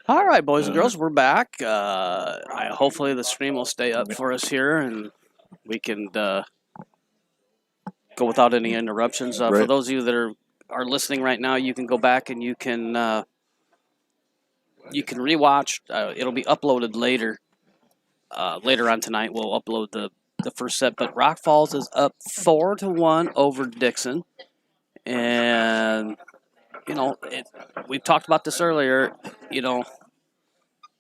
All right, boys and girls, we're back. Hopefully the stream will stay up for us here, and we can go without any interruptions. For those of you that are listening right now, you can go back and you can rewatch. It'll be uploaded later. Later on tonight, we'll upload the first set. But Rock Falls is up 4-1 over Dixon, and we've talked about this earlier.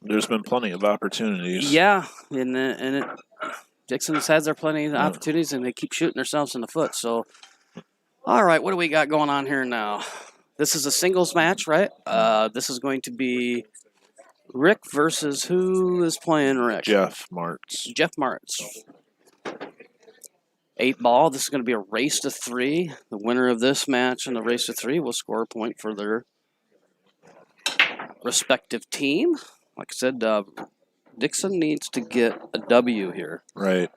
There's been plenty of opportunities. Yeah, and Dixon's had their plenty of opportunities, and they keep shooting themselves in the foot. So, all right, what do we got going on here now? This is a singles match, right? This is going to be Rick versus who is playing Rick? Jeff Martz. Jeff Martz. 8-ball. This is going to be a race to 3. The winner of this match and the race to 3 will score a point for their respective team. Like I said, Dixon needs to get a W here. Right.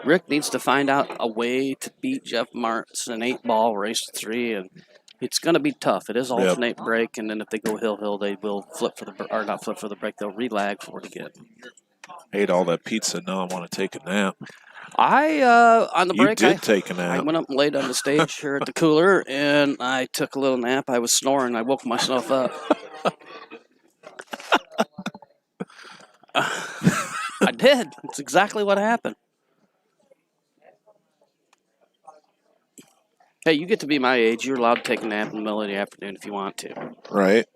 Rick needs to find out a way to beat Jeff Martz in an 8-ball race to 3, and it's going to be tough. It is alternate break, and then if they go hill, they will flip for the not flip for the break. They'll relag for it again. Ate all that pizza. Now I want to take a nap. On the break, I take a nap. I went up and laid on the stage here at the cooler, and I took a little nap. I was snoring. I woke myself up. I did. It's exactly what happened. Hey, you get to be my age. You're allowed to take a nap in the middle of the afternoon if you want to. Right.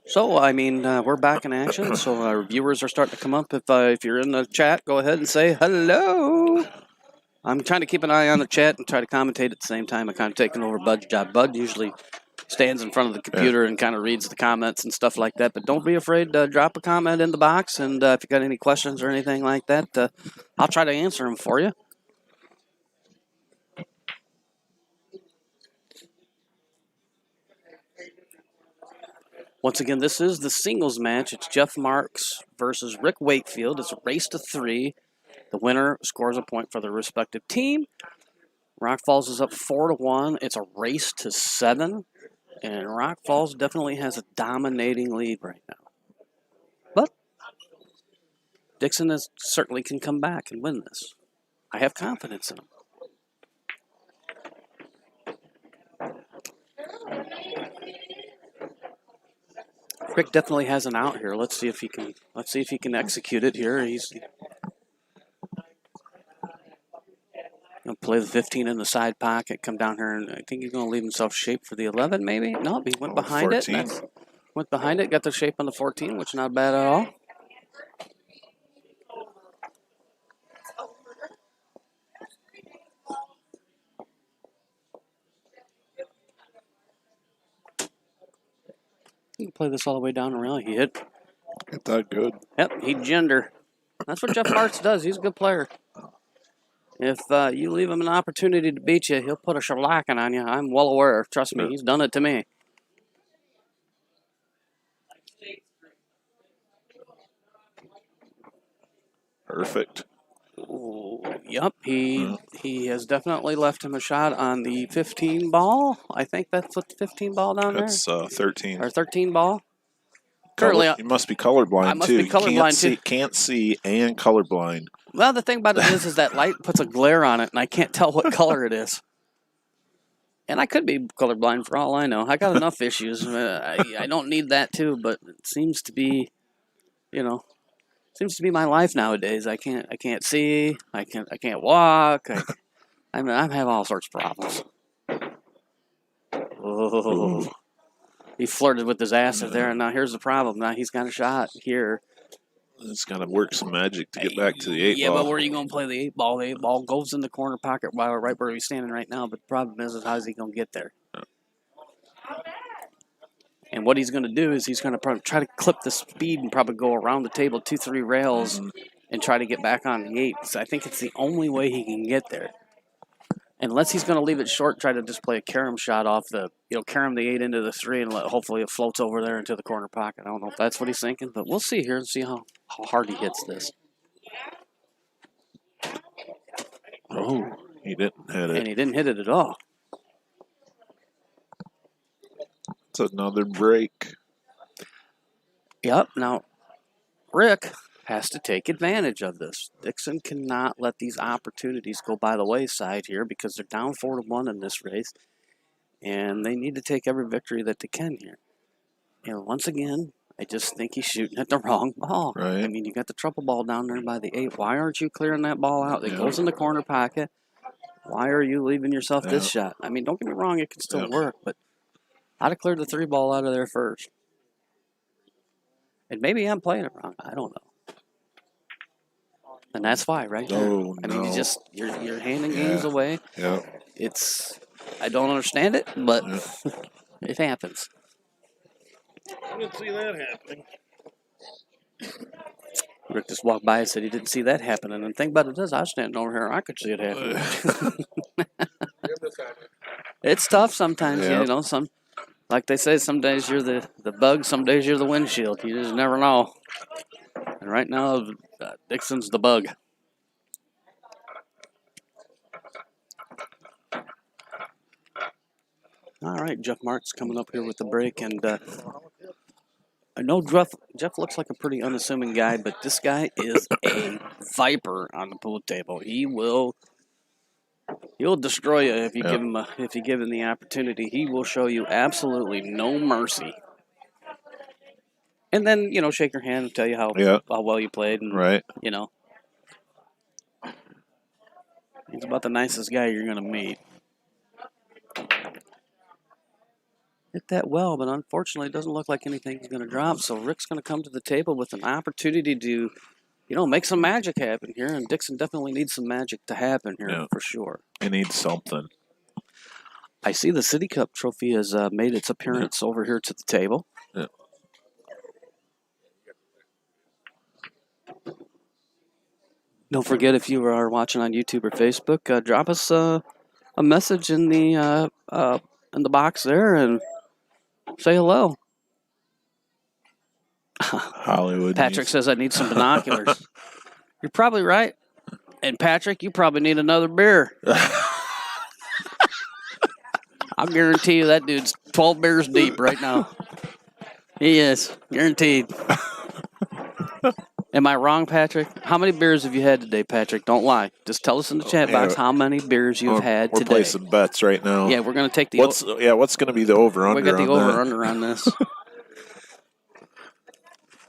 So, we're back in action. So our viewers are starting to come up. If you're in the chat, go ahead and say hello. I'm trying to keep an eye on the chat and try to commentate at the same time. I'm kind of taking over Bud's job. Bud usually stands in front of the computer and kind of reads the comments and stuff like that. But don't be afraid to drop a comment in the box. And if you got any questions or anything like that, I'll try to answer them for you. Once again, this is the singles match. It's Jeff Marks versus Rick Wakefield. It's a race to 3. The winner scores a point for their respective team. Rock Falls is up 4-1. It's a race to 7. And Rock Falls definitely has a dominating lead right now. But Dixon certainly can come back and win this. I have confidence in him. Rick definitely has an out here. Let's see if he can execute it here. He's gonna play the 15 in the side pocket, come down here, and I think he's gonna leave himself shape for the 11, maybe. No, he went behind 14. it. Went behind it, got the shape on the 14, which is not bad at all. You can play this all the way down the rail. He hit. Hit that good. Yep, he gender. That's what Jeff Martz does. He's a good player. If you leave him an opportunity to beat you, he'll put a shellacking on you. I'm well aware. Trust me, he's done it to me. Perfect. Ooh, yep, he has definitely left him a shot on the 15 ball. I think that's what the 15 ball down there. That's 13. Or 13 ball. Currently, you must be colorblind, I must be colorblind, too. Can't see and colorblind. Well, the thing about it is that light puts a glare on it, and I can't tell what color it is. And I could be colorblind for all I know. I got enough issues. I don't need that too, but it seems to be, seems to be my life nowadays. I can't see. I can't walk. I have all sorts of problems. Oh. He flirted with his ass there, and now here's the problem. Now he's got a shot here. It's got to work some magic to get back to the 8-ball. Yeah, but where are you going to play the 8-ball? The 8-ball goes in the corner pocket right where he's standing right now, but the problem is how is he going to get there? And what he's going to do is he's going to probably try to clip the speed and probably go around the table 2-3 rails and try to get back on the 8. So I think it's the only way he can get there. Unless he's going to leave it short, try to just play a carom shot off the, carom the 8 into the 3 and hopefully it floats over there into the corner pocket. I don't know if that's what he's thinking, but we'll see here and see how hard he hits this. Oh, he didn't hit it. And he didn't hit it at all. It's another break. Yep. Now, Rick has to take advantage of this. Dixon cannot let these opportunities go by the wayside here because they're down 4-1 in this race, and they need to take every victory that they can here. And once again, I just think he's shooting at the wrong ball. Right. I mean, you got the triple ball down there by the 8. Why aren't you clearing that ball out? It goes in the corner pocket. Why are you leaving yourself this shot? I mean, don't get me wrong, it can still work, but I'd have cleared the 3 ball out of there first. And maybe I'm playing it wrong. I don't know. And that's why, right? Oh, I mean, you're handing games away. Yeah. I don't understand it, but it happens. I didn't see that happening. Rick just walked by and said he didn't see that happening. And the thing about it is, I was standing over here, I could see it happening. It's tough sometimes, you know. Like they say, some days you're the bug, some days you're the windshield. You just never know. And right now, Dixon's the bug. All right, Jeff Marks coming up here with the break, and I know Jeff looks like a pretty unassuming guy, but this guy is a viper on the pool table. He'll destroy you if you give him the opportunity. He will show you absolutely no mercy. And then, shake your hand and tell you how well you played. And, he's about the nicest guy you're going to meet. Hit that well, but unfortunately it doesn't look like anything's going to drop. So Rick's going to come to the table with an opportunity to, make some magic happen here. And Dixon definitely needs some magic to happen here for sure. He needs something. I see the City Cup trophy has made its appearance over here to the table. Yeah. Don't forget, if you are watching on YouTube or Facebook, drop us a message in the box there and say hello. Hollywood. Patrick says I need some binoculars. You're probably right. And Patrick, you probably need another beer. I'll guarantee you that dude's 12 beers deep right now. He is. Guaranteed. Am I wrong, Patrick? How many beers have you had today, Patrick? Don't lie. Just tell us in the chat box how many beers you've had today. We're placing bets right now. Yeah, we're going to take the... What's going to be the over-under? We got the over-under on this.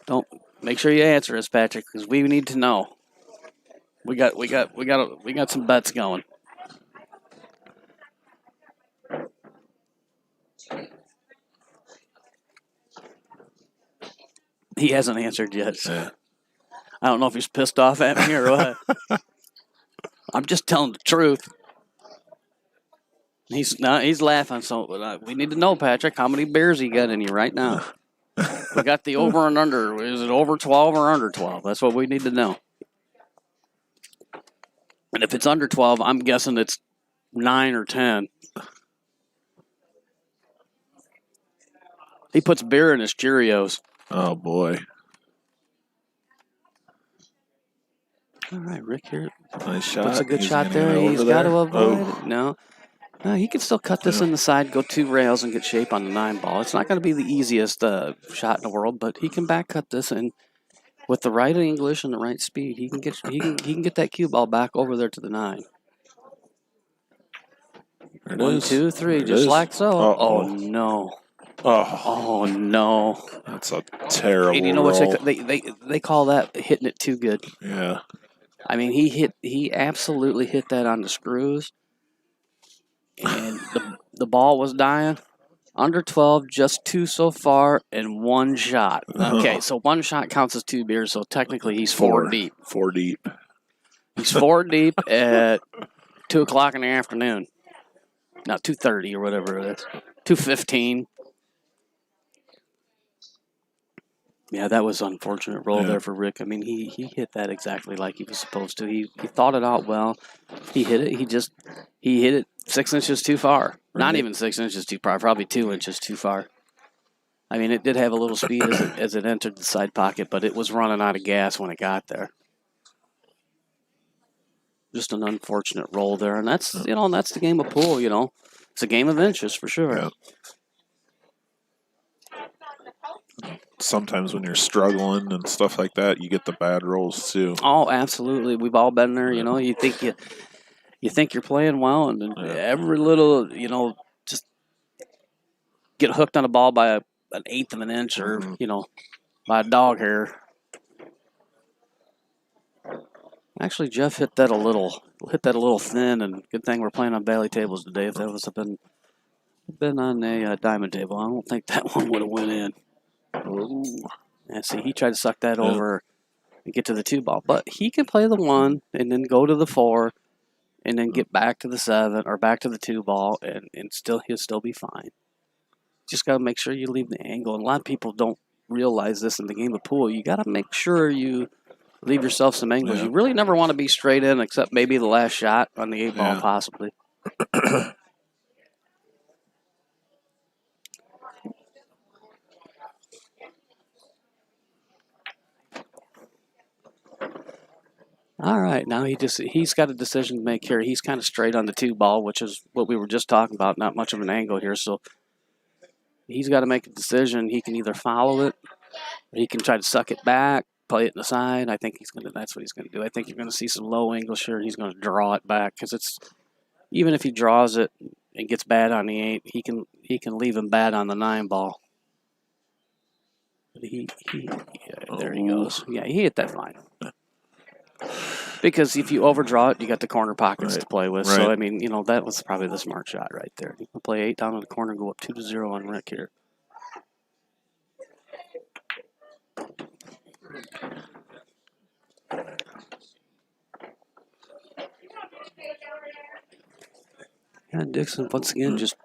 Don't... Make sure you answer us, Patrick, because we need to know. We got some bets going. He hasn't answered yet. Yeah. I don't know if he's pissed off at me or what. I'm just telling the truth. He's laughing. So we need to know, Patrick, how many beers he got in you right now. We got the over and under. Is it over 12 or under 12? That's what we need to know. And if it's under 12, I'm guessing it's 9 or 10. He puts beer in his Cheerios. Oh, boy. All right, Rick here. Nice shot. Puts a good shot there. He's got to avoid it. No, he can still cut this in the side, go 2 rails, and get shape on the 9 ball. It's not going to be the easiest shot in the world, but he can back cut this, and with the right English and the right speed, he can get that cue ball back over there to the 9. 1, 2, 3, just like so. Uh-oh. Oh no. Oh no. That's a terrible And you know roll. what they call that hitting it too good. Yeah. I mean, he absolutely hit that on the screws, and the ball was dying. Under 12, just 2 so far, and 1 shot. Okay, so 1 shot counts as 2 beers, so technically he's 4 deep. 4 deep. He's 4 deep at 2 o'clock in the afternoon. Not 2:30 or whatever it is. 2:15. Yeah, that was an unfortunate roll there for Rick. I mean, he hit that exactly like he was supposed to. He thought it out well. He hit it. He hit it 6 inches too far. Right. Not even 6 inches too far. Probably 2 inches too far. I mean, it did have a little speed as it entered the side pocket, but it was running out of gas when it got there. Just an unfortunate roll there, and that's the game of pool. It's a game of inches for sure. Yeah. Sometimes when you're struggling and stuff like that, you get the bad rolls too. Oh, absolutely. We've all been there. You Yeah. know, you think you're playing well, and then Yeah. every little, just get hooked on a ball by an eighth of an inch, or by a dog hair. Actually, Jeff hit that a little thin, and good thing we're playing on valley tables today. If that was been on a diamond table, I don't think that one would have went in. Ooh. Yeah, see, he tried to suck that over and get to the 2 ball, but he can play the 1 and then go to the 4 and then get back to the 7 or back to the 2 ball, and he'll still be fine. Just got to make sure you leave the angle. And a lot of people don't realize this in the game of pool. You got to make sure you leave yourself some angles. Yeah. You really never want to be straight in, except maybe the last shot on the 8 ball, Yeah. possibly. All right, now he's got a decision to make here. He's kind of straight on the 2 ball, which is what we were just talking about. Not much of an angle here, so he's got to make a decision. He can either follow it, or he can try to suck it back, play it in the side. I think that's what he's going to do. I think you're going to see some low angles here. He's going to draw it back, because even if he draws it and gets bad on the 8, he can leave him bad on the 9 ball. There he goes. Yeah, he hit that fine. Because if you overdraw it, you got the corner pockets to play with. Right. So, I mean, that was probably the smart shot right there. You can play 8 down in the corner and go up 2-0 on Rick here. And Dixon, once again, just,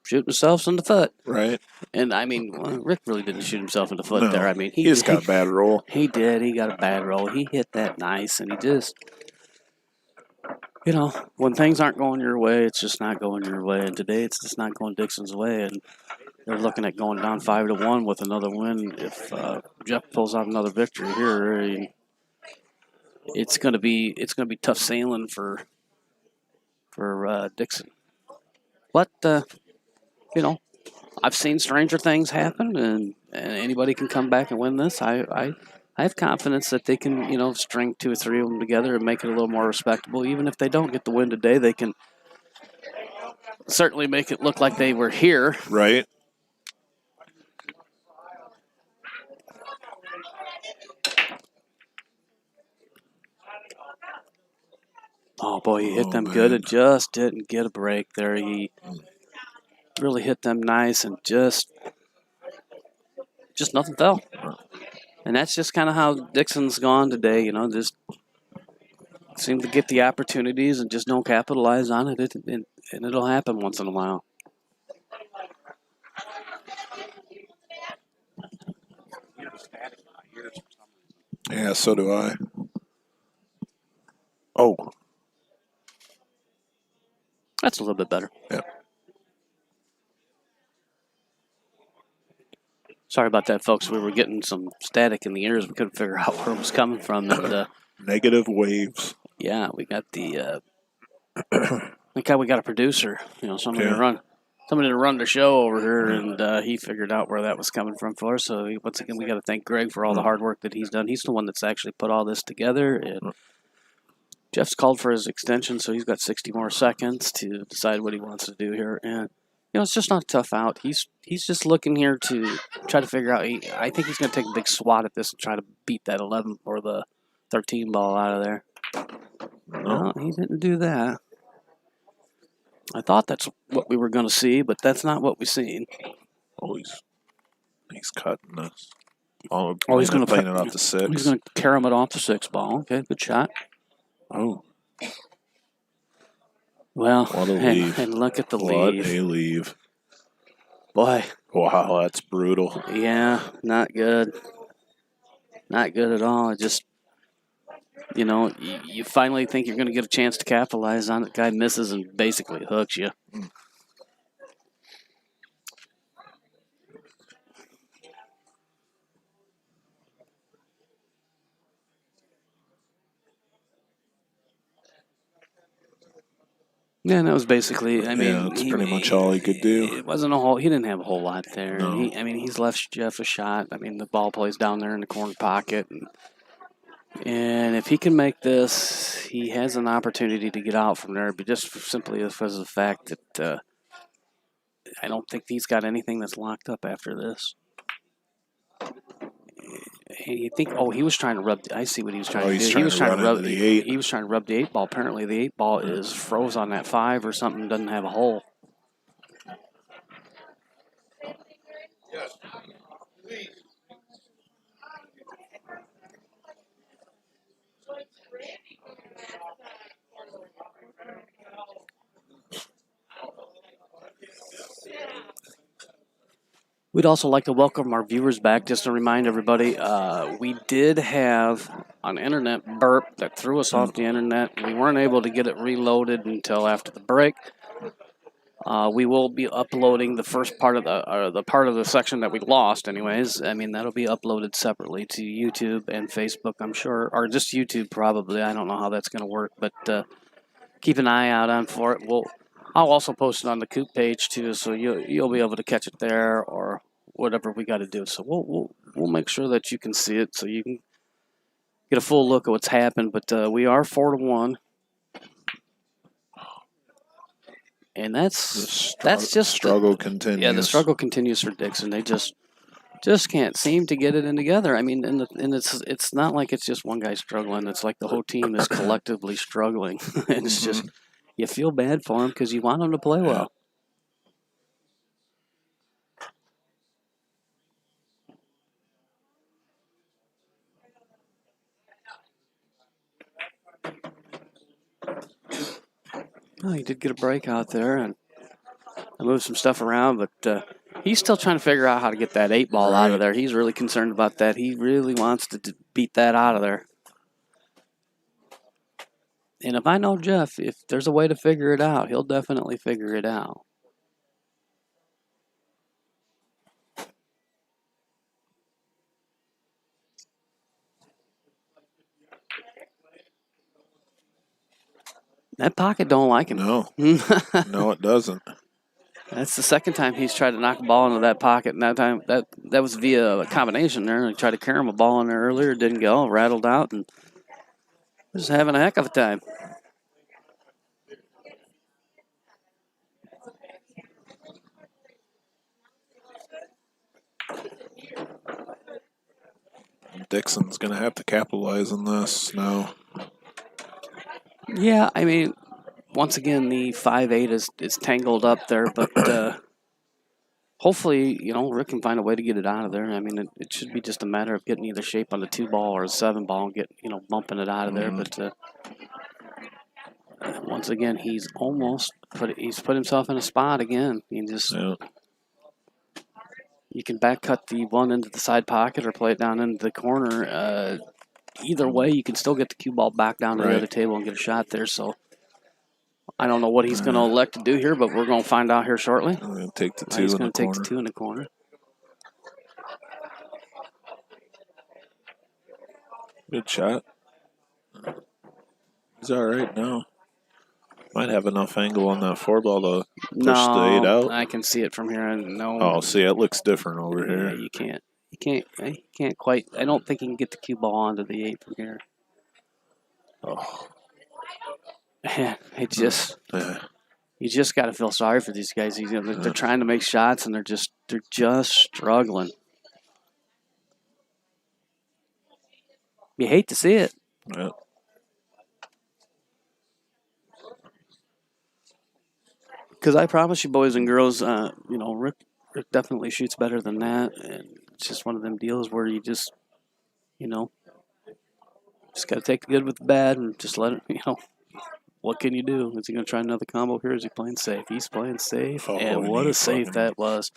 shooting himself in the foot. Right. And, I mean, Rick really didn't shoot himself in the foot there. I mean, he just got a bad roll. He did. He got a bad roll. He hit that nice, and he just, when things aren't going your way, it's just not going your way. And today, it's just not going Dixon's way. And they're looking at going down 5-1 with another win. If Jeff pulls out another victory here, it's going to be tough sailing for Dixon. But I've seen stranger things happen, and anybody can come back and win this. I have confidence that they can string 2 or 3 of them together and make it a little more respectable. Even if they don't get the win today, they can certainly make it look like they were here. Right. Oh, boy, he hit them good. It just didn't get a break there. He really hit them nice, and just nothing fell. And that's just kind of how Dixon's gone today. Just seem to get the opportunities and just don't capitalize on it. And it'll happen once in a while. Yeah, so do I. Oh. That's a little bit better. Yeah. Sorry about that, folks. We were getting some static in the ears. We couldn't figure out where it was coming from. And, negative waves. Yeah, we got the. we got a producer. Somebody to run the show over here, and he figured out where that was coming from for us. So once again, we got to thank Greg for all the hard work that he's done. He's the one that's actually put all this together. And Jeff's called for his extension, so he's got 60 more seconds to decide what he wants to do here. And it's just not a tough out. He's just looking here to try to figure out. I think he's going to take a big swat at this and try to beat that 11 or the 13 ball out of there. No, he didn't do that. I thought that's what we were going to see, but that's not what we've seen. Oh, he's cutting this. Oh, he's going to plane it off the 6. He's going to carry him off the 6 ball. Okay, good shot. Oh. Well, what a leave. And look at the leave. What a leave. Boy. Wow, that's brutal. Yeah, not good. Not good at all. It just, you finally think you're going to get a chance to capitalize on it. Guy misses and basically hooks you. Yeah, and that was basically. I mean, Yeah, that's pretty much all he could do. It wasn't a whole. He didn't have a whole lot there. No. And he's left Jeff a shot. I mean, the ball plays down there in the corner pocket, and if he can make this, he has an opportunity to get out from there. But just simply because of the fact that I don't think he's got anything that's locked up after this. You think? Oh, he was trying to rub. I see what he was trying to do. He was trying to rub the 8. He was trying to rub the 8 ball. Apparently, the 8 ball is froze on that 5 or something. Doesn't have a hole. Yes. Please. We'd also like to welcome our viewers back. Just to remind everybody, we did have an internet burp that threw us off the internet. We weren't able to get it reloaded until after the break. We will be uploading the first part of the part of the section that we lost. Anyways, I mean that'll be uploaded separately to YouTube and Facebook, I'm sure, or just YouTube probably. I don't know how that's going to work, but keep an eye out for it. I'll also post it on the Coop page too, so you'll be able to catch it there or whatever we got to do. So we'll make sure that you can see it, so you can get a full look at what's happened. But we are 4-1, and that's just struggle continues. Yeah, the struggle continues for Dixon. They just can't seem to get it in together. I mean, and it's not like it's just one guy struggling. It's like the whole team is collectively struggling, and it's just. You feel bad for him because you want him to play well. Oh, he did get a break out there and moved some stuff around, but he's still trying to figure out how to get that 8 ball out of there. He's really concerned about that. He really wants to beat that out of there. And if I know Jeff, if there's a way to figure it out, he'll definitely figure it out. That pocket don't like him. No. No, it doesn't. That's the second time he's tried to knock a ball into that pocket, and that time that was via a combination there. He tried to carry him a ball in there earlier, didn't go, rattled out, and was having a heck of a time. Dixon's going to have to capitalize on this now. Yeah, I mean, once again, the 5-8 is tangled up there, but hopefully, Rick can find a way to get it out of there. I mean, it should be just a matter of getting either shape on the 2 ball or a 7 ball and bumping it out of there. But once again, he's put himself in a spot again. You can back cut the one into the side pocket or play it down into the corner. Either way, you can still get the cue ball back down to the other table and get a shot there. So I don't know what he's going to elect to do here, but we're going to find out here shortly. I'm going to take the 2 He's in going the to take corner. the 2 in the corner. Good shot. He's all right now. Might have enough angle on that 4 ball to push the 8 out. I can see it from here. Oh, see, it looks different over here. You can't quite. I don't think he can get the cue ball onto the 8 from here. Oh. It just. You just got to feel sorry for these guys. They're trying to make shots and they're just struggling. You hate to see it. Yeah. Because I promise you, boys and girls, Rick definitely shoots better than that, and it's just one of them deals where you just got to take the good with the bad and just let it. What can you do? Is he going to try another combo here? Is he playing safe? He's playing safe, and what a save that was.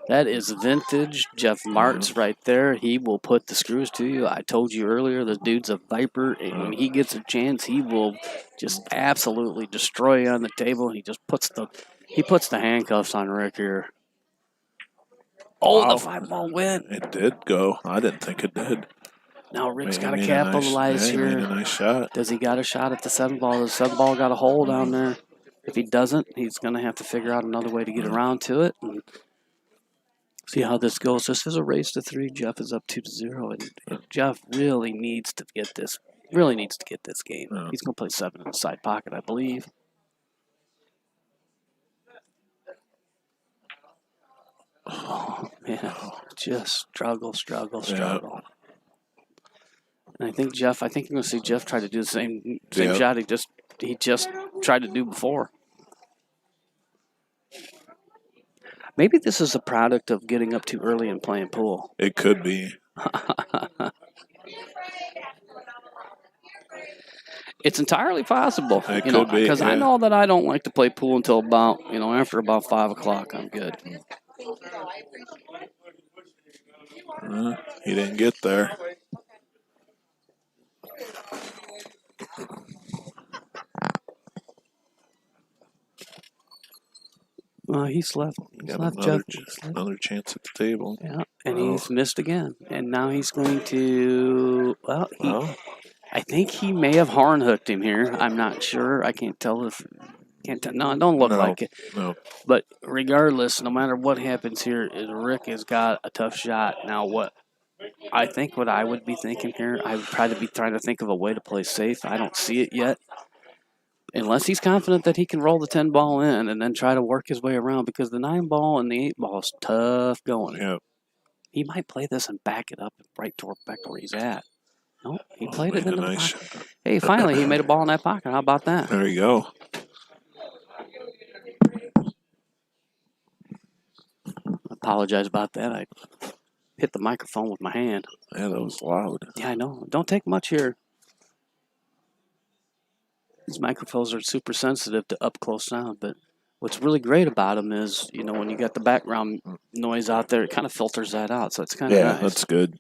That is vintage Jeff Martins right there. He will put the screws to you. I told you earlier, the dude's a viper, and when he gets a chance, he will just absolutely destroy you on the table. He just puts the handcuffs on Rick here. Oh, wow. The 5 ball went. It did go. I didn't think it did. Now Rick's got to capitalize here. He made a nice shot. Does he got a shot at the 7 ball? The 7 ball got a hole down there. If he doesn't, he's going to have to figure out another way to get around to it and see how this goes. This is a race to 3. Jeff is up 2-0, and Jeff really needs to get this. Really needs to get this game. Yeah. He's going to play 7 in the side pocket, I believe. Oh, man. Just struggle. Yeah. And I think you're going to see Jeff try to do the same Yeah. shot he just tried to do before. Maybe this is a product of getting up too early and playing pool. It could be. It's entirely possible. It could be, because I yeah. know that I don't like to play pool until about, after about 5 o'clock. I'm good. He didn't get there. He's left. Got Left another, Jeff. another chance at the table. Yeah, and he's missed again. And now he's going to. Well, I think he may have horn hooked him here. I'm not sure. I can't tell if. No, it don't look like it. No. But regardless, no matter what happens here, Rick has got a tough shot. Now, what I would be thinking here, I would probably be trying to think of a way to play safe. I don't see it yet. Unless he's confident that he can roll the 10 ball in and then try to work his way around, because the 9 ball and the 8 ball is tough going. Yeah. He might play this and back it up right back to where he's at. No, he played it in the nice pocket. Hey, finally, he made a ball in that pocket. How about that? There you go. I apologize about that. I hit the microphone with my hand. Yeah, that was loud. Yeah, I know. Don't take much here. These microphones are super sensitive to up close sound, but what's really great about them is, when you got the background noise out there, it kind of filters that out, so it's kind of nice. That's good.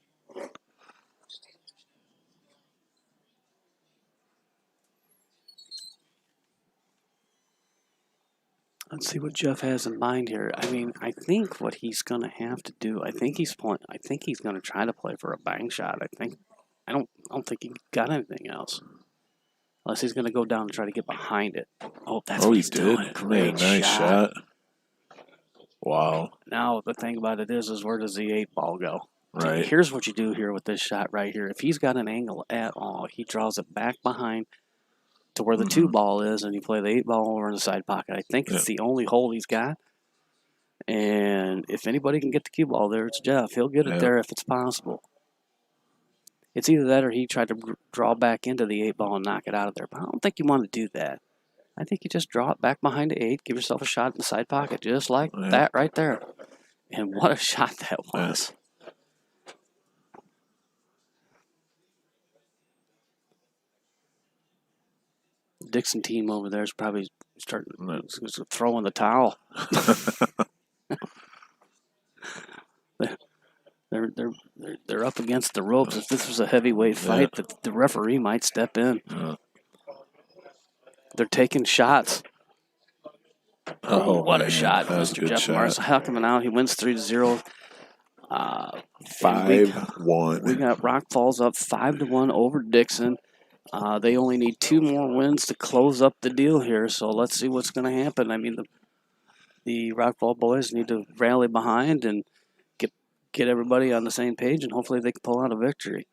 Let's see what Jeff has in mind here. I mean, I think what he's going to have to do, I think he's going to try to play for a bang shot. I don't think he got anything else. Unless he's going to go down and try to get behind it. Oh, that's what he's doing. Great nice shot. Wow. Now, the thing about it is where does the 8 ball go? Right. Here's what you do here with this shot right here. If he's got an angle at all, he draws it back behind to where the 2 ball is, and you play the 8 ball over in the side pocket. I think it's the only hole he's got. And if anybody can get the cue ball there, it's Jeff. He'll get it there if it's possible. It's either that or he tried to draw back into the 8 ball and knock it out of there. But I don't think you want to do that. I think you just draw it back behind the 8, give yourself a shot in the side pocket, just like that right there. And what a shot that was. The Dixon team over there is probably starting to throw in the towel. They're up against the ropes. If this was a heavyweight fight, the referee might step in. They're taking shots. Oh, what a shot, Mr. Jeff Morris. Hucking out. He wins 3-0. 5-1. We got Rock Falls up 5-1 over Dixon. They only need 2 more wins to close up the deal here. So let's see what's going to happen. I mean, the Rock Fall boys need to rally behind and get everybody on the same page, and hopefully they can pull out a victory.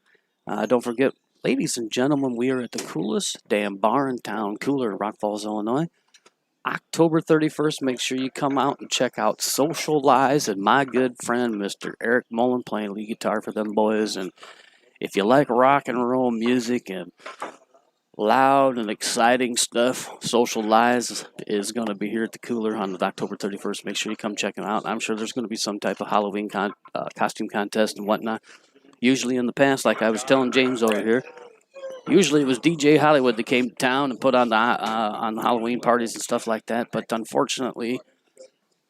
Don't forget, ladies and gentlemen, we are at the coolest damn bar in town, Cooler in Rock Falls, Illinois. October 31st, make sure you come out and check out Social Lies and my good friend, Mr. Eric Mullen, playing lead guitar for them boys. And if you like rock and roll music and loud and exciting stuff, Social Lies is going to be here at the Cooler on October 31st. Make sure you come check them out. I'm sure there's going to be some type of Halloween costume contest and whatnot. Usually in the past, like I was telling James over here, usually it was DJ Hollywood that came to town and put on the Halloween parties and stuff like that. But unfortunately,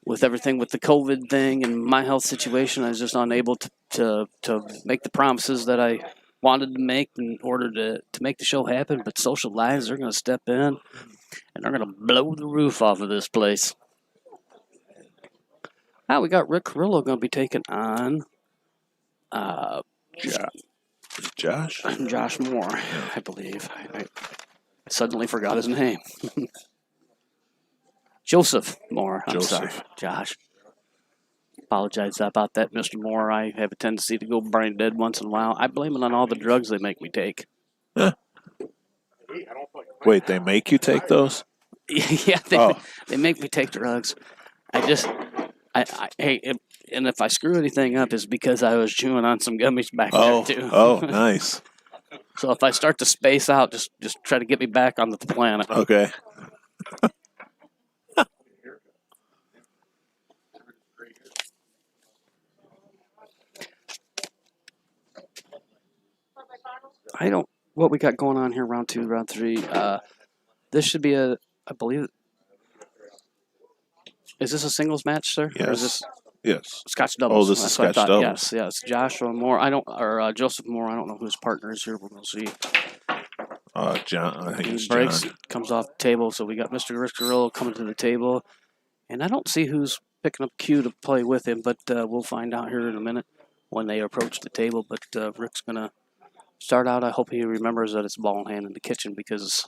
with everything with the COVID thing and my health situation, I was just unable to make the promises that I wanted to make in order to make the show happen. But Social Lives, they're going to step in and they're going to blow the roof off of this place. Now we got Rick Carrillo going to be taking on Josh Moore, I believe. I suddenly forgot his name. Joseph Moore. I'm Joseph. sorry, Josh. Apologize about that, Mr. Moore. I have a tendency to go brain dead once in a while. I blame it on all the drugs they make me take. Huh. Wait, they make you take those? Yeah, they make me take drugs. And if I screw anything up, it's because I was chewing on some gummies back there too. Oh, nice. So if I start to space out, just try to get me back on the planet. Okay. What we got going on here, round 2, round 3. This should be I believe. Is this a singles match, sir? Yes. Or is this Yes. Scotch doubles? Oh, this is That's what I Scotch thought. doubles. Yes. Joshua Moore. Joseph Moore. I don't know who his partner is here. We're going to see. John. I think it's He breaks, John. comes off the table. So we got Mr. Riscarillo coming to the table. And I don't see who's picking up Q to play with him, but we'll find out here in a minute when they approach the table. But Rick's going to start out. I hope he remembers that it's ball in hand in the kitchen because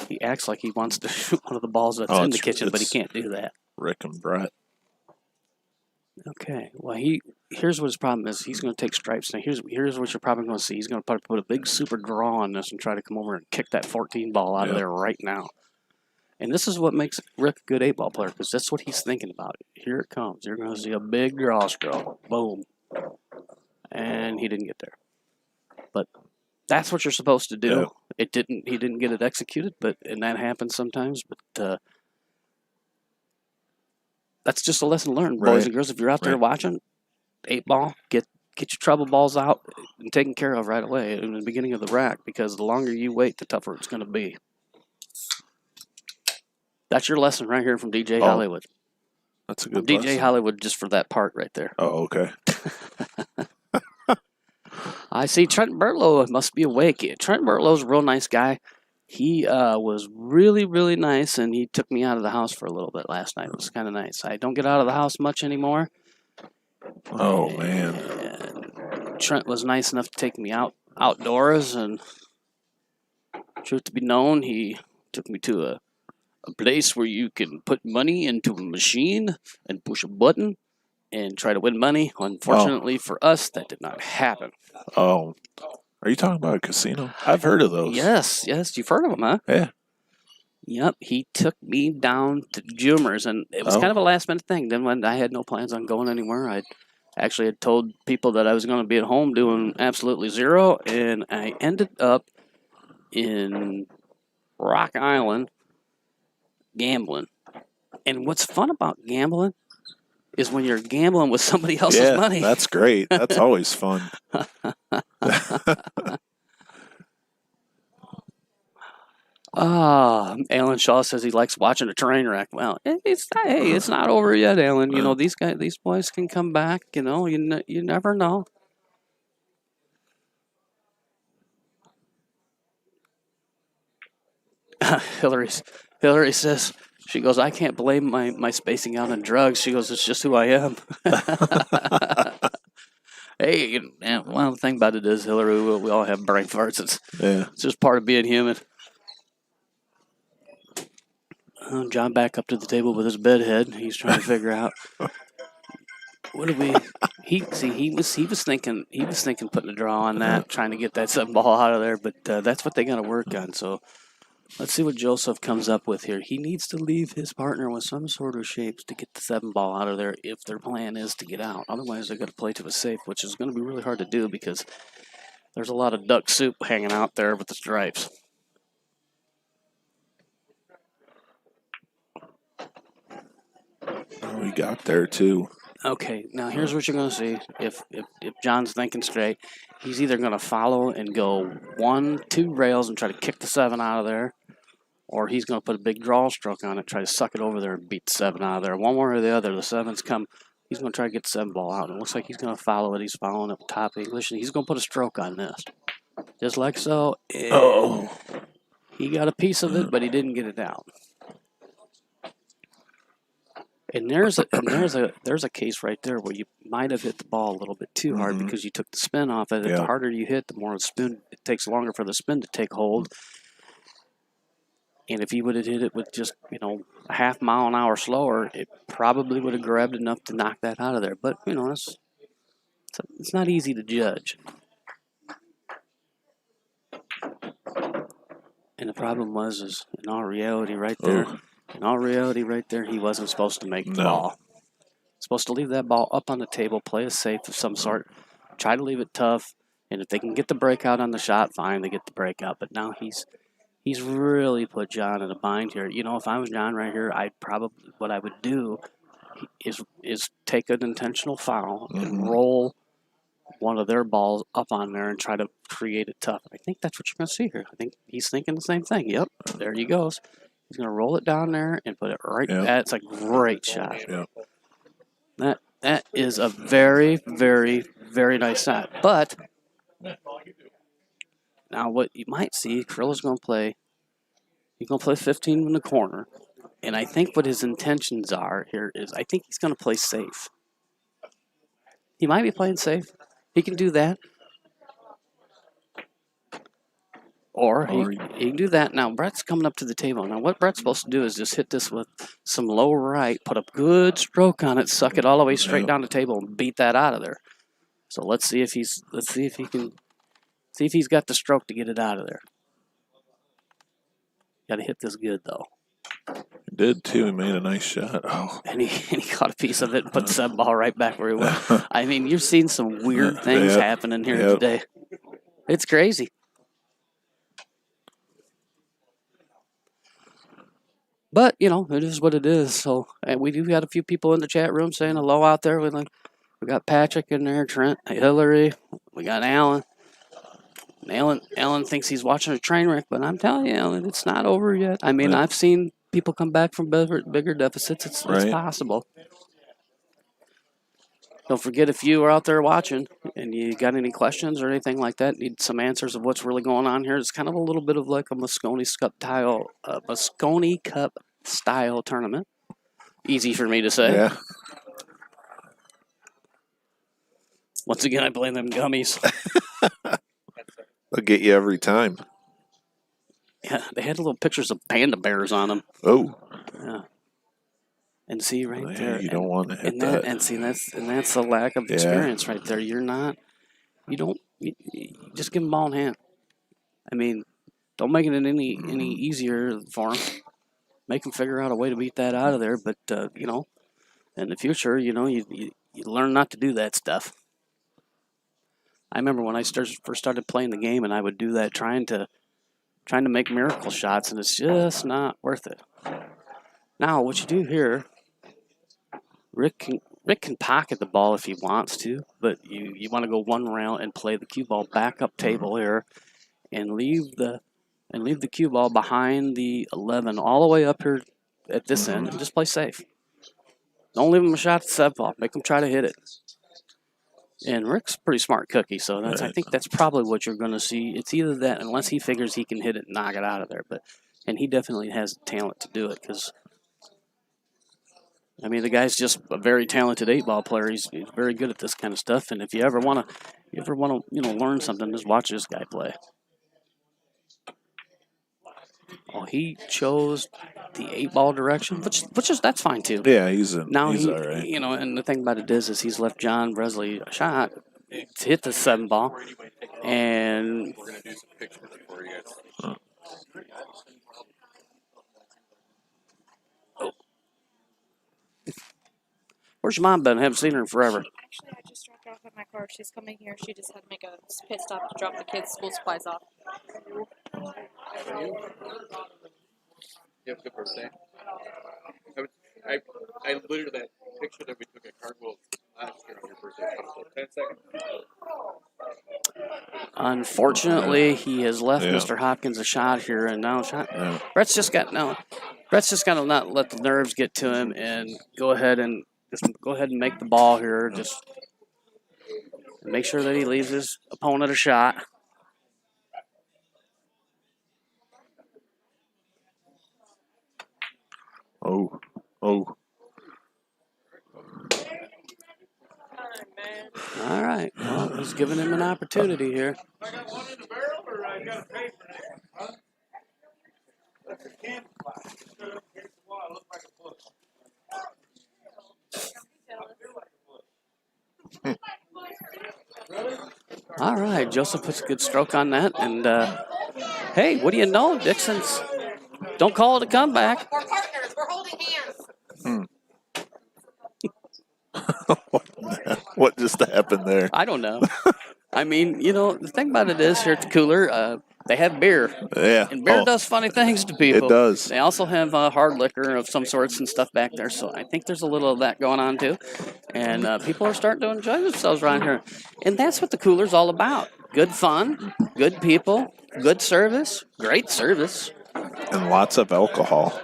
he acts like he wants to shoot one of the balls that's in the kitchen, but he can't do that. Rick and Brett. Okay. Well, here's what his problem is. He's going to take stripes. Now, here's what you're probably going to see. He's going to put a big super draw on this and try to come over and kick that 14 ball out of there right now. And this is what makes Rick a good 8-ball player because that's what he's thinking about. Here it comes. You're going to see a big draw stroke. Boom. And he didn't get there. But that's what you're supposed to do. Yeah. He didn't get it executed, and that happens sometimes. But that's just a lesson learned, boys and girls. If you're out there watching, 8-ball, get your trouble balls out and taken care of right away in the beginning of the rack because the longer you wait, the tougher it's going to be. That's your lesson right here from DJ Hollywood. That's a good DJ lesson. Hollywood just for that part right there. Oh, okay. I see Trent Bertlow must be awake. Trent Bertlow's a real nice guy. He was really, really nice, and he took me out of the house for a little bit last night. It was kind of nice. I don't get out of the house much anymore. Oh, man. Trent was nice enough to take me outdoors, and truth to be known, he took me to a place where you can put money into a machine and push a button and try to win money. Unfortunately for us, that did not happen. Oh. Are you talking about a casino? I've heard of those. Yes. You've heard of them, huh? Yeah. Yep. He took me down to Jumer's, and it was kind of a last-minute thing. Then when I had no plans on going anywhere, I actually had told people that I was going to be at home doing absolutely zero, and I ended up in Rock Island gambling. And what's fun about gambling is when you're gambling with somebody else's money. That's great. That's always fun. Alan Shaw says he likes watching a train wreck. Well, it's not over yet, Alan. You know, these boys can come back. You know, you never know. Hillary says, she goes, I can't blame my spacing out on drugs. She goes, it's just who I am. Hey, well, the thing about it is, Hillary, we all have brain farts. It's just part of being human. John back up to the table with his bedhead. He's trying to figure out what do we. He was thinking putting a draw on that, trying to get that 7-ball out of there. But that's what they got to work on. So let's see what Joseph comes up with here. He needs to leave his partner with some sort of shapes to get the 7-ball out of there if their plan is to get out. Otherwise, they're going to play to a safe, which is going to be really hard to do because there's a lot of duck soup hanging out there with the stripes. Oh, he got there, too. Okay, now here's what you're going to see. If John's thinking straight, he's either going to follow and go 1-2 rails and try to kick the 7 out of there, or he's going to put a big draw stroke on it, try to suck it over there and beat the 7 out of there. One way or the other, the 7's come. He's going to try to get the 7-ball out. It looks like he's going to follow it. He's following up top English, and he's going to put a stroke on this. Just like so. Oh. He got a piece of it, but he didn't get it out. And there's a case right there where you might have hit the ball a little bit too hard because you took the spin off it. Yeah. The harder you hit, the more the spin. It takes longer for the spin to take hold. And if he would have hit it with just, a half mile an hour slower, it probably would have grabbed enough to knock that out of there. But, it's not easy to judge. And the problem is in all reality right there, he wasn't supposed to make the ball. Supposed to leave that ball up on the table, play a safe of some sort, try to leave it tough, and if they can get the breakout on the shot, fine, they get the breakout. But now he's really put John in a bind here. If I was John right here, what I would do is take an intentional foul and roll one of their balls up on there and try to create it tough. I think that's what you're going to see here. I think he's thinking the same thing. Yep, there he goes. He's going to roll it down there and put it right. Yep. That's a great shot. Yep. That is a very, very, very nice shot. But now what you might see, Krilla's going to play. He's going to play 15 in the corner. And I think what his intentions are here is I think he's going to play safe. He might be playing safe. He can do that. Or he can do that. Now, Brett's coming up to the table. Now, what Brett's supposed to do is just hit this with some low right, put a good stroke on it, suck it all the way straight down the table, and beat that out of there. So let's see if he's got the stroke to get it out of there. Got to hit this good though. He did too. He made a nice shot. Oh, and he caught a piece of it and put the ball right back where he went. I mean, you're seeing some weird things happening here today. It's crazy. But, it is what it is. So, and we do got a few people in the chat room saying hello out there. We got Patrick in there, Trent, Hillary. We got Alan. Alan thinks he's watching a train wreck, but I'm telling you, Alan, it's not over yet. I mean, I've seen people come back from bigger deficits. It's possible. Don't forget, if you are out there watching and you got any questions or anything like that, need some answers of what's really going on here. It's kind of a little bit of like a Moscone Cup style tournament. Easy for me to say. Yeah. Once again, I blame them gummies. They'll get you every time. Yeah, they had little pictures of panda bears on them. Oh. Yeah. And see right there. You don't want to hit that. And see, that's a lack of experience right there. You just give them ball in hand. I mean, don't make it any easier for them. Make them figure out a way to beat that out of there. But, in the future, you learn not to do that stuff. I remember when I first started playing the game and I would do that trying to make miracle shots, and it's just not worth it. Now, what you do here, Rick can pocket the ball if he wants to, but you want to go one round and play the cue ball back up table here and leave the cue ball behind the 11 all the way up here at this end and just play safe. Don't leave him a shot at the 7 ball. Make him try to hit it. And Rick's a pretty smart cookie, so I think that's probably what you're going to see. It's either that, unless he figures he can hit it and knock it out of there. And he definitely has the talent to do it because, I mean, the guy's just a very talented 8-ball player. He's very good at this kind of stuff. And if you ever want to, learn something, just watch this guy play. Well, he chose the 8-ball direction, which is that's fine too. Yeah, he's all right. And the thing about it is he's left John Bresley a shot to hit the 7 ball, and we're gonna do some pictures for you guys. Where's your mom been? I haven't seen her in forever. Actually, I just dropped her off at my car. She's coming here. She just had to make a pit stop to drop the kids' school supplies off. You have a good birthday. I literally, that picture that we took at Cargill last year on your birthday, 10 seconds. Unfortunately, he has left Mr. Hopkins a shot here, and now Brett's just got to not let the nerves get to him and go ahead and make the ball here. Just make sure that he leaves his opponent a shot. Oh. All right. Well, he's giving him an opportunity here. I got one in the barrel, or I got to pay for it? All right, Joseph puts a good stroke on that, and hey, what do you know, Dixon's? Don't call it a comeback. We're partners. We're holding hands. What just happened there? I don't know. I mean, the thing about it is here at the cooler, they have beer. Yeah. And beer does funny things to people. It does. They also have hard liquor of some sorts and stuff back there, so I think there's a little of that going on too. And people are starting to enjoy themselves around here. And that's what the cooler's all about. Good fun, good people, good service, great service. And lots of alcohol.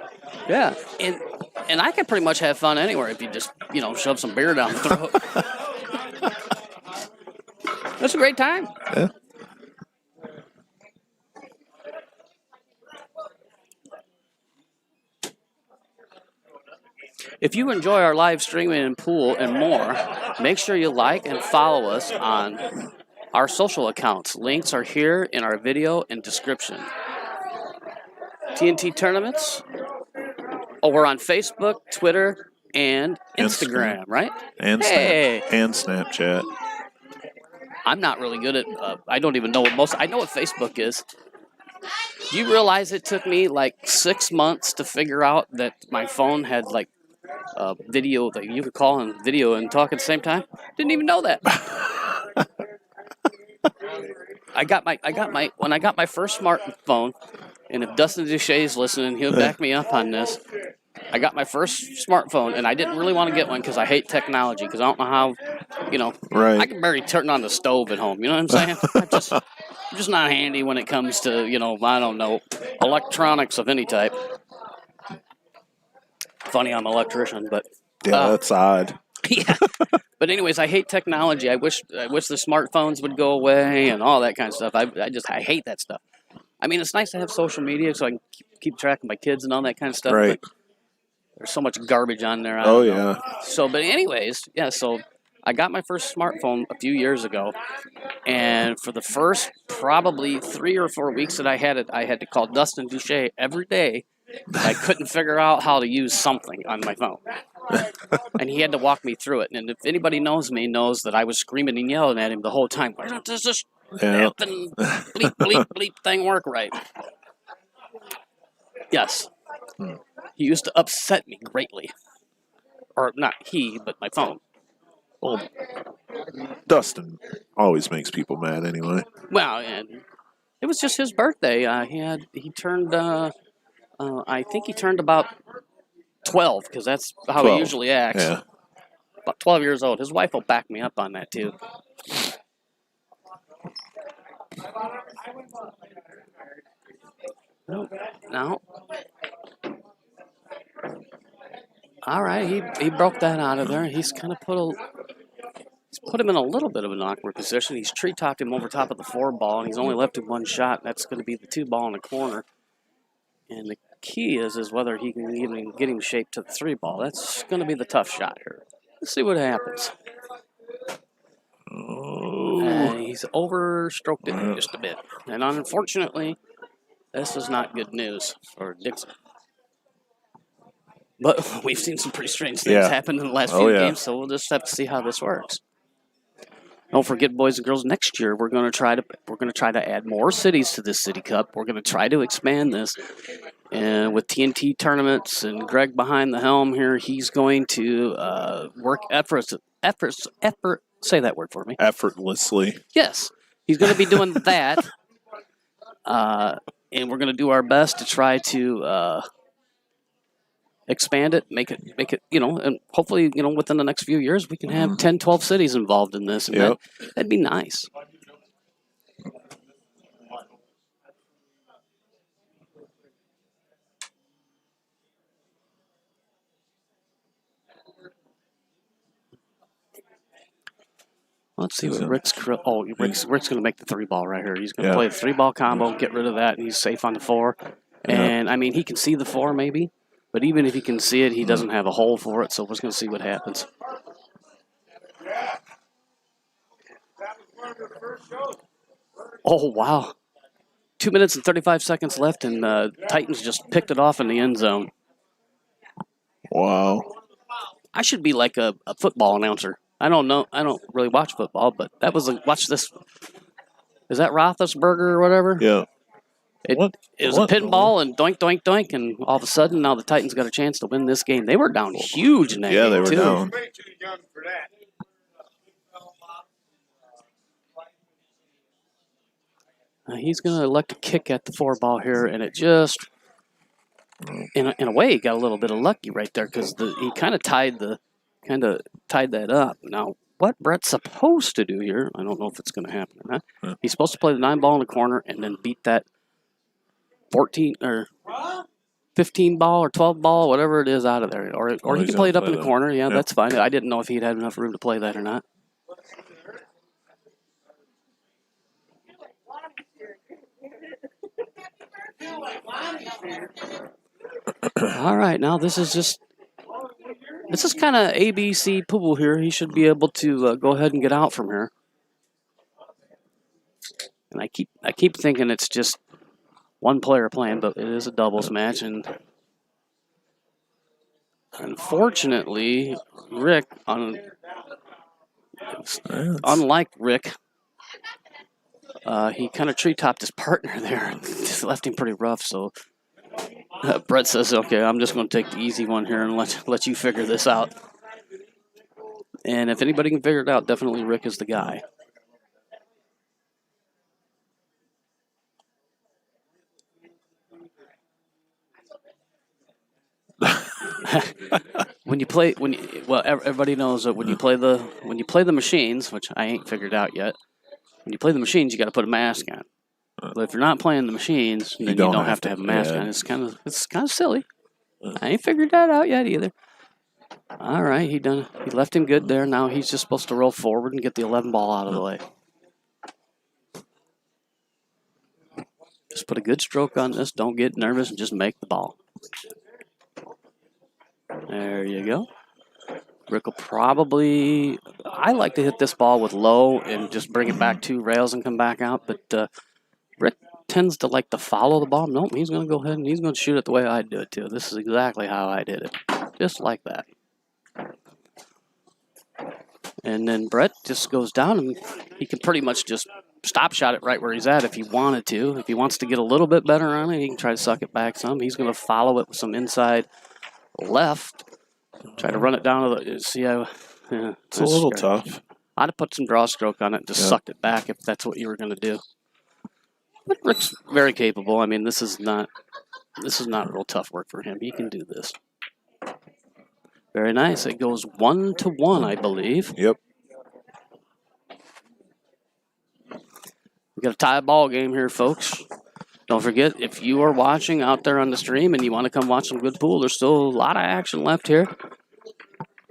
Yeah. And I can pretty much have fun anywhere if you just, shove some beer down the throat. That's a great time. Yeah. If you enjoy our live streaming and pool and more, make sure you like and follow us on our social accounts. Links are here in our video and description. TNT tournaments. Oh, we're on Facebook, Twitter, and Instagram, right? And Snapchat. I'm not really good at. I don't even know what most. I know what Facebook is. Do you realize it took me like 6 months to figure out that my phone had like video that you could call and video and talk at the same time? Didn't even know that. When I got my first smartphone, and if Dustin Duche's listening, he'll back me up on this. I got my first smartphone, and I didn't really want to get one because I hate technology. Because I don't know how, Right. I can barely turn on the stove at home. You know what I'm saying? I'm just not handy when it comes to, I don't know, electronics of any type. Funny, I'm an electrician, but Yeah, that's odd. yeah. But anyways, I hate technology. I wish the smartphones would go away and all that kind of stuff. I hate that stuff. I mean, it's nice to have social media so I can keep track of my kids and all that kind of stuff. Right. But there's so much garbage on there. Oh, yeah. So, but anyways, yeah. So I got my first smartphone a few years ago, and for the first probably 3 or 4 weeks that I had it, I had to call Dustin Duche every day. I couldn't figure out how to use something on my phone. And he had to walk me through it. And if anybody knows me, knows that I was screaming and yelling at him the whole time. Why does this effing bleep, bleep, bleep thing work right? Yes. He used to upset me greatly. Or not he, but my phone. Well, Dustin always makes people mad anyway. Well, and it was just his birthday. He turned, I think he turned about 12, because that's how 12. he usually acts. Yeah. About 12 years old. His wife will back me up on that, too. No. All right, he broke that out of there. He's kind of put him in a little bit of an awkward position. He's tree-topped him over top of the 4-ball, and he's only left him one shot. That's going to be the 2-ball in the corner. And the key is whether he can even get him shaped to the 3-ball. That's going to be the tough shot here. Let's see what happens. Oh. He's overstroked it just a bit. And unfortunately, this is not good news for Dixon. But we've seen some pretty strange things happen in the last few games, so we'll just have to see how this works. Don't forget, boys and girls, next year we're going to try to add more cities to this City Cup. We're going to try to expand this, and with TNT tournaments and Greg behind the helm here, he's going to work say that word for me. Effortlessly. Yes, he's going to be doing that, and we're going to do our best to try to expand it, make it, and hopefully, within the next few years, we can have 10, 12 cities involved in this. And that'd be nice. Let's see what Rick's going to make the 3-ball right here. He's going to play the 3-ball combo, get rid of that, and he's safe on the 4. And, I mean, he can see the 4 maybe. But even if he can see it, he doesn't have a hole for it, so we're just going to see what happens. Oh, wow. 2 minutes and 35 seconds left, and Titans just picked it off in the end zone. Wow. I should be like a football announcer. I don't know. I don't really watch football, but that was watch this. Is that Roethlisberger or whatever? Yeah. It was a pinball and doink, doink, doink, and all of a sudden now the Titans got a chance to win this game. They were down huge in that game, they were too. down. Way too young for that. He's going to elect a kick at the 4 ball here, and it just, in a way, got a little bit of lucky right there because he kind of tied that up. Now, what Brett's supposed to do here, I don't know if it's going to happen or not. Yeah. He's supposed to play the 9 ball in the corner and then beat that 14 or 15 ball or 12 ball, whatever it is, out of there. Or he can play it up in the corner. Yeah, that's fine. I didn't know if he'd had enough room to play that or not. All right, now this is kind of ABC pool here. He should be able to go ahead and get out from here. And I keep thinking it's just one player playing, but it is a doubles match, and unfortunately, Rick, unlike Rick, he kind of tree-topped his partner there and just left him pretty rough. So Brett says, "Okay, I'm just going to take the easy one here and let you figure this out." And if anybody can figure it out, definitely Rick is the guy. Everybody knows that when you play the machines, which I ain't figured out yet. When you play the machines, you got to put a mask on. But if you're not playing the machines, then you don't have to have a mask on. It's kind of silly. I ain't figured that out yet either. All right, he left him good there. Now he's just supposed to roll forward and get the 11 ball out of the way. Just put a good stroke on this. Don't get nervous and just make the ball. There you go. Rick will probably... I like to hit this ball with low and just bring it back 2 rails and come back out, but Rick tends to like to follow the ball. Nope, he's going to go ahead and he's going to shoot it the way I do it, too. This is exactly how I did it. Just like that. And then Brett just goes down and he can pretty much just stop shot it right where he's at if he wanted to. If he wants to get a little bit better on it, he can try to suck it back some. He's going to follow it with some inside left. Try to run it down to the... See how... Yeah, it's a little tough. I'd have put some draw stroke on it and just sucked it back if that's what you were going to do. But Rick's very capable. I mean, this is not real tough work for him. He can do this. Very nice. It goes 1-1, I believe. Yep. We got a tie ball game here, folks. Don't forget, if you are watching out there on the stream and you want to come watch some good pool, there's still a lot of action left here.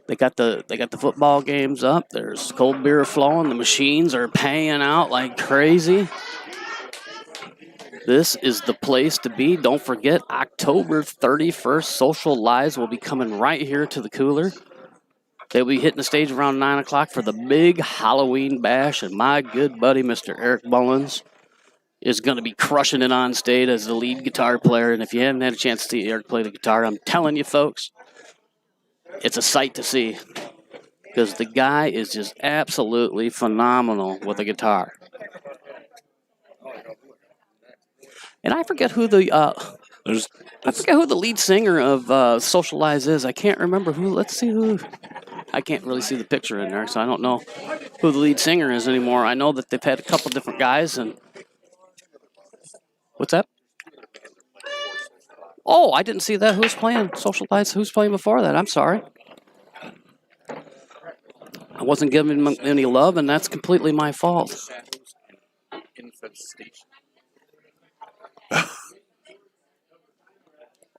They got the football games up. There's cold beer flowing. The machines are paying out like crazy. This is the place to be. Don't forget, October 31st, Social Lives will be coming right here to the cooler. They'll be hitting the stage around 9 o'clock for the big Halloween bash, and my good buddy, Mr. Eric Mullins, is going to be crushing it on stage as the lead guitar player. And if you haven't had a chance to see Eric play the guitar, I'm telling you, folks, it's a sight to see because the guy is just absolutely phenomenal with a guitar. And I forget who the lead singer of Socialize is. I can't remember who. Let's see who. I can't really see the picture in there, so I don't know who the lead singer is anymore. I know that they've had a couple different guys. And what's that? Oh, I didn't see that. Who's playing Socialize? Who's playing before that? I'm sorry. I wasn't giving them any love, and that's completely my fault.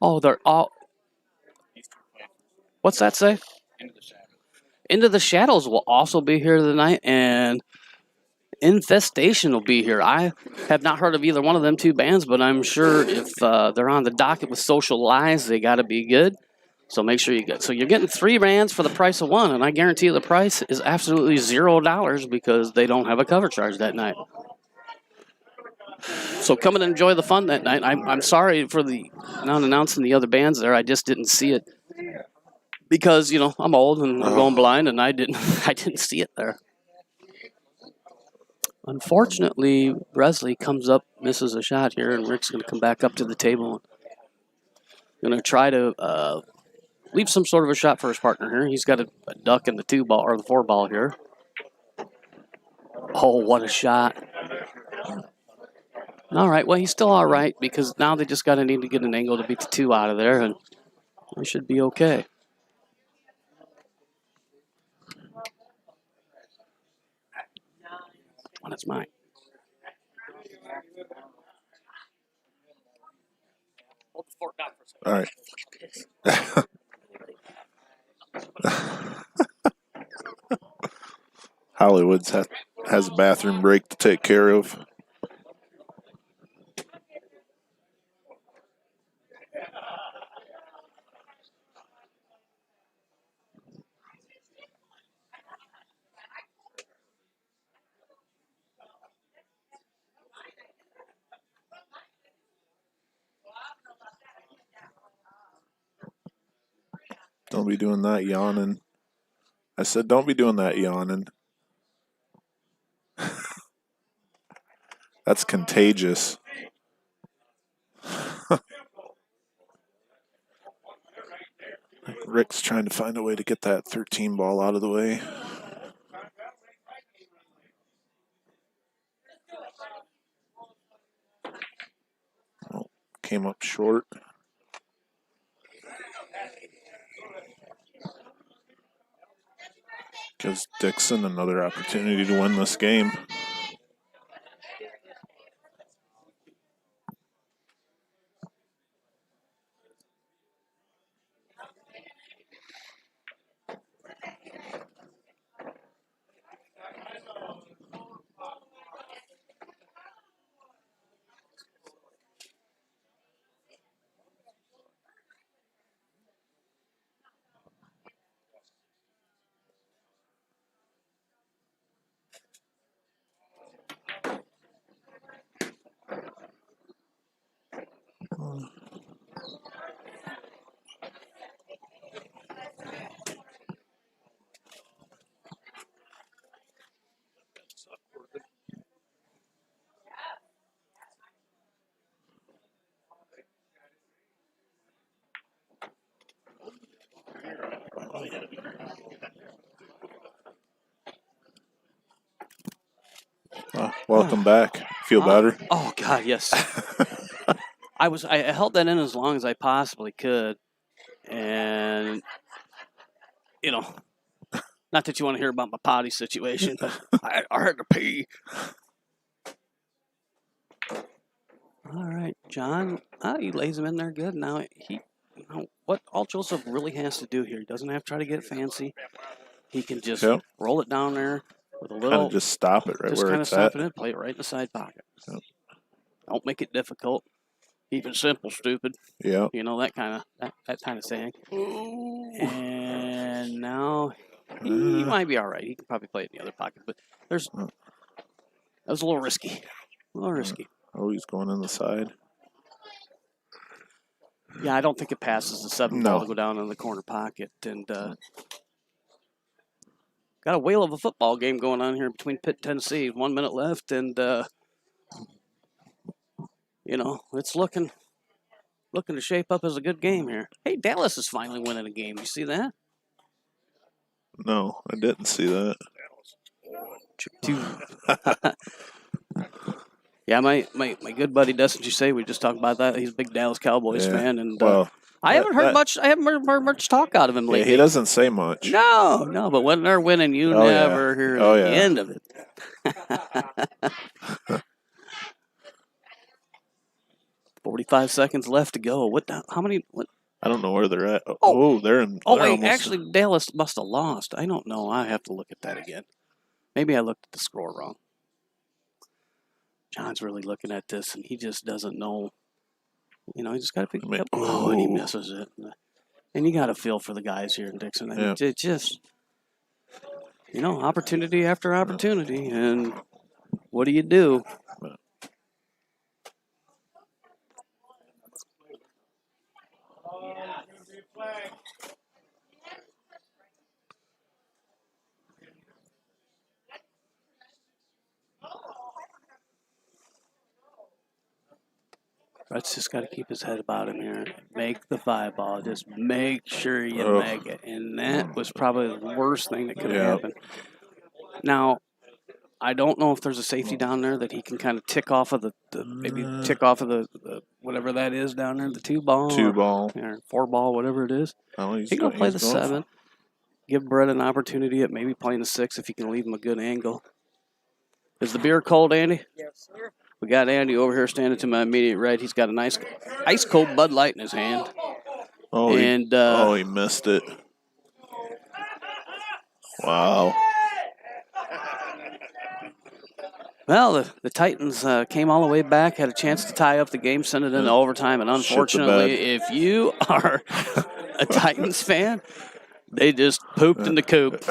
Oh, they're all... What's that say? Into the Shadows will also be here tonight, and Infestation will be here. I have not heard of either one of them 2 bands, but I'm sure if they're on the docket with Social Lies, they got to be good. So make sure you get... So you're getting 3 bands for the price of 1, and I guarantee you the price is absolutely $0 because they don't have a cover charge that night. So come and enjoy the fun that night. I'm sorry for the not announcing the other bands there. I just didn't see it because I'm old and I'm going blind, and I didn't see it there. Unfortunately, Bresley comes up, misses a shot here, and Rick's going to come back up to the table. Going to try to leave some sort of a shot for his partner here. He's got a duck in the 2-ball or the 4-ball here. Oh, what a shot. All right, well, he's still all right because now they just got to need to get an angle to beat the 2 out of there, and they should be okay. Well, that's mine. Hold the fork down for a second. All right. Hollywood's has a bathroom break to take care of. Don't be doing that yawning. I said, don't be doing that yawning. That's contagious. Rick's trying to find a way to get that 13 ball out of the way. Oh, came up short. Gives Dixon another opportunity to win this game. Welcome back. Feel better? Oh, God, yes. I held that in as long as I possibly could. And, not that you want to hear about my potty situation, but I had to pee. All right, John. He lays him in there good. Now, what all Joseph really has to do here, he doesn't have to try to get fancy. He can just roll it down there with a little. Kind of just stop it right where it's at. Just kind of stop it and play it right in the side pocket. Yep. Don't make it difficult. Keep it simple, stupid. Yeah. That kind of saying. And now he might be all right. He can probably play it in the other pocket, but that was a little risky. Oh, he's going in the side. Yeah, I don't think it passes the 7 ball to go down in the corner pocket. And got a whale of a football game going on here between Pitt and Tennessee. 1 minute left, and it's looking to shape up as a good game here. Hey, Dallas is finally winning a game. You see that? No, I didn't see that. Yeah, my good buddy Dustin, you say we just talked about that. He's a big Dallas Cowboys fan, and I haven't heard much. I haven't heard much talk out of him lately. Yeah, he doesn't say much. No, but when they're winning, you never hear the end of it. 45 seconds left to go. How many? I don't know where they're at. They're in. Actually, Dallas must have lost. I don't know. I have to look at that again. Maybe I looked at the score wrong. John's really looking at this, and he just doesn't know. He just got to pick it up. And he misses it. And you got to feel for the guys here in Dixon. I mean, it just, opportunity after opportunity. And what do you do? Brett's just got to keep his head about him here. Make the 5 ball. Just make sure you Ugh. make it. And that was probably the worst thing that could have Yeah. happened. Now, I don't know if there's a safety down there that he can kind of tick off of maybe tick off of the whatever that is down there, the 2 ball. 2 ball. Or 4 ball, whatever it is. Oh, He can go play the 7. Give Brett an opportunity at maybe playing the 6 if he can leave him a good angle. Is the beer cold, Andy? Yes, sir. We got Andy over here standing to my immediate right. He's got a nice ice cold Bud Light in his hand. Oh, And he missed it. Wow. Well, the Titans came all the way back, had a chance to tie up the game, send it into overtime, and unfortunately, if you are a Titans fan, they just pooped in the coop.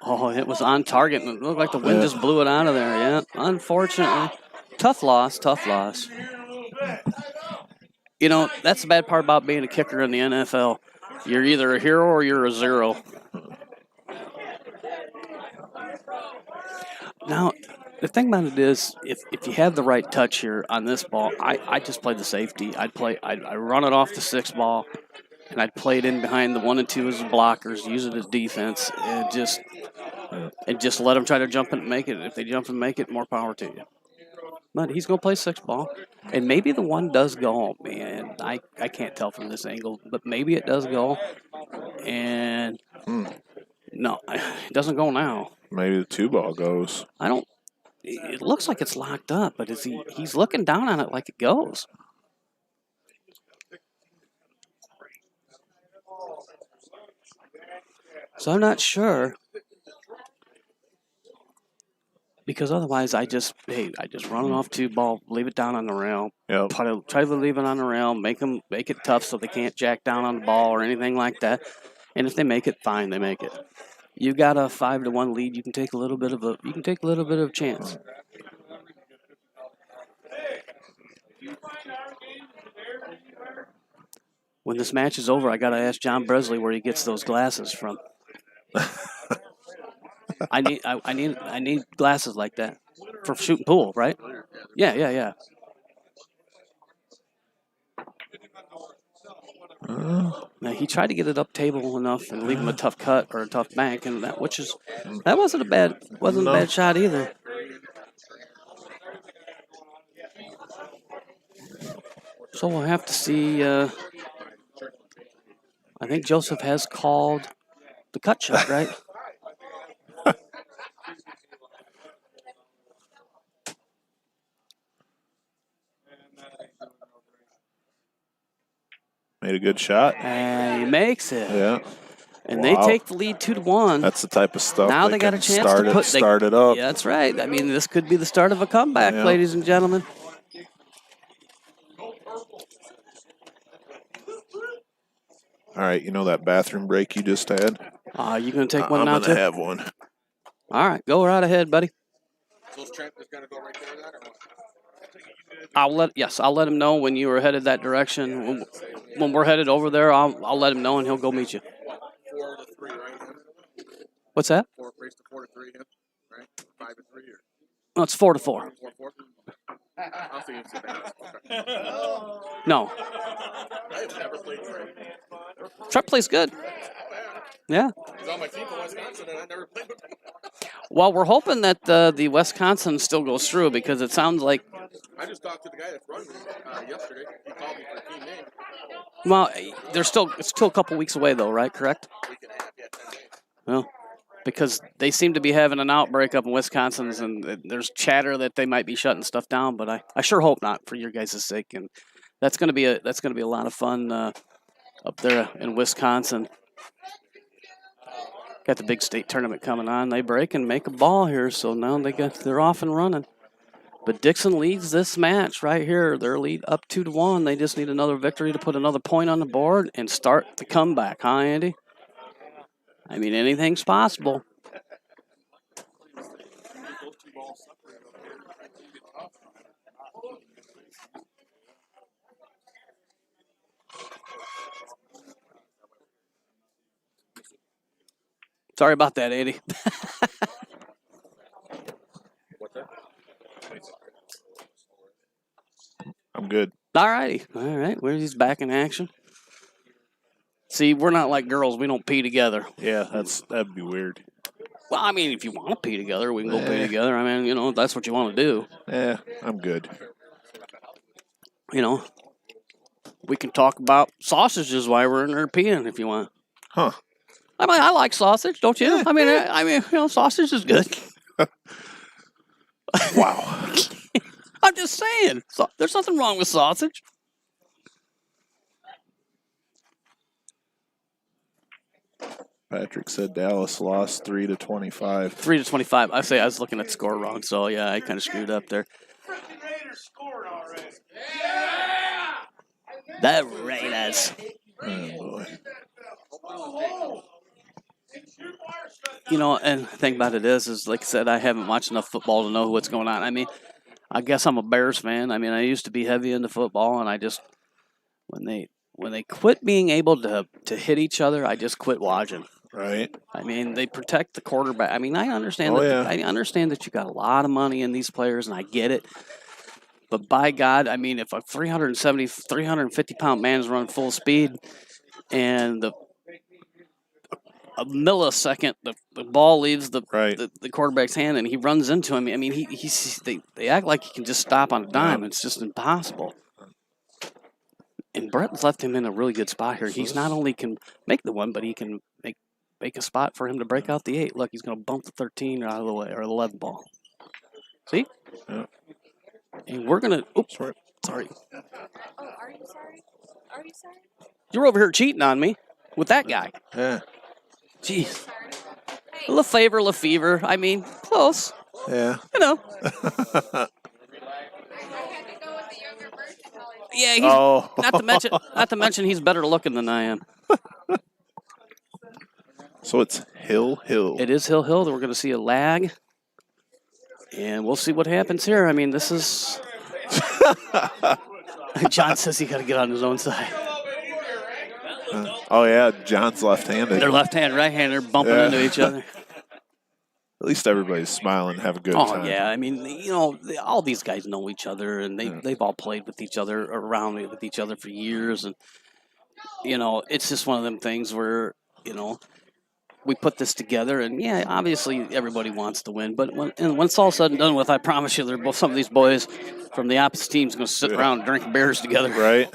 Oh, it was on target, and it looked like the wind just blew it out of there. Yeah, unfortunately. Tough loss, tough loss. You know, that's the bad part about being a kicker in the NFL. You're either a hero or you're a 0. Now, the thing about it is, if you have the right touch here on this ball, I just play the safety. I'd run it off the 6 ball, and I'd play it in behind the 1 and 2 as blockers, use it as defense, and just let them try to jump and make it. If they jump and make it, more power to you. But he's going to play 6 ball, and maybe the 1 does go. Man, I can't tell from this angle, but maybe it does go. And no, it doesn't go now. Maybe the 2 ball goes. It looks like it's locked up, but he's looking down on it like it goes. So I'm not sure. Because otherwise, I just run it off 2 ball, leave it down on the rail. Yep. Try to leave it on the rail, make it tough so they can't jack down on the ball or anything like that. And if they make it, fine, they make it. You got a 5-1 lead. You can take a little bit of a chance. When this match is over, I got to ask John Bresley where he gets those glasses from. I need glasses like that for shooting pool, right? Yeah. Now, he tried to get it up table enough and leave him a tough cut or a tough bank, and that wasn't a bad shot either. So we'll have to see. I think Joseph has called the cut shot, right? Made a good shot. And he makes it. Yeah. And they take the lead 2-1. That's the type of stuff. Now they got a chance to start it up. Yeah, that's right. I mean, this could be the start of a comeback, ladies and gentlemen. All right, you know that bathroom break you just had? You going to take one now, I'm too? going to have one. All right, go right ahead, buddy. So Trent is going to go right there then, or what? I'll let him know when you are headed that direction. When we're headed over there, I'll let him know and he'll go meet you. 4-3, right? What's that? 4 race to 4-3, right? 5-3 or No, it's 4-4. 4-4. I'll see you in No, I have never played Trent. Trent plays good. Yeah. He's on my team for Wisconsin, and I never played with him. Well, we're hoping that the Wisconsin still goes through because it sounds like. I just talked to the guy that's running yesterday. He called me for a team name. Well, it's still a couple weeks away though, right? Correct. Week and a half, 10 days. Well, because they seem to be having an outbreak up in Wisconsin, and there's chatter that they might be shutting stuff down. But I sure hope not for your guys' sake. And that's going to be a lot of fun up there in Wisconsin. Got the big state tournament coming on. They break and make a ball here, so now they're off and running. But Dixon leads this match right here. Their lead up 2-1. They just need another victory to put another point on the board and start the comeback, huh, Andy? I mean, anything's possible. Sorry about that, Andy. What's that? I'm good. All righty. All right. He's back in action. See, we're not like girls. We don't pee together. Yeah, that'd be weird. Well, I mean, if you want to pee together, we can go pee Eh. together. I mean, if that's what you want to do. I'm good. We can talk about sausages while we're in there peeing if you want. Huh. I mean, I like sausage, don't you? Yeah. I mean, sausage is good. Wow. I'm just saying. There's nothing wrong with sausage. Patrick said Dallas lost 3-25. 3-25. I say I was looking at the score wrong, so yeah, I kind of screwed up there. The Raiders. Oh boy. And the thing about it is like I said, I haven't watched enough football to know what's going on. I mean, I guess I'm a Bears fan. I mean, I used to be heavy into football, and I just when they quit being able to hit each other, I just quit watching. Right. I mean, they protect the quarterback. I mean, I understand I understand that you got a lot of money in these players, and I get it. But by God, I mean, if a 350-pound man is running full speed, and a millisecond, the ball leaves the quarterback's hand, and he runs into him. I mean, they act like he can just stop on a dime. It's just impossible. And Brett's left him in a really good spot here. He's not only can make the one, but he can make a spot for him to break out the 8. Look, he's going to bump the 13 out of the way, or the 11 ball. See? Yeah. And we're going to... Oops, sorry. Oh, are you sorry? Are you sorry? You're over here cheating on me with that guy. Yeah. Jeez. Lefevre. I mean, close. Yeah. Yeah, he's, Oh. not to mention he's better looking than I am. So it's Hill. It is Hill. We're going to see a lag. And we'll see what happens here. I mean, this is... John says he got to get on his own side. Oh, yeah. John's left-handed. They're left-hand, right-hand. They're bumping into each other. At least everybody's smiling and have a good time. Oh, yeah. I mean, all these guys know each other, and they've all played with each other, around with each other for years. And, it's just one of them things where, we put this together, and, yeah, obviously everybody wants to win. But when it's all said and done with, I promise you, some of these boys from the opposite team's going to sit around and drink beers together. Right.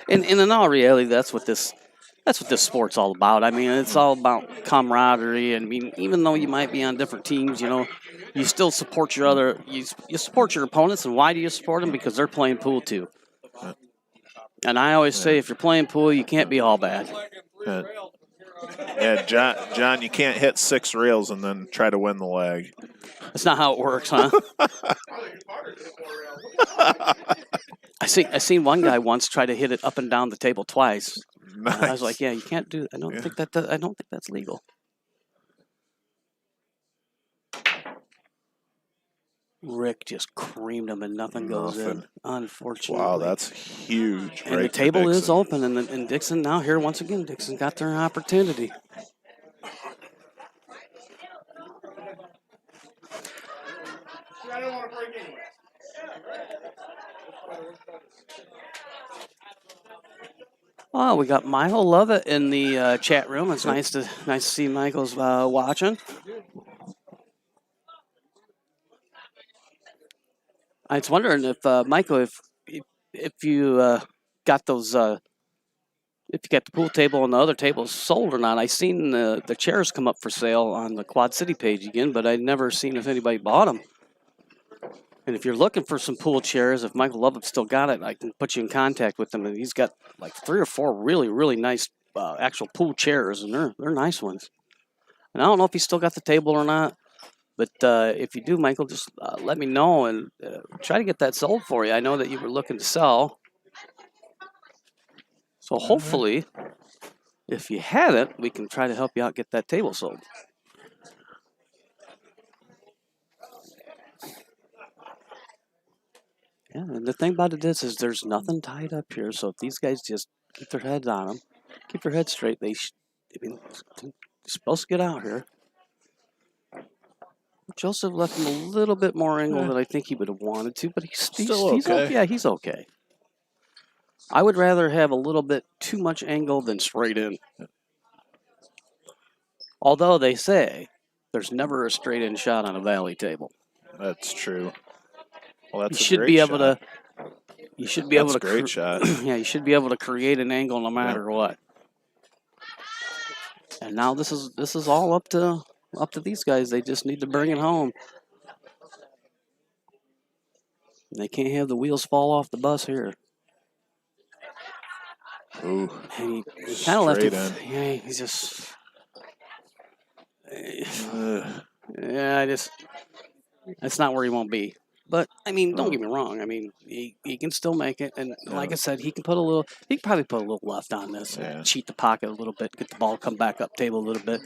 And in all reality, that's what this sport's all about. I mean, it's all about camaraderie. And I mean, even though you might be on different teams, you still support you support your opponents. And why do you support them? Because they're playing pool too. And I always say, if you're playing pool, you can't be all bad. Yeah, John, you can't hit 6 rails and then try to win the leg. That's not how it works, huh? I seen one guy once try to hit it up and down the table twice. Nice. And I was like, yeah, you can't do that. I don't think that's legal. Rick just creamed him and nothing goes in. Unfortunately. Wow, that's huge. And the table is open, and Dixon now here once again. Dixon got their opportunity. I don't want to break anyway. Oh, we got Michael Lovett in the chat room. It's nice to see Michael's watching. I was wondering if Michael, if you got those, if you got the pool table and the other tables sold or not. I seen the chairs come up for sale on the Quad City page again, but I'd never seen if anybody bought them. And if you're looking for some pool chairs, if Michael Lovett still got it, I can put you in contact with him. And he's got like 3 or 4 really, really nice actual pool chairs, and they're nice ones. And I don't know if he's still got the table or not, but if you do, Michael, just let me know and try to get that sold for you. I know that you were looking to sell. So hopefully, if you haven't, we can try to help you out get that table sold. Yeah, and the thing about it is there's nothing tied up here. So if these guys just keep their heads on them, keep their heads straight, they He's supposed to get out here. Joseph left him a little bit more angle than I think he would have wanted to, but he's okay. Yeah, he's okay. I would rather have a little bit too much angle than straight in. Although they say there's never a straight in shot on a valley table. That's true. Well, that's You should be able to. You should be able to. Great shot. Yeah, you should be able to create an angle no matter what. And now this is all up to these guys. They just need to bring it home. They can't have the wheels fall off the bus here. Ooh. And he kind of left it. In. Yeah, he's just. Yeah, that's not where he won't be. But I mean, don't get me wrong. I mean, he can still make it, and like I said, he can probably put a little left on this, and cheat the pocket a little bit, get the ball come back up table a little bit.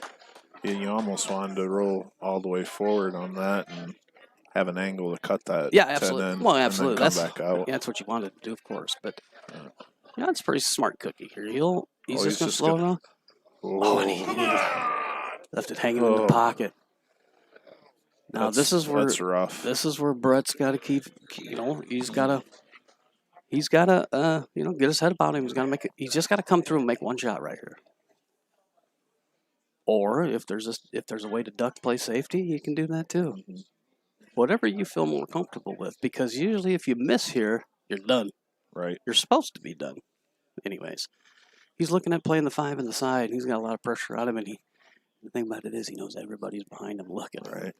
Yeah, you almost wanted to roll all the way forward on that and have an angle to cut that. Yeah, absolutely. Well, absolutely. And then come back out. Yeah, that's what you wanted to do, of course. But yeah, it's a pretty smart cookie here. He's just going to slow it down. Oh, and he left it hanging in the pocket. Now this is where that's rough. This is where Brett's got to keep. He's got to get his head about him. He's got to make it. He's just got to come through and make one shot right here. Or if there's a way to duck play safety, you can do that too. Mm-hmm. Whatever you feel more comfortable with, because usually if you miss here, you're done. Right. You're supposed to be done. Anyways, he's looking at playing the 5 in the side. He's got a lot of pressure on him, and the thing about it is he knows everybody's behind him looking. Right.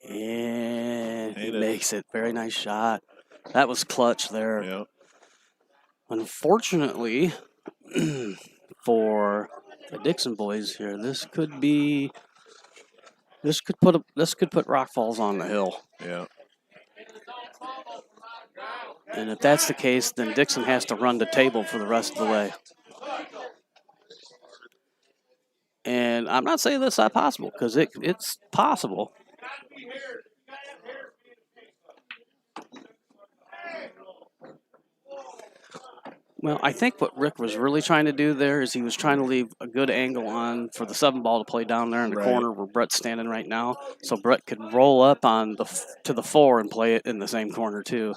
And he makes it. Very nice shot. That was clutch there. Yep. Unfortunately, for the Dixon boys here, this could put Rock Falls on the hill. Yeah. And if that's the case, then Dixon has to run the table for the rest of the way. And I'm not saying that's not possible, because it's possible. Well, I think what Rick was really trying to do there is he was trying to leave a good angle on for the 7 ball to play down there in the corner where Brett's standing right now, so Brett could roll up on to the 4 and play it in the same corner too.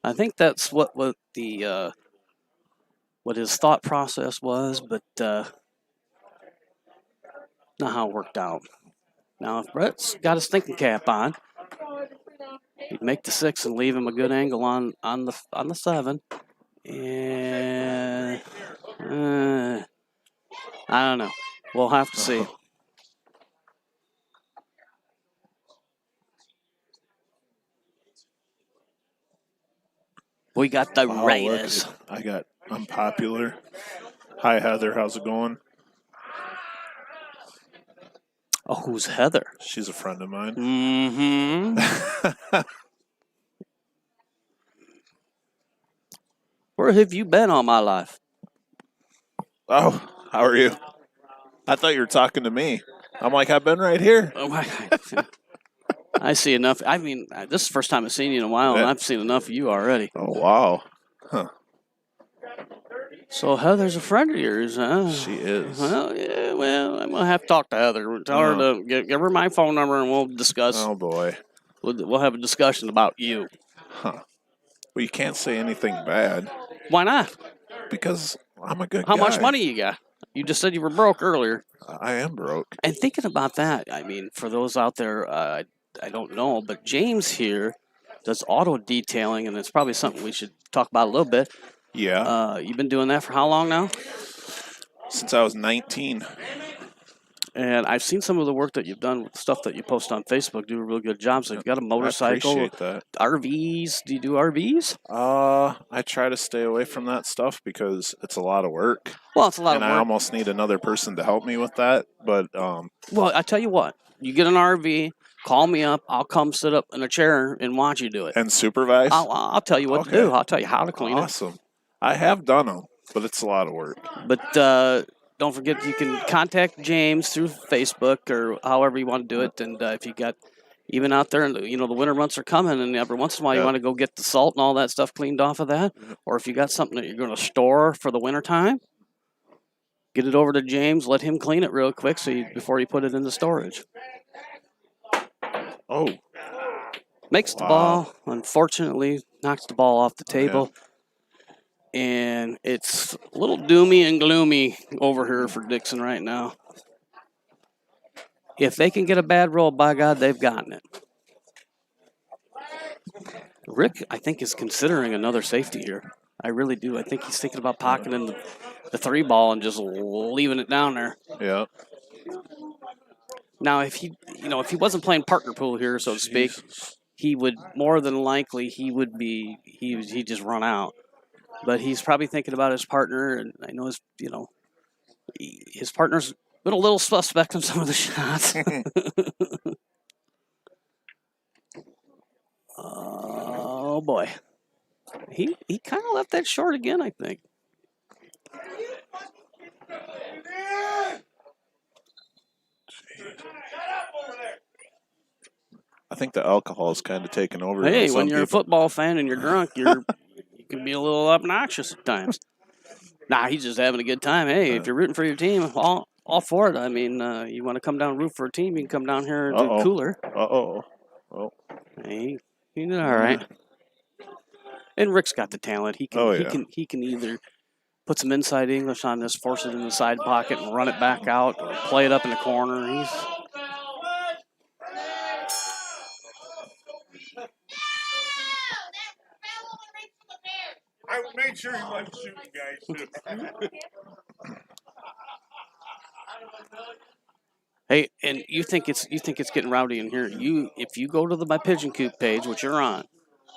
I think that's what his thought process was, but not how it worked out. Now, if Brett's got his thinking cap on, he'd make the 6 and leave him a good angle on the 7. And I don't know. We'll have to see. We got the Raiders. I got unpopular. Hi, Heather. How's it going? Oh, who's Heather? She's a friend of mine. Mm-hmm. Where have you been all my life? Oh, how are you? I thought you were talking to me. I'm like, I've been right here. Oh my God. I see enough. I mean, this is the first time I've seen you in a while, and I've seen enough of you already. Oh, wow. Huh. So Heather's a friend of yours, huh? She is. Well, yeah, well, I'm going to have to talk to Heather. Tell her to give her my phone number, and we'll discuss. Oh, boy. We'll have a discussion about you. Huh. Well, you can't say anything bad. Why not? Because I'm a good guy. How much money you got? You just said you were broke earlier. I am broke. And thinking about that, I mean, for those out there, I don't know, but James here does auto detailing, and it's probably something we should talk about a little bit. Yeah. You've been doing that for how long now? Since I was 19. And I've seen some of the work that you've done with stuff that you post on Facebook. Do a real good job. So you've got a motorcycle. I appreciate that. RVs. Do you do RVs? I try to stay away from that stuff because it's a lot of work. Well, it's a lot of work. And I almost need another person to help me with that. But well, I tell you what. You get an RV, call me up. I'll come sit up in a chair and watch you do it. And supervise? I'll tell you what to do. I'll tell you how to clean it. Awesome. I have done them, but it's a lot of work. But don't forget, you can contact James through Facebook or however you want to do it. And if you got, even out there, and the winter months are coming, and every once in a while you want to go get the salt and all that stuff cleaned off of that, or if you got something that you're going to store for the winter time, Get it over to James. Let him clean it real quick before you put it in the storage. Oh. Makes the ball. Unfortunately, knocks the ball off the table. And it's a little doomy and gloomy over here for Dixon right now. If they can get a bad roll, by God, they've gotten it. Rick, I think, is considering another safety here. I really do. I think he's thinking about pocketing the 3 ball and just leaving it down there. Yeah. Now, if he wasn't playing partner pool here, so to speak, he would more than likely he'd just run out. But he's probably thinking about his partner, and I know his partner's been a little suspect on some of the shots. Oh boy, he kind of left that short again, I think. I think the alcohol is kind of taking over. Hey, when you're a football fan and you're drunk, you can be a little obnoxious at times. Nah, he's just having a good time. Hey, if you're rooting for your team, all for it. I mean, you want to come down and root for a team, you can come down here and do cooler. Oh. Hey, he did all right. And Rick's got the talent. He can either put some inside English on this, force it in the side pocket, and run it back out, or play it up in the corner. I made sure he wasn't shooting guys, too. Hey, and you think it's getting rowdy in here. If you go to my Pigeon Coop page, which you're on,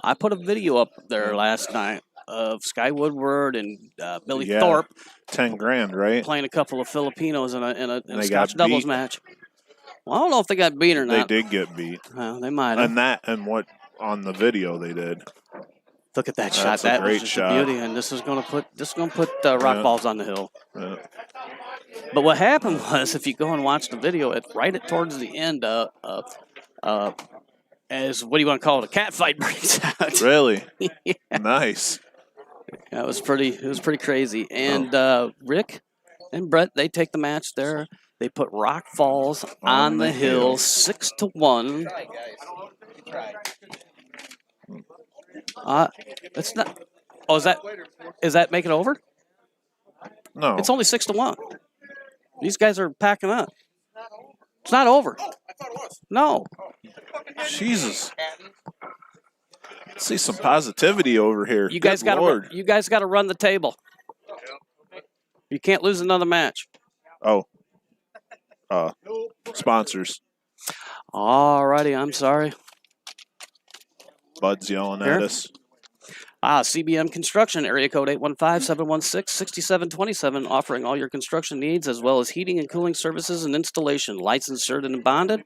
I put a video up there last night of Sky Woodward and Billy Thorpe. $10,000, right? Playing a couple of Filipinos in a Scotch doubles match. Well, I don't know if they got beat or not. They did get beat. Well, they might have. And what on the video they did. Look at that shot. That was just a beauty, and this is going to put rock balls on the hill. Yeah. But what happened was, if you go and watch the video, towards the end, as what do you want to call it, a cat fight breaks out. Really? Yeah. Nice. Yeah, it was pretty crazy. And Rick and Brett, they take the match there. They put Rock Falls on the hill, 6-1. It's not. Oh, is that make it over? No. It's only 6-1. These guys are packing up. It's not over. I thought it was. No. Jesus. See some positivity over here. You guys got to run the table. You can't lose another match. Oh. Sponsors. All righty, I'm sorry. Bud's yelling at us. CBM Construction, area code 815-716-6727, offering all your construction needs as well as heating and cooling services and installation. Licensed, certified, and bonded.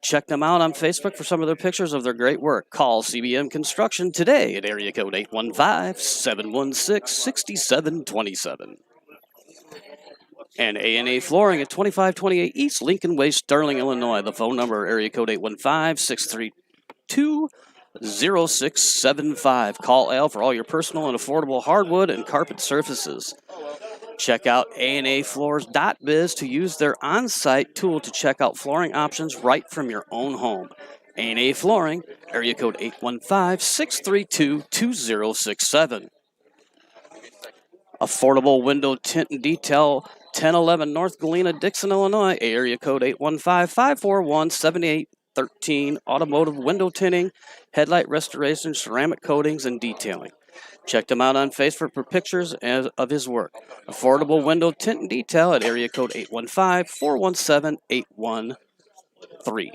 Check them out on Facebook for some of their pictures of their great work. Call CBM Construction today at area code 815-716-6727. And A&A Flooring at 2528 East Lincoln Way, Sterling, Illinois. The phone number, area code 815-632-0675. Call Al for all your personal and affordable hardwood and carpet surfaces. Check out anafloors.biz to use their on-site tool to check out flooring options right from your own home. A&A Flooring, area code 815-632-2067. Affordable Window Tint and Detail, 1011 North Galena, Dixon, Illinois, area code 815-541-7813. Automotive window tinting, headlight restoration, ceramic coatings, and detailing. Check them out on Facebook for pictures of his work. Affordable Window Tint and Detail at area code 815-417-813.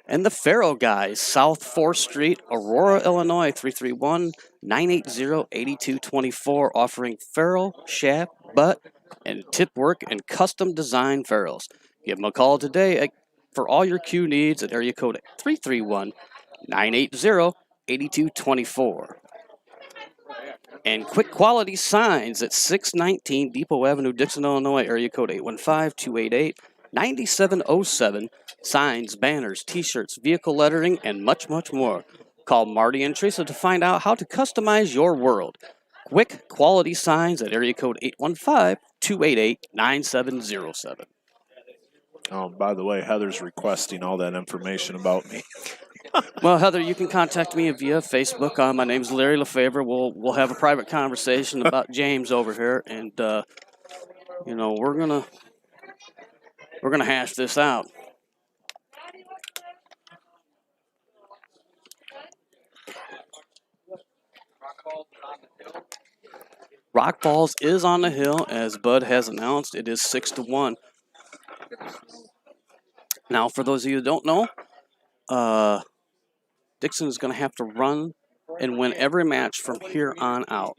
And the Faro Guys, South 4th Street, Aurora, Illinois, 331-980-8224, offering ferrule, shaft, butt, and tip work and custom design ferrules. Give them a call today for all your Q needs at area code 331-980-8224. And Quick Quality Signs at 619 Depot Avenue, Dixon, Illinois, area code 815-288-9707. Signs, banners, t-shirts, vehicle lettering, and much, much more. Call Marty and Teresa to find out how to customize your world. Quick Quality Signs at area code 815-288-9707. Oh, by the way, Heather's requesting all that information about me. Well, Heather, you can contact me via Facebook. My name's Larry Lefevre. We'll have a private conversation about James over here, and we're gonna hash this out. Rock Falls is on the hill, as Bud has announced. It is 6-1. Now, for those of you who don't know, Dixon is going to have to run and win every match from here on out.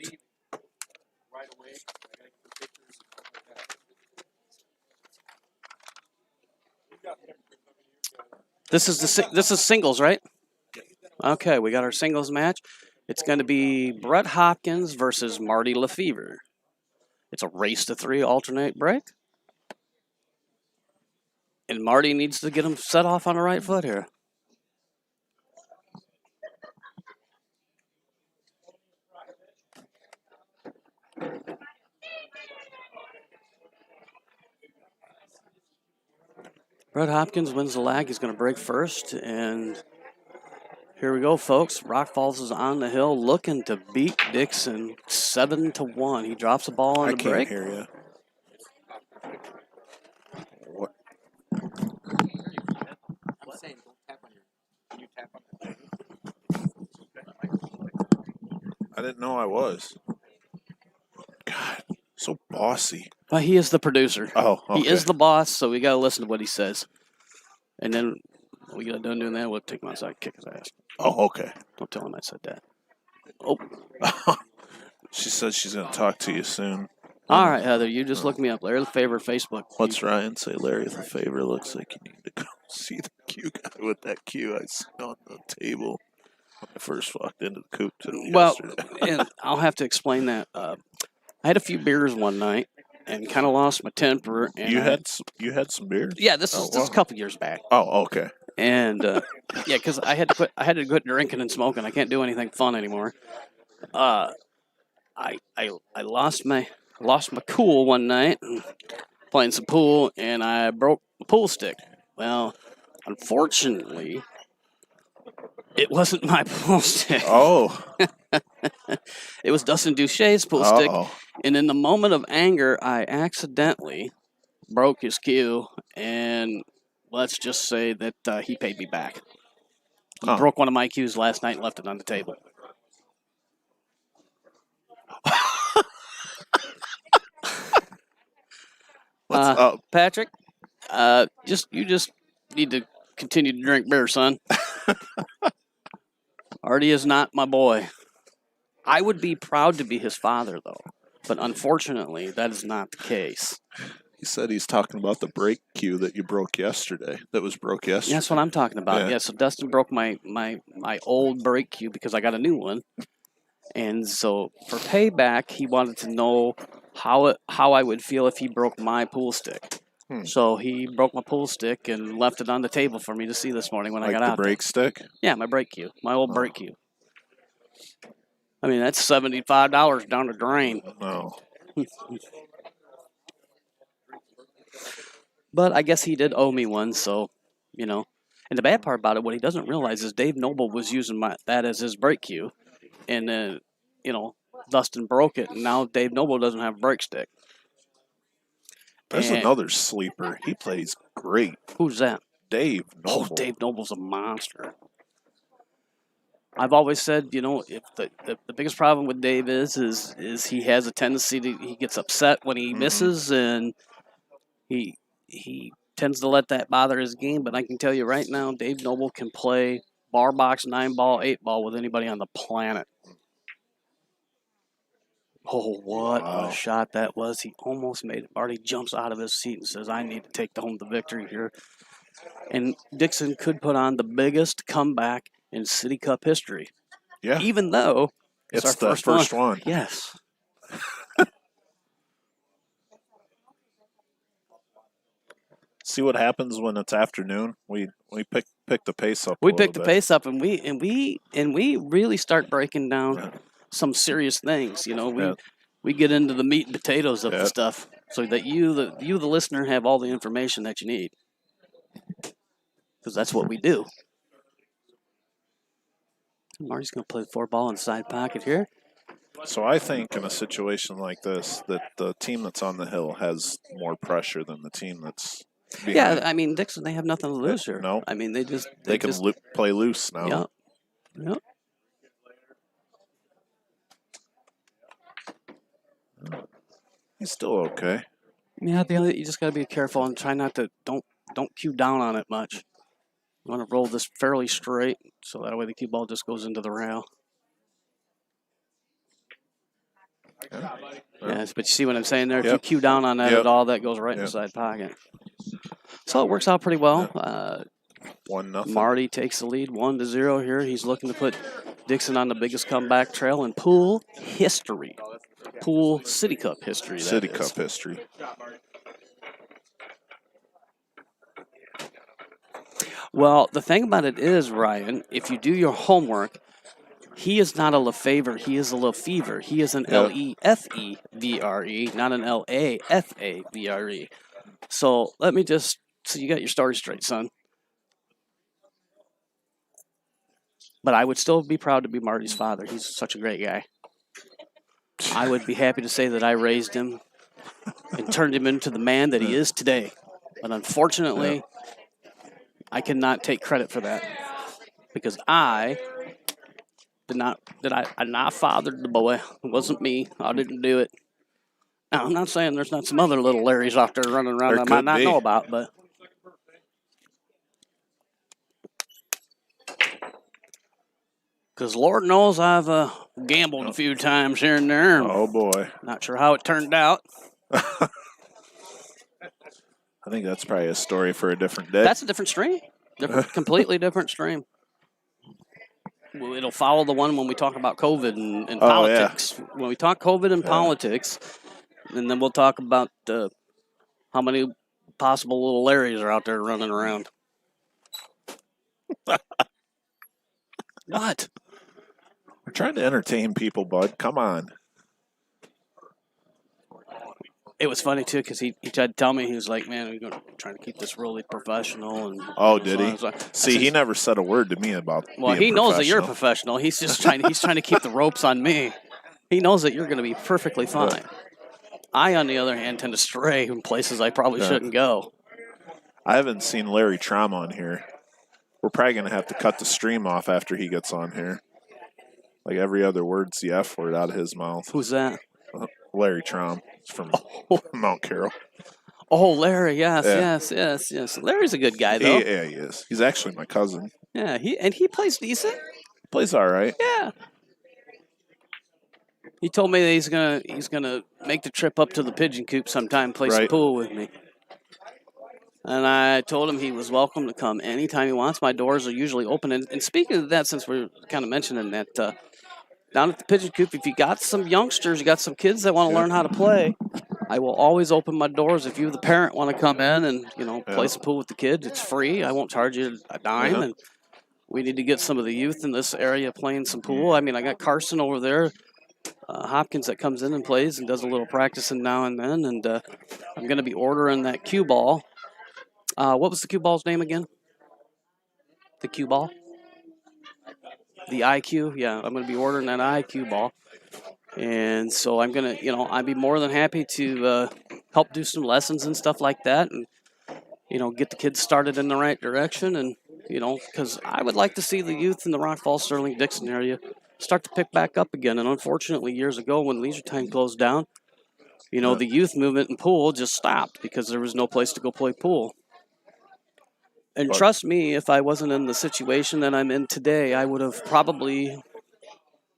This is singles, right? Okay, we got our singles match. It's going to be Brett Hopkins versus Marty Lefevre. It's a race to 3 alternate break. And Marty needs to get him set off on the right foot here. Brett Hopkins wins the lag. He's going to break first. And here we go, folks. Rock Falls is on the hill looking to beat Dixon 7-1. He drops the ball on the break. I can't hear you. What? I'm saying don't tap on your. Can you tap on that? I didn't know I was. God, so bossy. But he is the producer. Oh, okay. He is the boss, so we got to listen to what he says. And then when we get done doing that, we'll take him outside and kick his ass. Oh, okay. Don't tell him I said that. Oh. She says she's going to talk to you soon. All right, Heather, you just look me up. Larry Lefevre, Facebook. What's Ryan say? Larry Lefevre looks like you need to go see the Q guy with that Q I seen on the table when I first walked into the coop yesterday. And I'll have to explain that. I had a few beers one night and kind of lost my temper. And you had some beers? Yeah, this is a couple years back. Oh, okay. And yeah, because I had to quit drinking and smoking. I can't do anything fun anymore. I lost my cool one night playing some pool, and I broke the pool stick. Well, unfortunately, it wasn't my pool stick. Oh. It was Dustin Duche's pool stick. And in the moment of anger, I accidentally broke his cue, and let's just say that he paid me back. He broke one of my cues last night and left it on the table. What's up? Patrick, you just need to continue to drink beer, son. Artie is not my boy. I would be proud to be his father, though. But unfortunately, that is not the case. He said he's talking about the brake cue that you broke yesterday. That's what I'm talking about. Yeah, so Dustin broke my old brake cue because I got a new one. And so for payback, he wanted to know how I would feel if he broke my pool stick. So he broke my pool stick and left it on the table for me to see this morning when I got out. The brake stick? Yeah, my brake cue. My old brake cue. I mean, that's $75 down the drain. No. But I guess he did owe me one, so, And the bad part about it, what he doesn't realize is Dave Noble was using that as his brake cue. And then, Dustin broke it, and now Dave Noble doesn't have a brake stick. There's another sleeper. He plays great. Who's that? Dave Noble. Oh, Dave Noble's a monster. I've always said, if the biggest problem with Dave is he has a tendency he gets upset when he misses, and he tends to let that bother his game. But I can tell you right now, Dave Noble can play bar box, 9-ball, 8-ball with anybody on the planet. Oh, what a shot that was. He almost made it. Artie jumps out of his seat and says, I need to take home the victory here. And Dixon could put on the biggest comeback in City Cup history. Yeah. Even though it's our the first one. Yes. See what happens when it's afternoon. We pick the pace up. We pick the pace up, and we really start breaking down some serious things. You know, Yeah. we get into the meat and potatoes of Yeah. the stuff, so that you, the listener, have all the information that you need, because that's what we do. Marty's going to play the 4-ball inside pocket here. So I think in a situation like this that the team that's on the hill has more pressure than the team that's behind. Yeah, I mean, Dixon, they have nothing to lose here. No. I mean, they can just play loose now. Yep. Yep. He's still okay. Yeah, you just got to be careful and try not to don't cue down on it much. You want to roll this fairly straight, so that way the cue ball just goes into the rail. Yes, but you see what I'm saying there? If you cue down on that at all, that goes right inside pocket. So it works out pretty well. 1-0. Marty takes the lead 1-0 here. He's looking to put Dixon on the biggest comeback trail in pool history. Pool City Cup history. City Cup history. Well, the thing about it is, Ryan, if you do your homework, he is not a Lefevre, he is a Lefevre. He is an Lefevre, not an Lafavre. So let me so you got your story straight, son. But I would still be proud to be Marty's father. He's such a great guy. I would be happy to say that I raised him and turned him into the man that he is today. But unfortunately, I cannot take credit for that because I not fathered the boy. It wasn't me. I didn't do it. Now, I'm not saying there's not some other little Larrys out there running around that I might not know about, but because Lord knows I've gambled a few times here and there. Oh, boy. Not sure how it turned out. I think that's probably a story for a different day. That's a different stream. Completely different stream. It'll follow the one when we talk about COVID and politics. Yeah. When we talk COVID and politics, and then we'll talk about how many possible little Larrys are out there running around. What? We're trying to entertain people, bud. Come on. It was funny, too, because he tried to tell me, he was like, man, we're trying to keep this really professional. And did he? See, he never said a word to me about well, he knows that you're professional. He's just trying to keep the ropes on me. He knows that you're going to be perfectly fine. I, on the other hand, tend to stray in places I probably shouldn't go. I haven't seen Larry Traum on here. We're probably going to have to cut the stream off after he gets on here. Like every other word's the F word out of his mouth. Who's that? Larry Traum. He's from Mount Carroll. Oh, Larry, yes. Larry's a good guy, though. He is. He's actually my cousin. Yeah, he plays decent. Plays all right. Yeah. He told me that he's gonna make the trip up to the Pigeon Coop sometime, play some pool with me. And I told him he was welcome to come anytime he wants. My doors are usually open. And speaking of that, since we're kind of mentioning that, down at the Pigeon Coop, if you got some youngsters, you got some kids that want to learn how to play, I will always open my doors. If you, the parent, want to come in and play some pool with the kids, it's free. I won't charge you a dime. And we need to get some of the youth in this area playing some pool. I mean, I got Carson over there, Hopkins, that comes in and plays and does a little practicing now and then. And I'm going to be ordering that cue ball. What was the cue ball's name again? The cue ball? The IQ? Yeah, I'm going to be ordering that IQ ball. And so I'm going to, I'd be more than happy to help do some lessons and stuff like that and, get the kids started in the right direction. And, because I would like to see the youth in the Rock Falls, Sterling, Dixon area start to pick back up again. And unfortunately, years ago when Leisure Time closed down, the youth movement in pool just stopped because there was no place to go play pool. And trust me, if I wasn't in the situation that I'm in today, I would have probably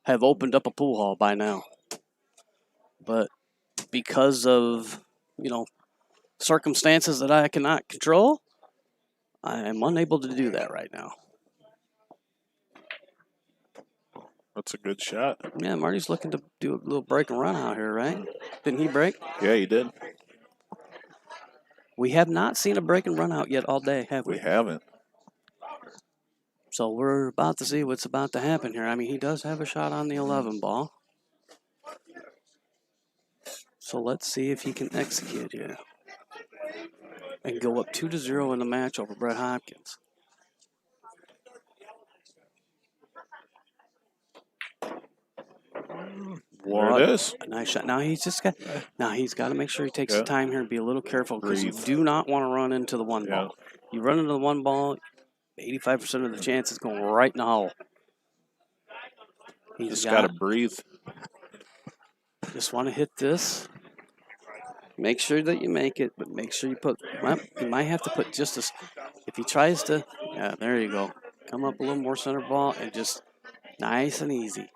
have opened up a pool hall by now. But because of, circumstances that I cannot control, I am unable to do that right now. That's a good shot. Yeah, Marty's looking to do a little break and run out here, right? Didn't he break? Yeah, he did. We have not seen a break and run out yet all day, have we? We haven't. So we're about to see what's about to happen here. I mean, he does have a shot on the 11 ball. So let's see if he can execute here and go up 2-0 in the match over Brett Hopkins. There it is. A nice shot. Now he's got to make sure he takes the time here and be a little careful because you Breathe. do not want to run into the one Yeah. ball. You run into the one ball, 85% of the chance it's going right in the hole. He's Just got to breathe. Just want to hit this. Make sure that you make it, but make sure you put. Well, you might have to put just a. If he tries to, yeah, there you go. Come up a little more center ball and just nice and easy.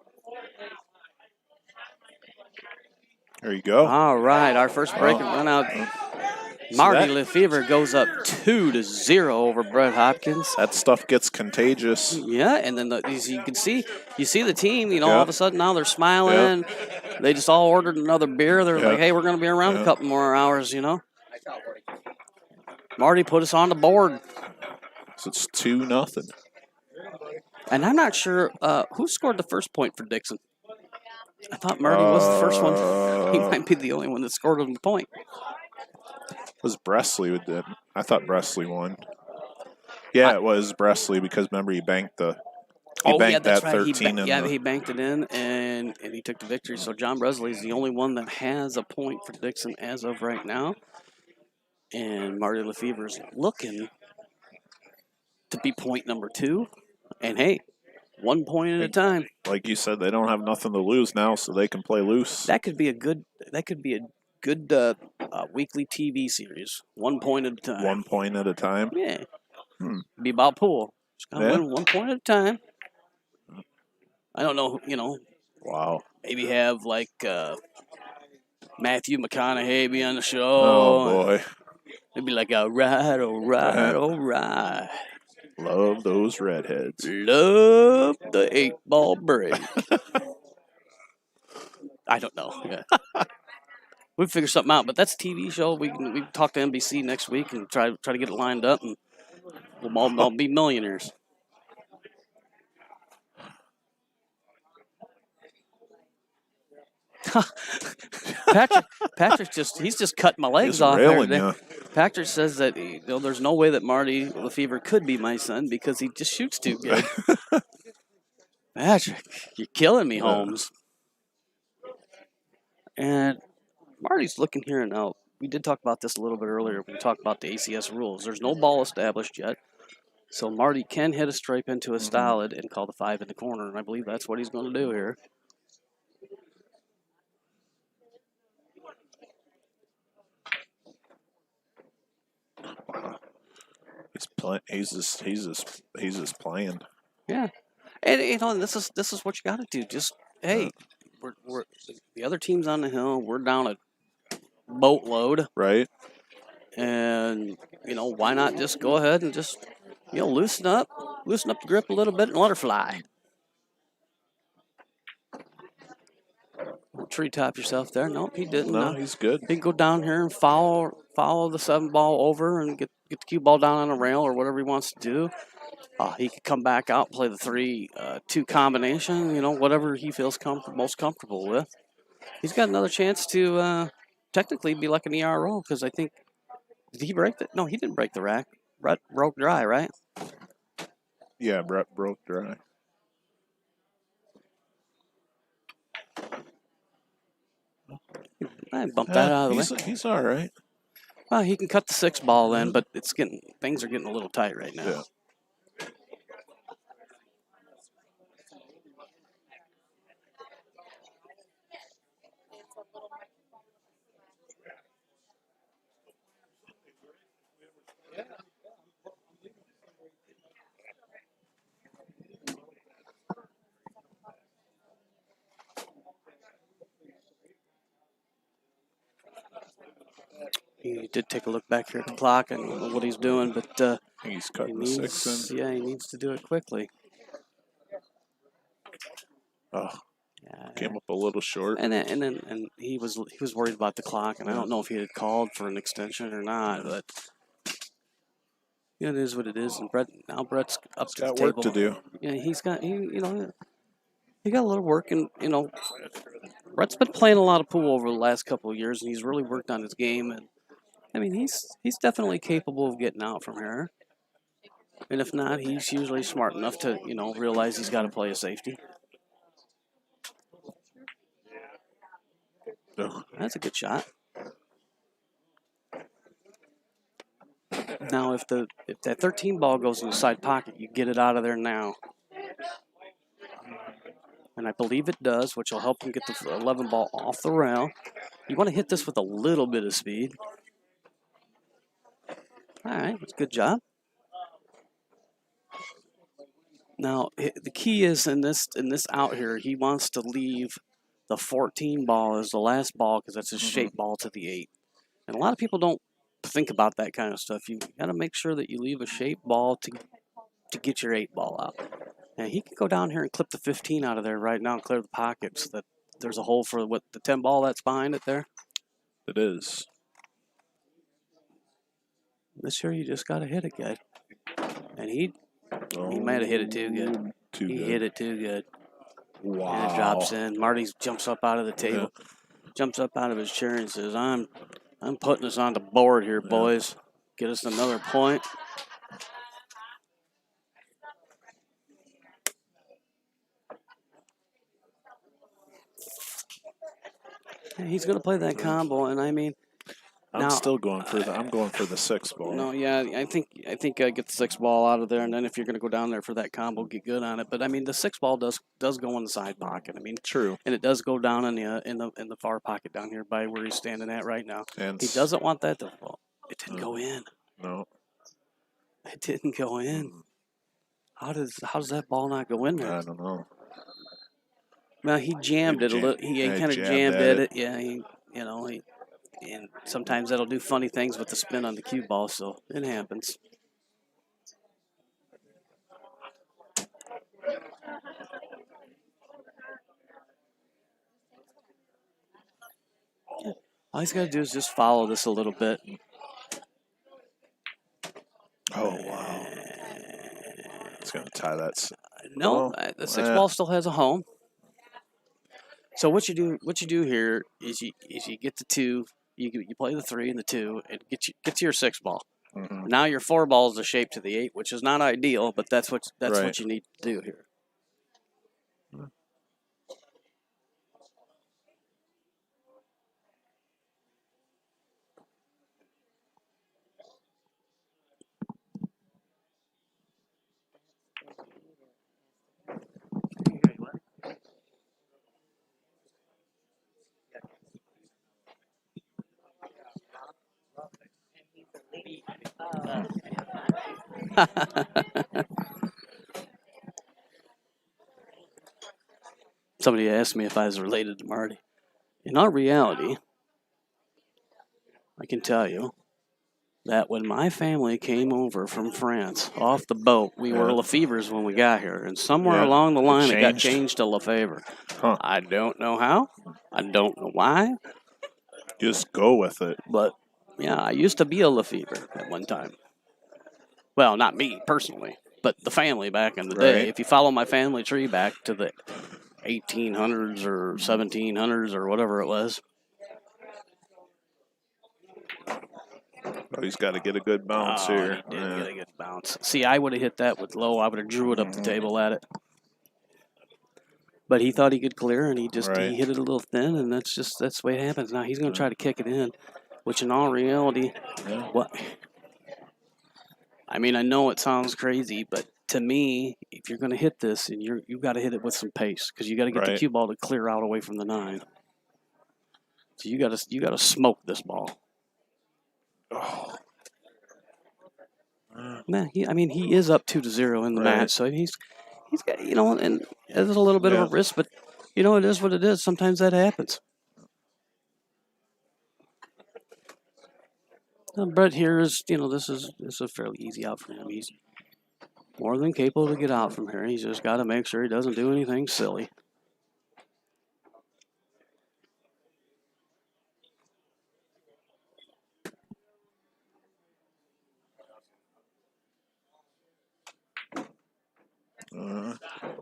There you go. All right, our first break and run out. Marty Lefevre goes up 2-0 over Brett Hopkins. That stuff gets contagious. Yeah, and then you can see, the team. All of a sudden now they're smiling. Yeah. They just all ordered another beer. They're like, "Hey, we're going to be around a couple more hours." Marty put us on the board. So it's 2-0. And I'm not sure who scored the first point for Dixon. I thought Marty was the first one. He might be the only one that scored on the point. It was Bresley who did. I thought Bresley won. Yeah, it was Bresley because remember he banked that right. 13. He banked it in and he took the victory. So John Bresley is the only one that has a point for Dixon as of right now. And Marty Lefevre is looking to be point number 2. And hey, 1 point at a time. Like you said, they don't have nothing to lose now, so they can play loose. That could be a good weekly TV series. 1 point at a time. 1 point at a time. Yeah. Be about pool. Just gotta win 1 point at a time. I don't know. Wow. Maybe have like Matthew McConaughey be on the show. Oh boy. Maybe like all right. Love those redheads. Love the 8-ball break. I don't know. Yeah. We'll figure something out, but that's a TV show. We can talk to NBC next week and try to get it lined up, and we'll all be millionaires. Patrick he's just cut my legs off there today. Patrick says that there's no way that Marty Lefevre could be my son because he just shoots too good. Patrick, you're killing me, Holmes. And Marty's looking here now. We did talk about this a little bit earlier. We talked about the ACS rules. There's no ball established yet. So Marty can hit a stripe into a stolid and call the 5 in the corner. And I believe that's what he's going to do here. He's just playing. Yeah. And this is what you got to do. Just hey, we're the other team's on the hill. We're down a boatload. Right. And why not just go ahead and just loosen up the grip a little bit and let her fly. Don't treetop yourself there. Nope, he didn't. No, he's good. He can go down here and follow the 7-ball over and get the cue ball down on a rail or whatever he wants to do. He could come back out and play the 3-2 combination, whatever he feels most comfortable with. He's got another chance to technically be like an ERO because I think, did he break it? No, he didn't break the rack. Brett broke dry, right? Yeah, Brett broke dry. I bumped that out of the way. He's all right. Well, he can cut the 6-ball in, but things are getting a little tight right now. Yeah. He did take a look back here at the clock and what he's doing, but he's cutting the 6 in. Yeah, he needs to do it quickly. Oh, yeah, came up a little short. And he was worried about the clock, and I don't know if he had called for an extension or not, but it is what it is. And Brett's up to the table. Work to do. Yeah, he got a little work, and Brett's been playing a lot of pool over the last couple of years, and he's really worked on his game. And I mean, he's definitely capable of getting out from here. And if not, he's usually smart enough to realize he's got to play a safety. That's a good shot. Now, if that 13 ball goes in the side pocket, you get it out of there now. And I believe it does, which will help him get the 11 ball off the rail. You want to hit this with a little bit of speed. All right, that's a good job. Now, the key is in this out here, he wants to leave the 14 ball as the last ball because that's his shape ball to the 8. And a lot of people don't think about that kind of stuff. You got to make sure that you leave a shape ball to get your 8 ball out. And he can go down here and clip the 15 out of there right now and clear the pocket so that there's a hole for the 10 ball that's behind it there. It is. This year you just got to hit it good. And he might have hit it too good. He hit it too good. Wow. And it drops in. Marty jumps up out of the table, jumps up out of his chair and says, I'm putting us on the board here, boys. Get us another point. He's going to play that combo, and I mean, I'm still going for I'm going for the 6 ball. No, yeah, I think get the 6 ball out of there, and then if you're going to go down there for that combo, get good on it. But I mean, the 6 ball does go in the side pocket. I mean, true, and it does go down in the far pocket down here by where he's standing at right now. And he doesn't want that to fall. It didn't go in. No, it didn't go in. How does that ball not go in there? I don't know. Well, he jammed it a little. He kind of jammed at it. Yeah, and sometimes that'll do funny things with the spin on the cue ball, so it happens. All he's got to do is just follow this a little bit. Oh, wow. It's going to tie that. No, the 6 ball still has a home. So what you do here is you get the 2, you play the 3 and the 2, and get to your 6 ball. Mm-hmm. Now your 4 ball is the shape to the 8, which is not ideal, but that's what you need to do here. Somebody asked me if I was related to Marty. In all reality, I can tell you that when my family came over from France off the boat, we were Lefevres when we got here. And somewhere along the line, it got changed to Lefevre. Huh. I don't know how. I don't know why. Just go with it. But, yeah, I used to be a Lefevre at one time. Well, not me personally, but the family back in the day. If you follow my family tree back to the 1800s or 1700s or whatever it was. Oh, he's got to get a good bounce here. He did get a good bounce. See, I would have hit that with low. I would have drew it up the table at it. But he thought he could clear, and he hit it a little thin, and that's the way it happens. Now he's going to try to kick it in, which in all reality, what? I mean, I know it sounds crazy, but to me, if you're going to hit this, and you got to hit it with some pace because you got to get the cue ball to clear out away from the 9. So you got to smoke this ball. Oh. Man, he is up 2-0 in the match, so he's got and there's a little bit of a risk, but it is what it is. Sometimes that happens. Brett here is this is a fairly easy out for him. He's more than capable to get out from here. He's just got to make sure he doesn't do anything silly.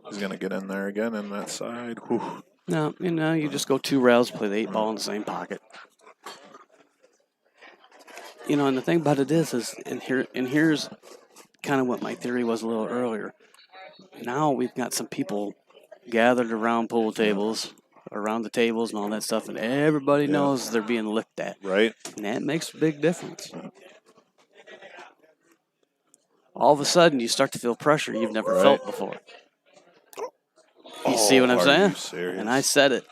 He's going to get in there again in that side. Whew. No, you just go 2 rails, play the 8 ball in the same pocket. And the thing about it is, and here's kind of what my theory was a little earlier. Now we've got some people gathered around pool tables, around the tables and all that stuff, and everybody knows they're being looked at. Right. And that makes a big difference. All of a sudden, you start to feel pressure you've never felt before. You see what I'm saying? Are you serious? And I said it.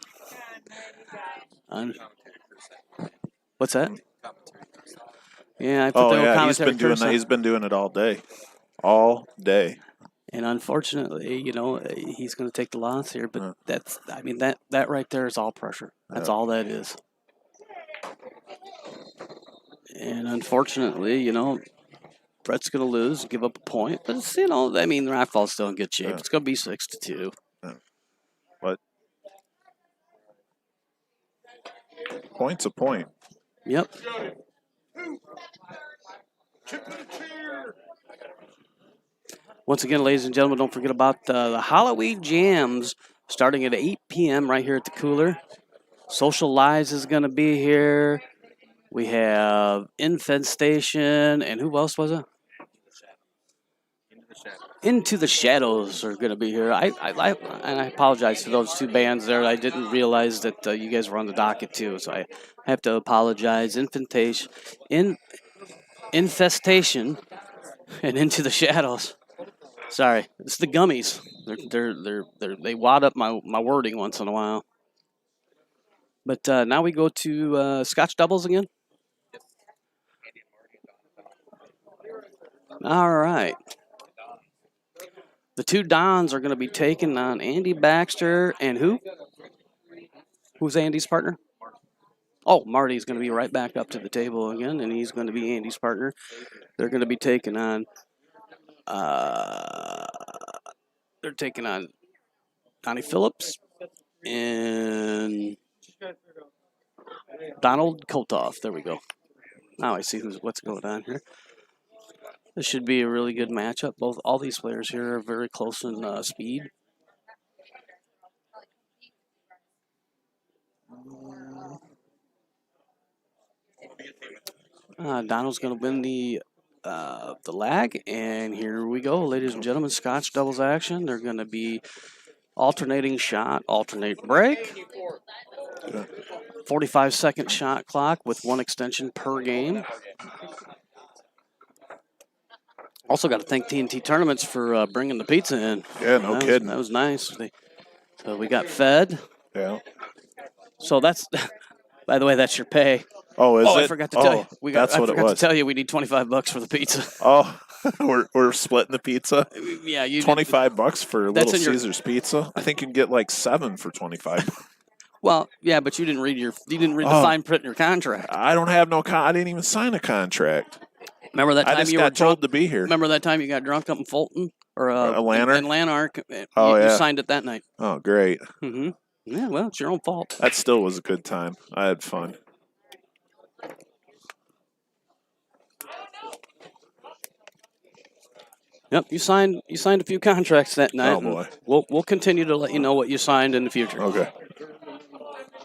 What's that? Yeah, I put the old commentary he's been doing that. He's been doing it all day. All day. And unfortunately, he's going to take the loss here. But that right there is all pressure. That's all that is. And unfortunately, Brett's going to lose, give up a point. But it's, Rathball's still in good shape. Yeah. It's going to be 6-2. Yeah. What? Point's a point. Yep. Once again, ladies and gentlemen, don't forget about the Halloween Jams starting at 8 p.m. right here at the Cooler. Social Lives is going to be here. We have Infestation, and who else was it? Into the Shadows are going to be here. And I apologize to those 2 bands there. I didn't realize that you guys were on the docket too, so I have to apologize. Infestation, and Into the Shadows. Sorry, it's the gummies. They wad up my wording once in a while. But now we go to Scotch doubles again. All right. The 2 Dons are going to be taking on Andy Baxter and who? Who's Andy's partner? Oh, Marty's going to be right back up to the table again, and he's going to be Andy's partner. They're going to be taking on. They're taking on Donnie Phillips and Donald Kotoff. There we go. Now I see what's going on here. This should be a really good matchup. All these players here are very close in speed. Donald's going to win the lag, and here we go, ladies and gentlemen. Scotch doubles action. They're going to be alternating shot, alternate break. 45-second shot clock with 1 extension per game. Also got to thank TNT Tournaments for bringing the pizza in. Yeah, no kidding. That was nice. So we got fed. Yeah. So that's, by the way, that's your pay. Oh, is it? I forgot to tell you. That's what it was. I forgot to tell you we need $25 for the pizza. Oh, we're splitting the pizza. Yeah, you $25 for Little Caesars pizza. I think you can get like 7 for $25. Well, yeah, but you didn't read the fine print in your contract. I don't have I didn't even sign a contract. Remember that time I just you got were told drunk? to be here. Remember that time you got drunk up in Fulton or Lanark? in Lanark? Oh, You signed it that night. Oh, great. Mm-hmm. Yeah, well, it's your own fault. That still was a good time. I had fun. Yep, you signed a few contracts that night. Oh boy. We'll continue to let you know what you signed in the future. Okay.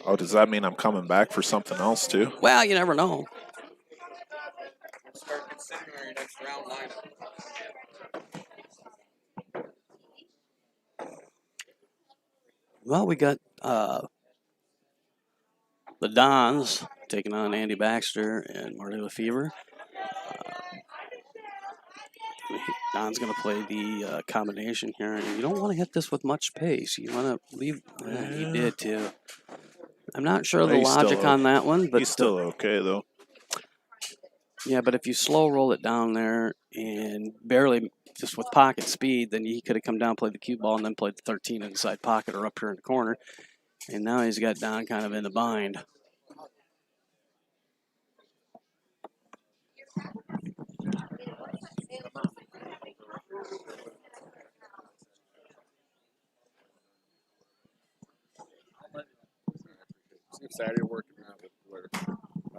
Oh, does that mean I'm coming back for something else too? Well, you never know. Start considering your next round lineup. Well, we got the Dons taking on Andy Baxter and Marty Lefevre. Don's going to play the combination here, and you don't want to hit this with much pace. You want to leave. He did too. I'm not sure the logic on that one, but he's still okay though. Yeah, but if you slow roll it down there and barely just with pocket speed, then he could have come down, played the cue ball, and then played the 13 inside pocket or up here in the corner. And now he's got Don kind of in the bind. Saturday working out with Blair. I'm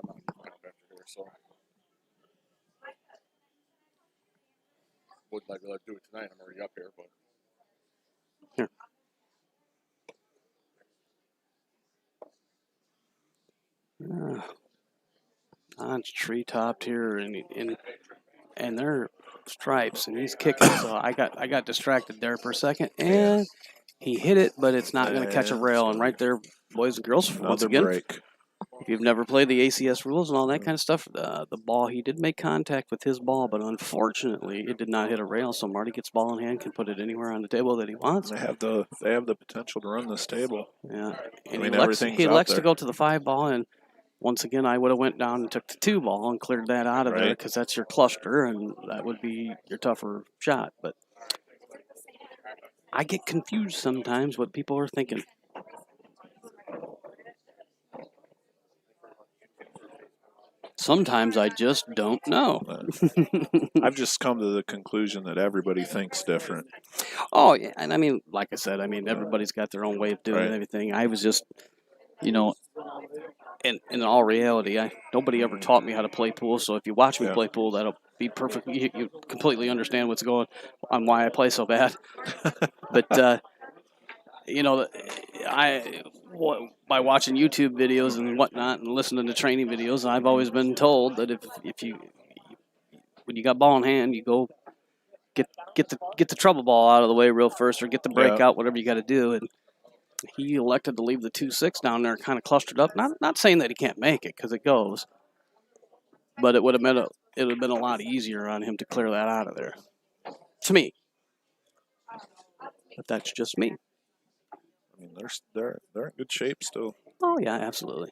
not after here, so would like to do it tonight. I'm already up here, but Here. on treetop here, and they're stripes, and he's kicking. So I got distracted there for a second, and he hit it, but it's not going to catch a rail. And right there, boys and girls, once Another again, break. if you've never played the ACS rules and all that kind of stuff, the ball, he did make contact with his ball, but unfortunately, it did not hit a rail. So Marty gets ball in hand, can put it anywhere on the table that he wants. They have the potential to run this table. Yeah, and mean, he elects everything's out to go to the 5 ball, and once again, I would have went down and took the 2 ball and cleared that out of there Right. because that's your cluster, and that would be your tougher shot. But I get confused sometimes what people are thinking. Sometimes I just don't know. I've just come to the conclusion that everybody thinks different. Oh, yeah, and I mean, like I said, I mean, everybody's got their own way of doing Right. everything. I was just, you know, in all reality, nobody ever taught me how to play pool. So if you watch me Yeah. play pool, that'll be perfect. You completely understand what's going on, why I play so bad. But you know, by watching YouTube videos and whatnot and listening to training videos, I've always been told that if you when you got ball in hand, you go get the trouble ball out of the way real first, or get the break out, whatever you got to do. And he elected to leave the 2-6 down there, kind of clustered up. Not saying that he can't make it, because it goes, but it would have been a lot easier on him to clear that out of there. To me, but that's just me. I mean, they're in good shape still. Oh yeah, absolutely.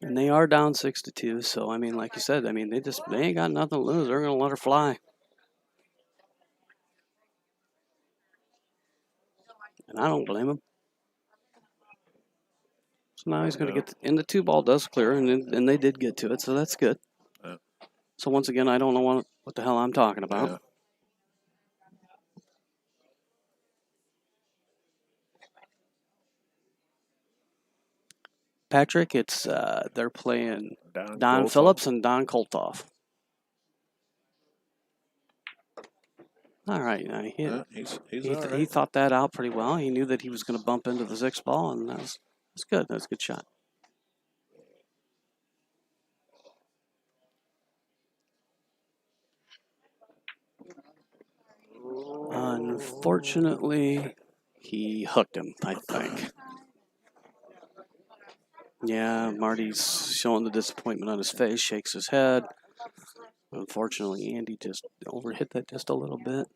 And they are down 6-2. So I mean, like you said, I mean they ain't got nothing to lose. They're gonna let her fly. And I don't blame him. So now he's going to get in the 2 ball does clear, and they did get to it, so that's good. Yeah. So once again, I don't know what the hell I'm talking about. Yeah. Patrick, it's they're playing Don Don Colthoff. Phillips and Don Koltoff. All right, now He's all right. he thought that out pretty well. He knew that he was going to bump into the 6 ball, and that's good. That's a good shot. Unfortunately, he hooked him, I think. Yeah, Marty's showing the disappointment on his face, shakes his head. Unfortunately, Andy just overhit that just a little bit.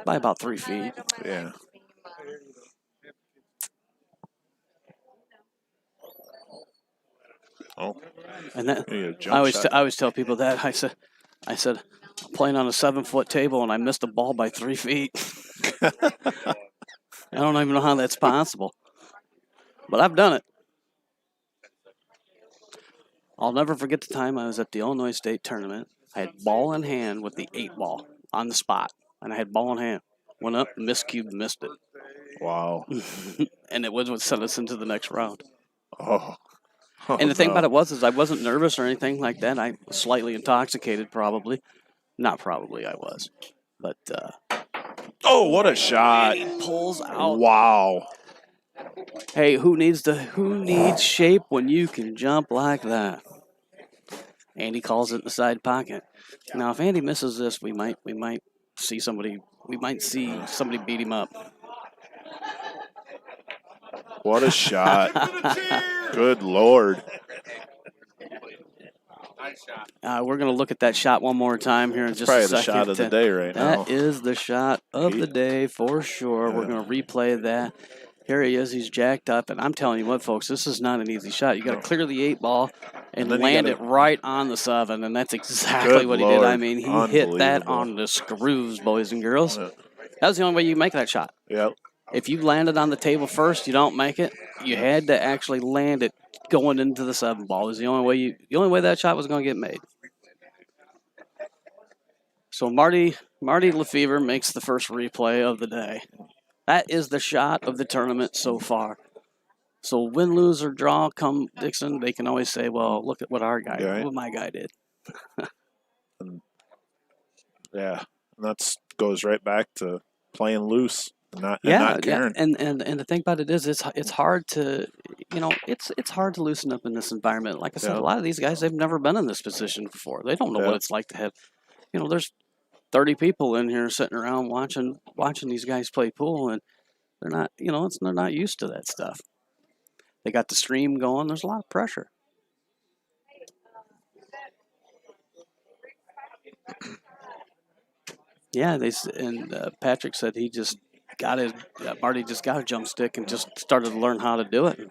By about 3 feet. Yeah. Oh. And that Yeah, I always tell people that I said I'm playing on a 7-foot table and I missed a ball by 3 feet. I don't even know how that's possible, but I've done it. I'll never forget the time I was at the Illinois State tournament. I had ball in hand with the 8 ball on the spot, and I had ball in hand. Went up, miscued, missed it. Wow. And it was what sent us into the next round. Oh. And the thing about it was I wasn't nervous or anything like that. I was slightly intoxicated, probably. Not probably, I was. But oh, what a shot! he pulls out. Wow. Hey, who needs shape when you can jump like that? Andy calls it in the side pocket. Now, if Andy misses this, we might see somebody. We might see somebody beat him up. What a shot! Good Lord. We're going to look at that shot one more time here in just Probably a second. the shot of the day right now. That is the shot of the day for sure. Yeah. We're going to replay that. Here he is. He's jacked up. And I'm telling you what, folks, this is not an easy shot. You got to clear the 8 ball and then land it right on the 7. And that's exactly Good what he did. I Lord. mean, he hit that on the screws, boys and girls. Yeah. That was the only way you make that shot. Yep. If you landed on the table first, you don't make it. You had to actually land it going into the 7 ball. It was the only way that shot was going to get made. So Marty Lefevre makes the first replay of the day. That is the shot of the tournament so far. So win, lose, or draw, come Dixon, they can always say, well, look at what what my guy did. Yeah, and that goes right back to playing loose. not caring. And the thing about it is, it's hard to, it's hard to loosen up in this environment. Like I said, Yeah. a lot of these guys, they've never been in this position before. They don't know Yeah. what it's like to have, there's 30 people in here sitting around watching these guys play pool, and they're not, they're not used to that stuff. They got the stream going. There's a lot of pressure. Yeah, Patrick said he just Marty just got a jump stick and just started to learn how to do it.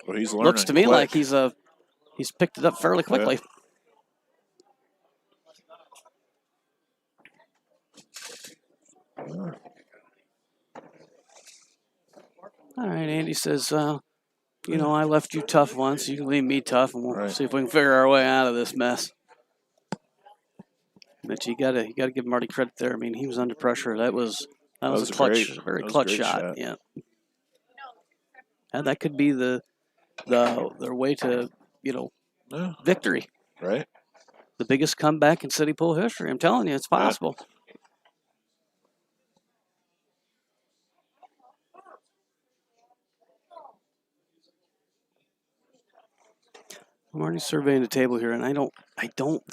Well, he's learning. Looks to me quick. like he's picked it up fairly quickly. Yeah. All right, Andy says, I left you tough once. You can leave me tough, and we'll see if we can figure our way out of this mess. But you gotta give Marty credit there. I mean, he was under pressure. That was a clutch, very clutch shot. Yeah. And that could be their way to victory. Right. The biggest comeback in city pool history. I'm telling you, it's possible. Yeah. I'm already surveying the table here, and I don't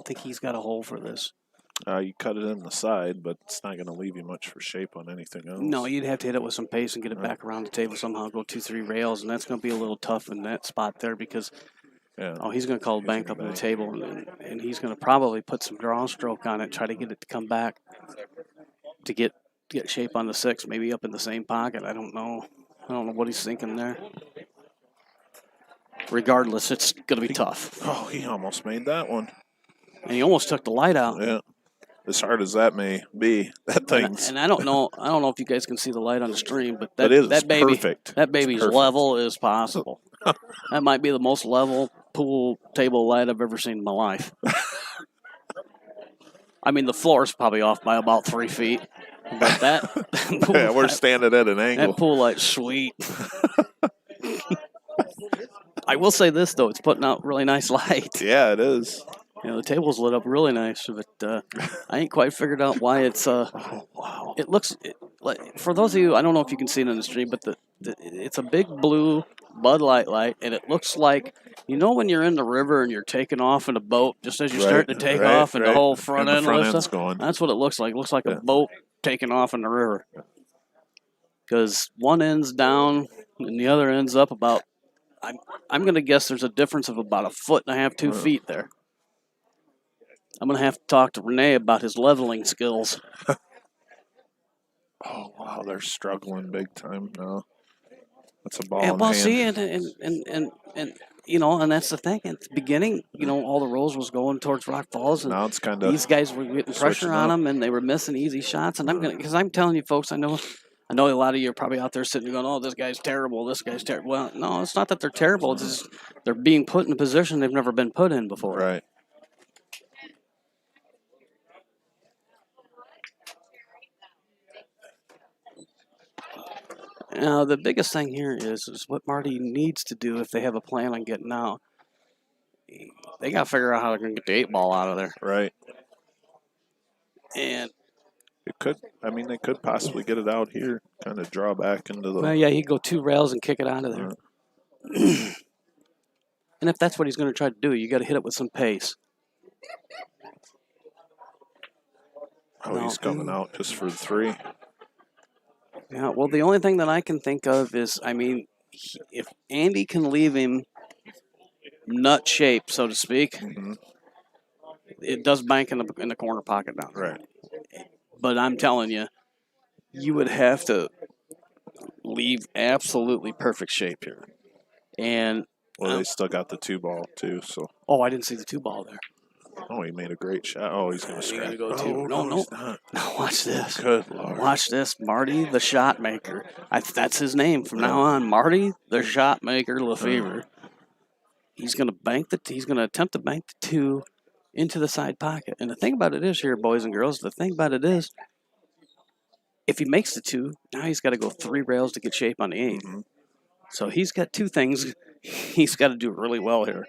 think he's got a hole for this. You cut it in the side, but it's not going to leave you much for shape on anything else. No, you'd have to hit it with some pace and get it back around the table somehow, go 2-3 rails, and that's going to be a little tough in that spot there because he's going to call a bank up on the table, and he's going to probably put some draw stroke on it, try to get it to come back to get shape on the 6, maybe up in the same pocket. I don't know what he's thinking there. Regardless, it's going to be tough. Oh, he almost made that one. And he almost took the light out. Yeah. As hard as that may be, that thing's... And I don't know if you guys can see the light on the stream, but that baby, perfect. That baby's level as possible. That might be the most level pool table light I've ever seen in my life. I mean, the floor's probably off by about 3 feet. But that pool we're standing at an angle. That pool light's sweet. I will say this, though. It's putting out really nice light. Yeah, it is. The table's lit up really nice, but I ain't quite figured out why it's. Oh, wow. It looks like, for those of you, I don't know if you can see it on the stream, but it's a big blue Bud Light, and it looks like, when you're in the river and you're taking off in a boat, just as you're starting to take off, and the whole front end lifts up. Going. That's what it looks like. It looks like a boat taking off in the river. Because one end's down and the other end's up about. I'm going to guess there's a difference of about 1.5 feet, 2 feet there. I'm going to have to talk to Renee about his leveling skills. Oh, wow, they're struggling big time now. That's a ball in well, hand. see, and that's the thing. At the beginning, all the rolls was going towards Rock Falls, and now it's kind of these guys were getting pressure on them, and they were missing easy shots. And because I'm telling you, folks, I know a lot of you are probably out there sitting going, "Oh, this guy's terrible. This guy's terrible." Well, no, it's not that they're terrible. It's just they're being put in a position they've never been put in before. Right. Now, the biggest thing here is what Marty needs to do if they have a plan on getting out. They got to figure out how they're going to get the 8 ball out of there. Right. And they could possibly get it out here, kind of draw back into the... Well, yeah, he'd go 2 rails and kick it out of there. And if that's what he's going to try to do, you got to hit it with some pace. He's coming out just for 3. Yeah, well, the only thing that I can think of is, if Andy can leave him nut shape, so to speak, it does bank in the corner pocket now. Right. But I'm telling you, you would have to leave absolutely perfect shape here. And they still got the 2 ball too. So. Oh, I didn't see the 2 ball there. Oh, he made a great shot. Oh, he's going to scratch. Go too. No. Now watch this. Good Lord. Watch this. Marty the Shot Maker. That's his name from now on. Marty the Shot Maker Lefevre. He's going to attempt to bank the 2 into the side pocket. And the thing about it is here, boys and girls, if he makes the 2, now he's got to go 3 rails to get shape on the 8. Mm-hmm. So he's got 2 things he's got to do really well here.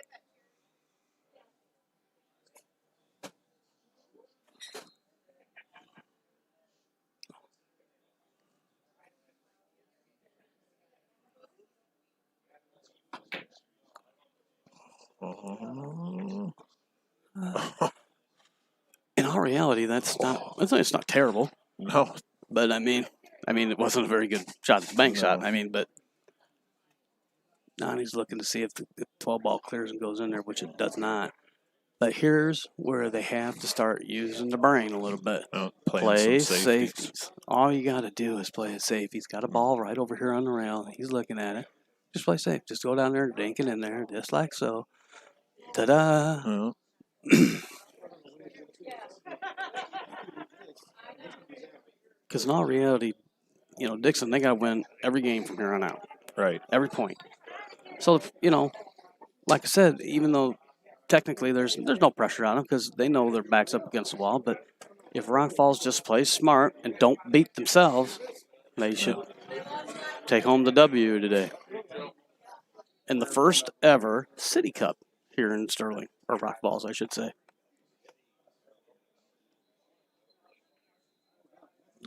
In all reality, it's not terrible. No. But I mean, it wasn't a very good shot at the bank shot. But Donnie's looking to see if the 12 ball clears and goes in there, which it does not. But here's where they have to start using the brain a little bit. Play safeties. All you got to do is play it safe. He's got a ball right over here on the rail. He's looking at it. Just play safe. Just go down there and dink it in there, just like so. Ta-da! Because in all reality, Dixon, they got to win every game from here on out. Right. Every point. So, like I said, even though technically there's no pressure on them because they know their back's up against the wall, but if Rock Falls just plays smart and don't beat themselves, they should take home the W today. In the first ever City Cup here in Sterling, or Rock Falls, I should say.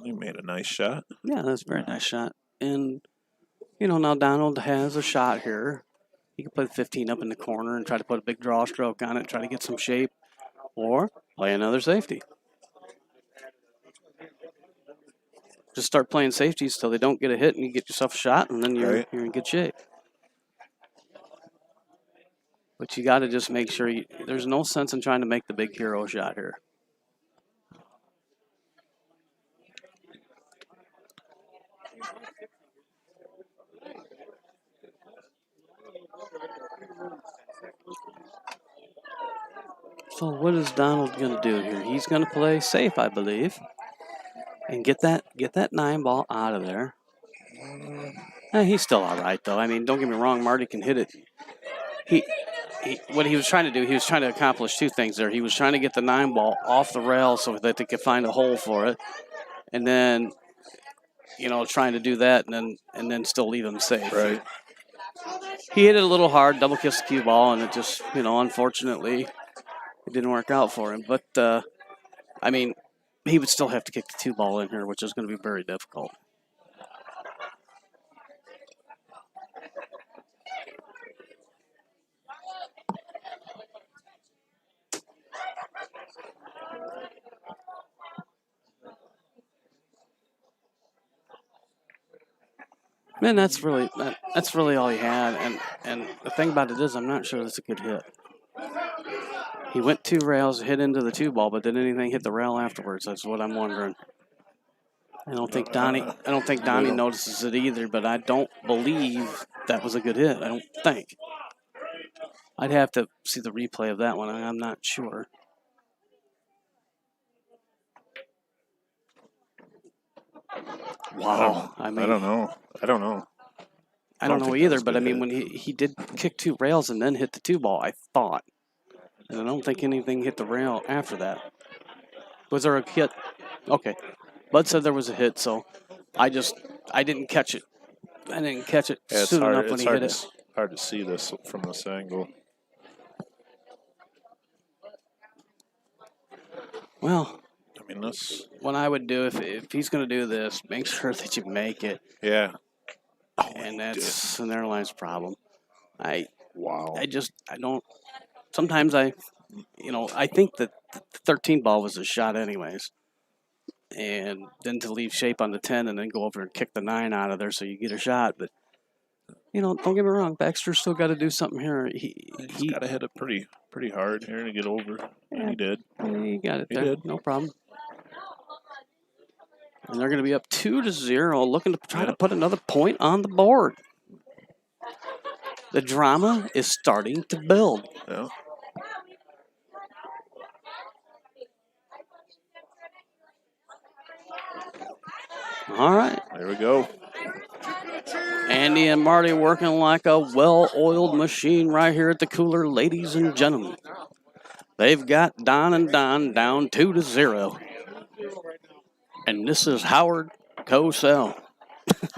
He made a nice shot. Yeah, that's a very nice shot. And, now Donald has a shot here. He can play 15 up in the corner and try to put a big draw stroke on it, try to get some shape, or play another safety. Just start playing safeties till they don't get a hit and you get yourself a shot, and then you're in good shape. But you got to just make sure there's no sense in trying to make the big hero shot here. So what is Donald going to do here? He's going to play safe, I believe, and get that 9 ball out of there. He's still all right, though. I mean, don't get me wrong, Marty can hit it. What he was trying to do, he was trying to accomplish two things there. He was trying to get the 9 ball off the rail so that they could find a hole for it, and then, trying to do that and then still leave him safe. Right. He hit it a little hard, double kissed the cue ball, and it just, unfortunately, it didn't work out for him. But, he would still have to kick the 2 ball in here, which is going to be very difficult. Man, that's really all he had, and the thing about it is, I'm not sure that's a good hit. He went 2 rails, hit into the 2 ball, but did anything hit the rail afterwards? That's what I'm wondering. I don't think Donnie notices it either, but I don't believe that was a good hit. I don't think. I'd have to see the replay of that one. I'm not sure. Wow. I don't know. I don't know either, but when he did kick 2 rails and then hit the 2 ball, I thought. And I don't think anything hit the rail after that. Was there a hit? Okay. Bud said there was a hit, so I didn't catch it. I didn't catch it soon enough when he hit it. It's hard to see this from this angle. Well, what I would do if he's going to do this, make sure that you make it. Yeah. And that's an airline's problem. Wow. I don't. Sometimes I think that the 13 ball was a shot anyways. And then to leave shape on the 10 and then go over and kick the 9 out of there so you get a shot. But, don't get me wrong. Baxter's still got to do something here. He's got to hit it pretty hard here to get over. Yeah, and he did. He got it there. No problem. And they're going to be up 2-0, looking to try to put another point on the board. The drama is starting to build. Yeah. All right. There we go. Andy and Marty working like a well-oiled machine right here at the cooler, ladies and gentlemen. They've got Don and Don down 2-0. And this is Howard Cosell.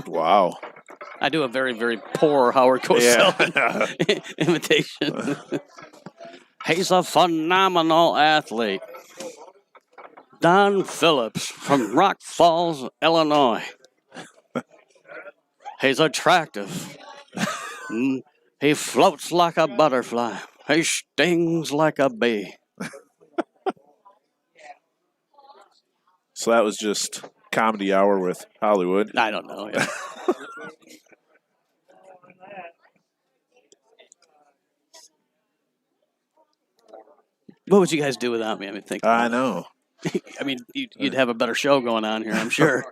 Wow. I do a very, very poor Howard Cosell imitation. He's a phenomenal athlete. Don Phillips from Rock Falls, Illinois. He's attractive. He floats like a butterfly. He stings like a bee. So that was just comedy hour with Hollywood. I don't know. Yeah. What would you guys do without me? I mean, think. I know. I mean, you'd have a better show going on here, I'm sure.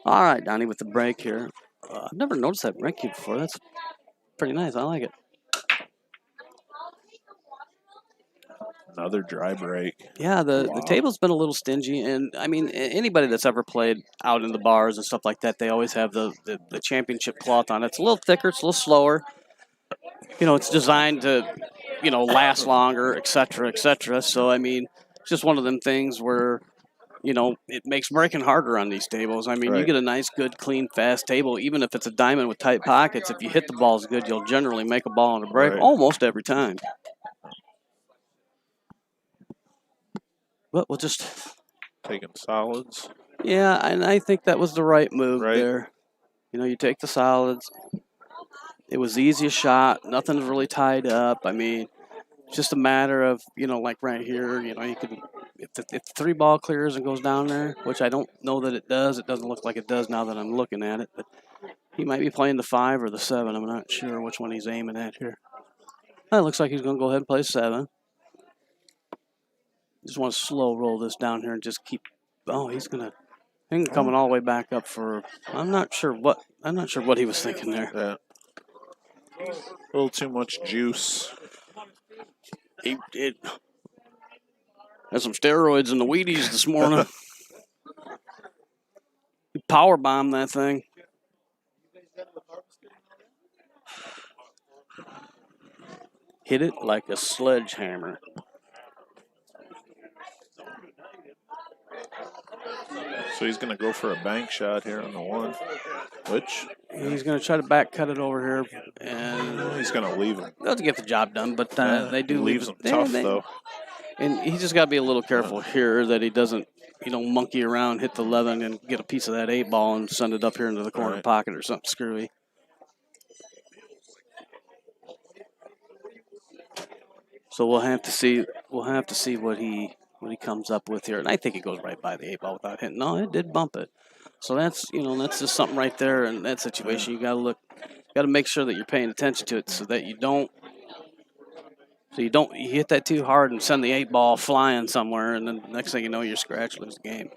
All right, Donnie, with the break here. I've never noticed that break cue before. That's pretty nice. I like it. Another dry break. Yeah, the table's been a little stingy, and I mean, anybody that's ever played out in the bars and stuff like that, they always have the championship cloth on. It's a little thicker, it's a little slower. You know, it's designed to, last longer, et cetera, et cetera. So, I mean, it's just one of them things where, it makes breaking harder on these tables. I mean, you Right. get a nice, good, clean, fast table, even if it's a diamond with tight pockets, if you hit the balls good, you'll generally make a ball on a break Right. almost every time. But we'll just... Taking solids. Yeah, and I think that was the right move Right. there. You take the solids. It was the easiest shot. Nothing's really tied up. I mean, it's just a matter of, like right here, you could, if the 3-ball clears and goes down there, which I don't know that it does. It doesn't look like it does now that I'm looking at it. But he might be playing the 5 or the 7. I'm not sure which one he's aiming at here. It looks like he's going to go ahead and play 7. Just want to slow roll this down here and just keep. Oh, he's going to. Coming all the way back up for. I'm not sure what he was thinking there. Yeah. A little too much juice. It has some steroids in the Wheaties this morning. Power bomb that thing. Hit it like a sledgehammer. So he's going to go for a bank shot here on the 1. Which? He's going to try to back cut it over here, and he's going to leave him. They'll get the job done, but they do leaves him tough, though. And he's just got to be a little careful here that he doesn't, monkey around, hit the 11, and get a piece of that 8-ball and send it up here into the corner pocket or something screwy. So we'll have to see. What he comes up with here, and I think he goes right by the 8-ball without hitting. No, it did bump it. So that's that's just something right there in that situation. You got to make sure that you're paying attention to it so that you don't. So you hit that too hard and send the 8-ball flying somewhere, and then the next thing you know, you're scratch, lose the game.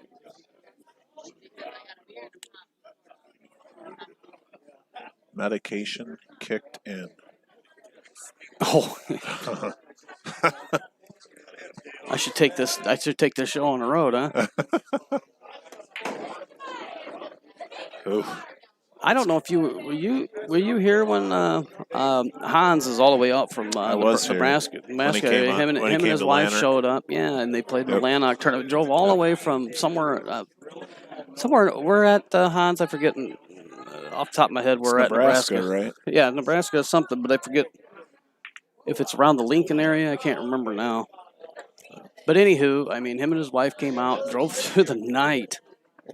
Medication kicked in. Oh. I should take this show on the road, huh? Oof. I don't know if were you here when Hans is all the way up from Nebraska. Him and his wife showed up, and they played in the Lanark tournament. Drove all the way from somewhere. We're at Hans. I forget off the top of my head. We're at Nebraska, right? Yeah, Nebraska is something, but I forget if it's around the Lincoln area. I can't remember now. But anywho, I mean, him and his wife came out, drove through the night.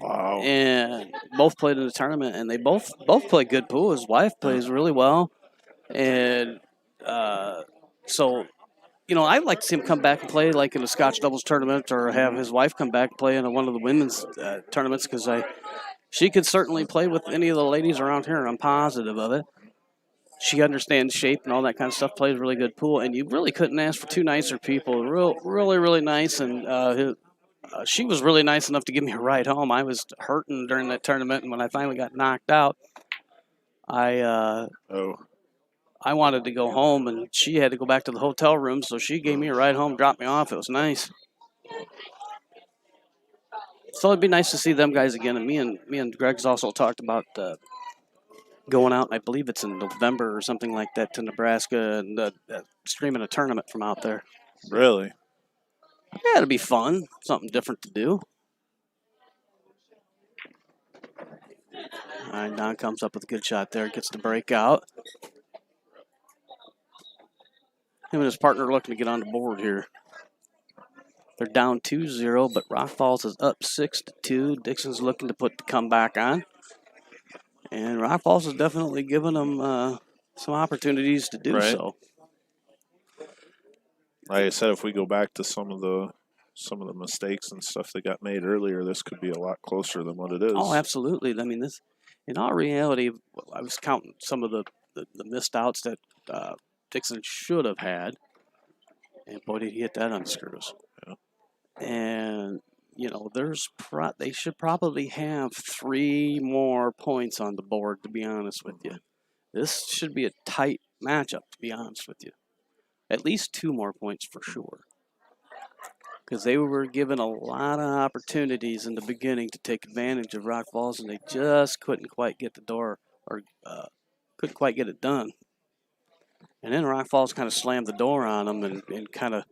Wow. And both played in the tournament, and they both play good pool. His wife plays really well. And so, I'd like to see him come back and play like in a Scotch doubles tournament or have his wife come back and play in one of the women's tournaments because she could certainly play with any of the ladies around here. I'm positive of it. She understands shape and all that kind of stuff, plays really good pool, and you really couldn't ask for two nicer people. Really, really nice, and she was really nice enough to give me a ride home. I was hurting during that tournament, and when I finally got knocked out, I wanted to go home, and she had to go back to the hotel room, so she gave me a ride home, dropped me off. It was nice. So it'd be nice to see them guys again, and me and Greg's also talked about going out, and I believe it's in November or something like that, to Nebraska and streaming a tournament from out there. Really? Yeah, it'll be fun. Something different to do. All right, Don comes up with a good shot there. Gets the break out. Him and his partner looking to get on the board here. They're down 2-0, but Rock Falls is up 6-2. Dixon's looking to put the comeback on. And Rock Falls is definitely giving them some opportunities to do so. like I said, if we go back to some of the mistakes and stuff that got made earlier, this could be a lot closer than what it is. Oh, absolutely. I mean, this, in all reality, I was counting some of the missed outs that Dixon should have had, and boy, did he hit that on the screws. Yeah. And you know, they should probably have 3 more points on the board. To be honest with you, this should be a tight matchup. To be honest with you, at least 2 more points for sure. Because they were given a lot of opportunities in the beginning to take advantage of Rock Falls, and they just couldn't quite get the door, or couldn't quite get it done. And then Rock Falls kind of slammed the door on them and kind of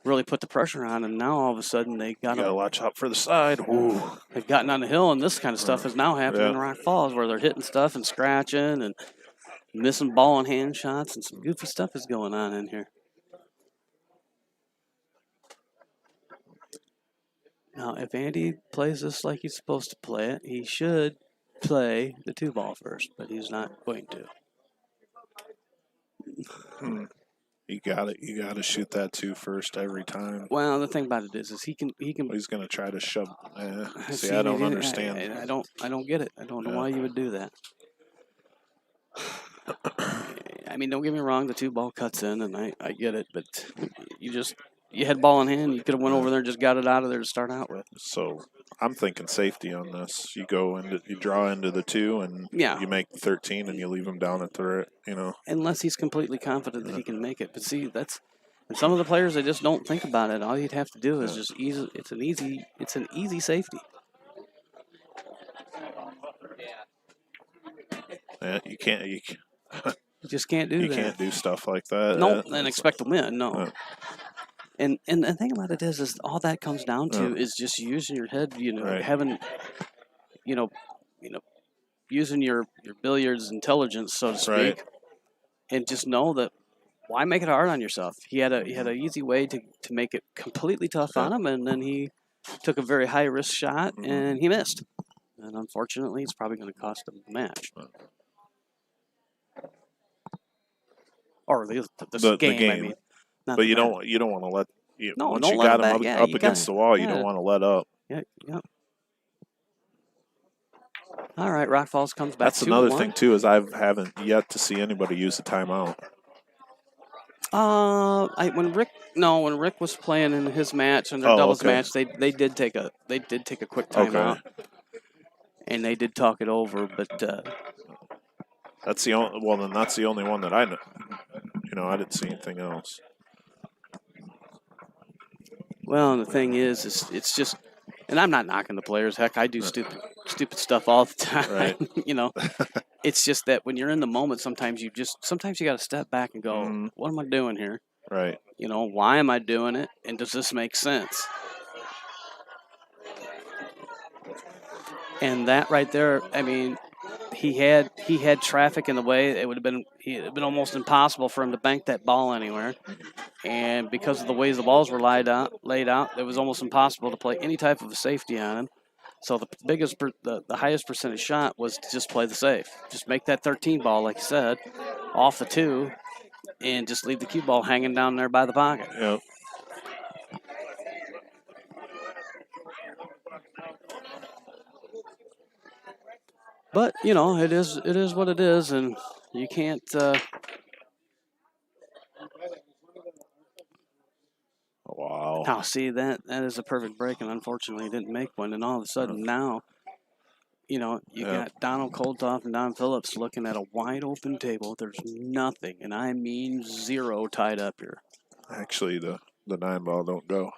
really put the pressure on, and now all of a sudden they got to watch out for the side. Ooh. They've gotten on the hill, and this kind of stuff is now happening in Rock Falls, where they're hitting stuff and scratching and missing ball and hand shots, and some goofy stuff is going on in here. Now, if Andy plays this like he's supposed to play it, he should play the 2-ball first, but he's not going to. You got it. You got to shoot that 2 first every time. Well, the thing about it is he can. He's going to try to shove. See, I don't understand. I don't get it. I don't know why you would do that. I mean, don't get me wrong. The 2-ball cuts in, and I get it, but you had ball in hand. You could have went over there and just got it out of there to start out with. So I'm thinking safety on this. You draw into the 2, and you make 13, and you leave him down at the, Unless he's completely confident that he can make it. But see, and some of the players, they just don't think about it. All you'd have to do is just easy. It's an easy safety. Yeah, you can't. You just can't do that. You can't do stuff like that. No, and expect to win. No. And the thing about it is all that comes down to is just using your head, having, using your billiards intelligence, so to speak, and just know that why make it hard on yourself? He had an easy way to make it completely tough on him, and then he took a very high risk shot and he missed, and unfortunately, it's probably going to cost him the match. Or the game. I mean. But you don't want to let once you got him up against the wall, you don't want to let up. Yeah. All right, Rock Falls comes back. That's another thing too, is I haven't yet to see anybody use a timeout. When Rick was playing in his match and their doubles match, they did take a quick timeout, and they did talk it over, but that's the only one that I know. I didn't see anything else. Well, and the thing is it's just, and I'm not knocking the players. Heck, I do stupid stuff all the time. Right. It's just that when you're in the moment, sometimes you got to step back and go, what am I doing here? Right. Why am I doing it? And does this make sense? And that right there, I mean, he had traffic in the way. It would have been almost impossible for him to bank that ball anywhere. And because of the ways the balls were laid out, it was almost impossible to play any type of a safety on him. So the highest percentage shot was to just play the safe. Just make that 13 ball, like you said, off the 2, and just leave the cue ball hanging down there by the pocket. Yep. But it is what it is, and you can't. Wow. Now, see, that is a perfect break, and unfortunately, he didn't make one. And all of a sudden, now, you got Donald Koltoff and Don Phillips looking at a wide open table. There's nothing, and I mean 0 tied up here. Actually, the 9-ball don't go.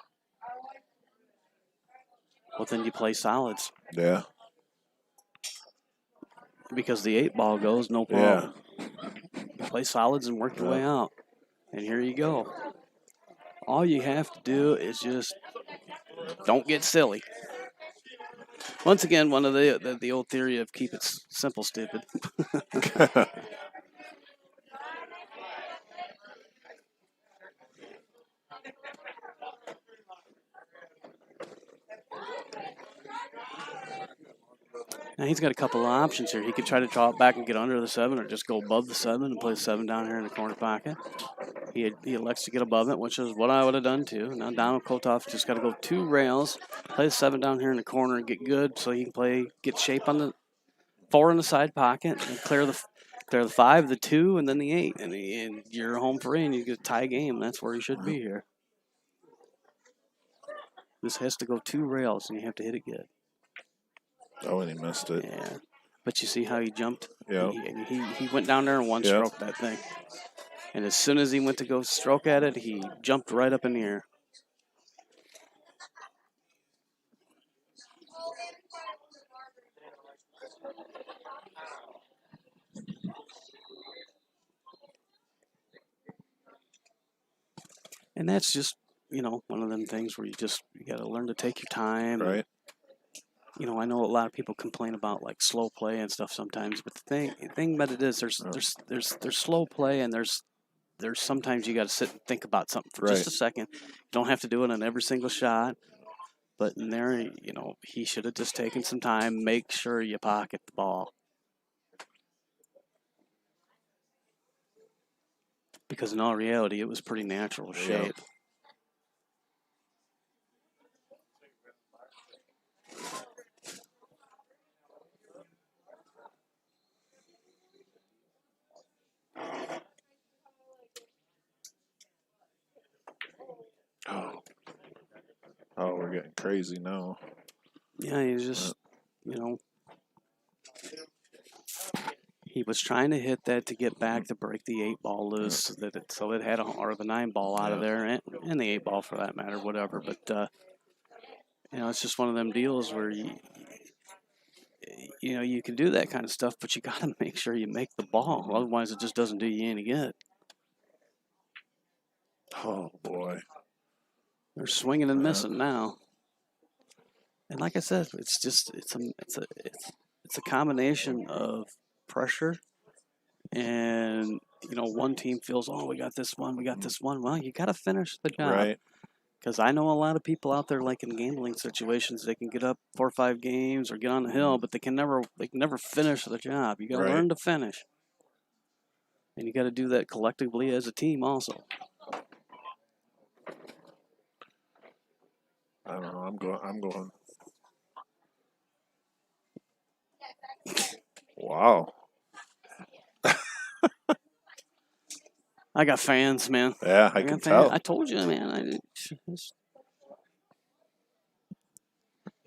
Well, then you play solids. Yeah. Because the 8-ball goes, no problem. Yeah. You play solids and work your way out. And here you go. All you have to do is just don't get silly. Once again, one of the old theory of keep it simple, stupid. Now he's got a couple of options here. He could try to draw it back and get under the 7, or just go above the 7 and play the 7 down here in the corner pocket. He elects to get above it, which is what I would have done too. Now Donald Kotoff just got to go 2 rails, play the 7 down here in the corner, and get good so he can get shape on the 4 in the side pocket, and clear the 5, the 2, and then the 8, and you're home free, and you get a tie game. That's where he should be here. This has to go 2 rails, and you have to hit it good. Oh, and he missed it. Yeah, but you see how he jumped? Yeah. He went down there and one stroke that thing. And as soon as he went to go stroke at it, he jumped right up in the air. And that's just, one of them things where you got to learn to take your time. Right. I know a lot of people complain about like slow play and stuff sometimes, but the thing about it is there's slow play, and there's sometimes you got to sit and think about something for just a second. You don't have to do it on every single shot, but in there, he should have just taken some time, make sure you pocket the ball. Because in all reality, it was pretty natural shape. Oh, we're getting crazy now. Yeah, he's just, he was trying to hit that to get back to break the 8 ball loose, so it had or the 9 ball out of there, and the 8 ball for that matter, whatever. But it's just one of them deals where you can do that kind of stuff, but you got to make sure you make the ball, otherwise it just doesn't do you any good. Oh boy, they're swinging and missing now. And like I said, it's a combination of pressure, and one team feels, oh, we got this one. Well, you got to finish the job, right? Because I know a lot of people out there, like in gambling situations, they can get up 4 or 5 games or get on the hill, but they can never finish the job. You got to learn to finish, and you got to do that collectively as a team also. I don't know. I'm going. Wow. I got fans, man. Yeah, I can tell. I told you, man.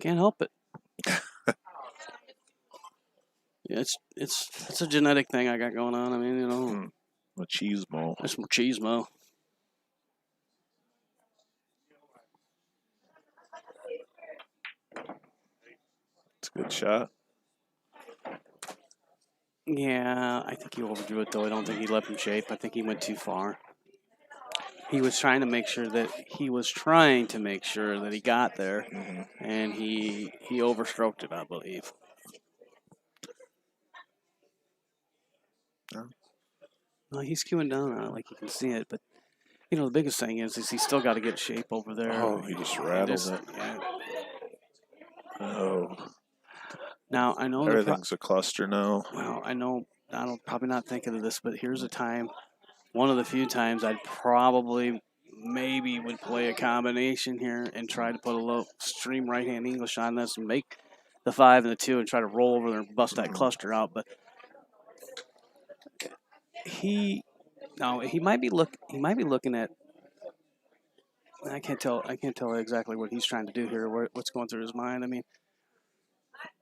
Can't help it. Yeah, it's a genetic thing I got going on. I mean, Machismo. It's machismo. It's a good shot. Yeah, I think he overdrew it, though. I don't think he left him shape. I think he went too far. He was trying to make sure that he got there, and he overstroked it, I believe. No. Well, he's queuing down on it, like you can see it, but the biggest thing is he's still got to get shape over there. Oh, he just rattled it. Yeah. Oh. Now I know everything's a cluster now. Well, I know Donald probably not thinking of this, but here's a time, one of the few times I'd probably maybe would play a combination here and try to put a little extreme right-hand English on this and make the 5 and the 2 and try to roll over there and bust that cluster out. But he might be looking at. I can't tell exactly what he's trying to do here, what's going through his mind.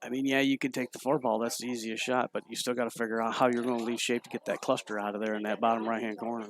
I mean, yeah, you could take the 4 ball. That's the easiest shot, but you still got to figure out how you're going to leave shape to get that cluster out of there in that bottom right-hand corner.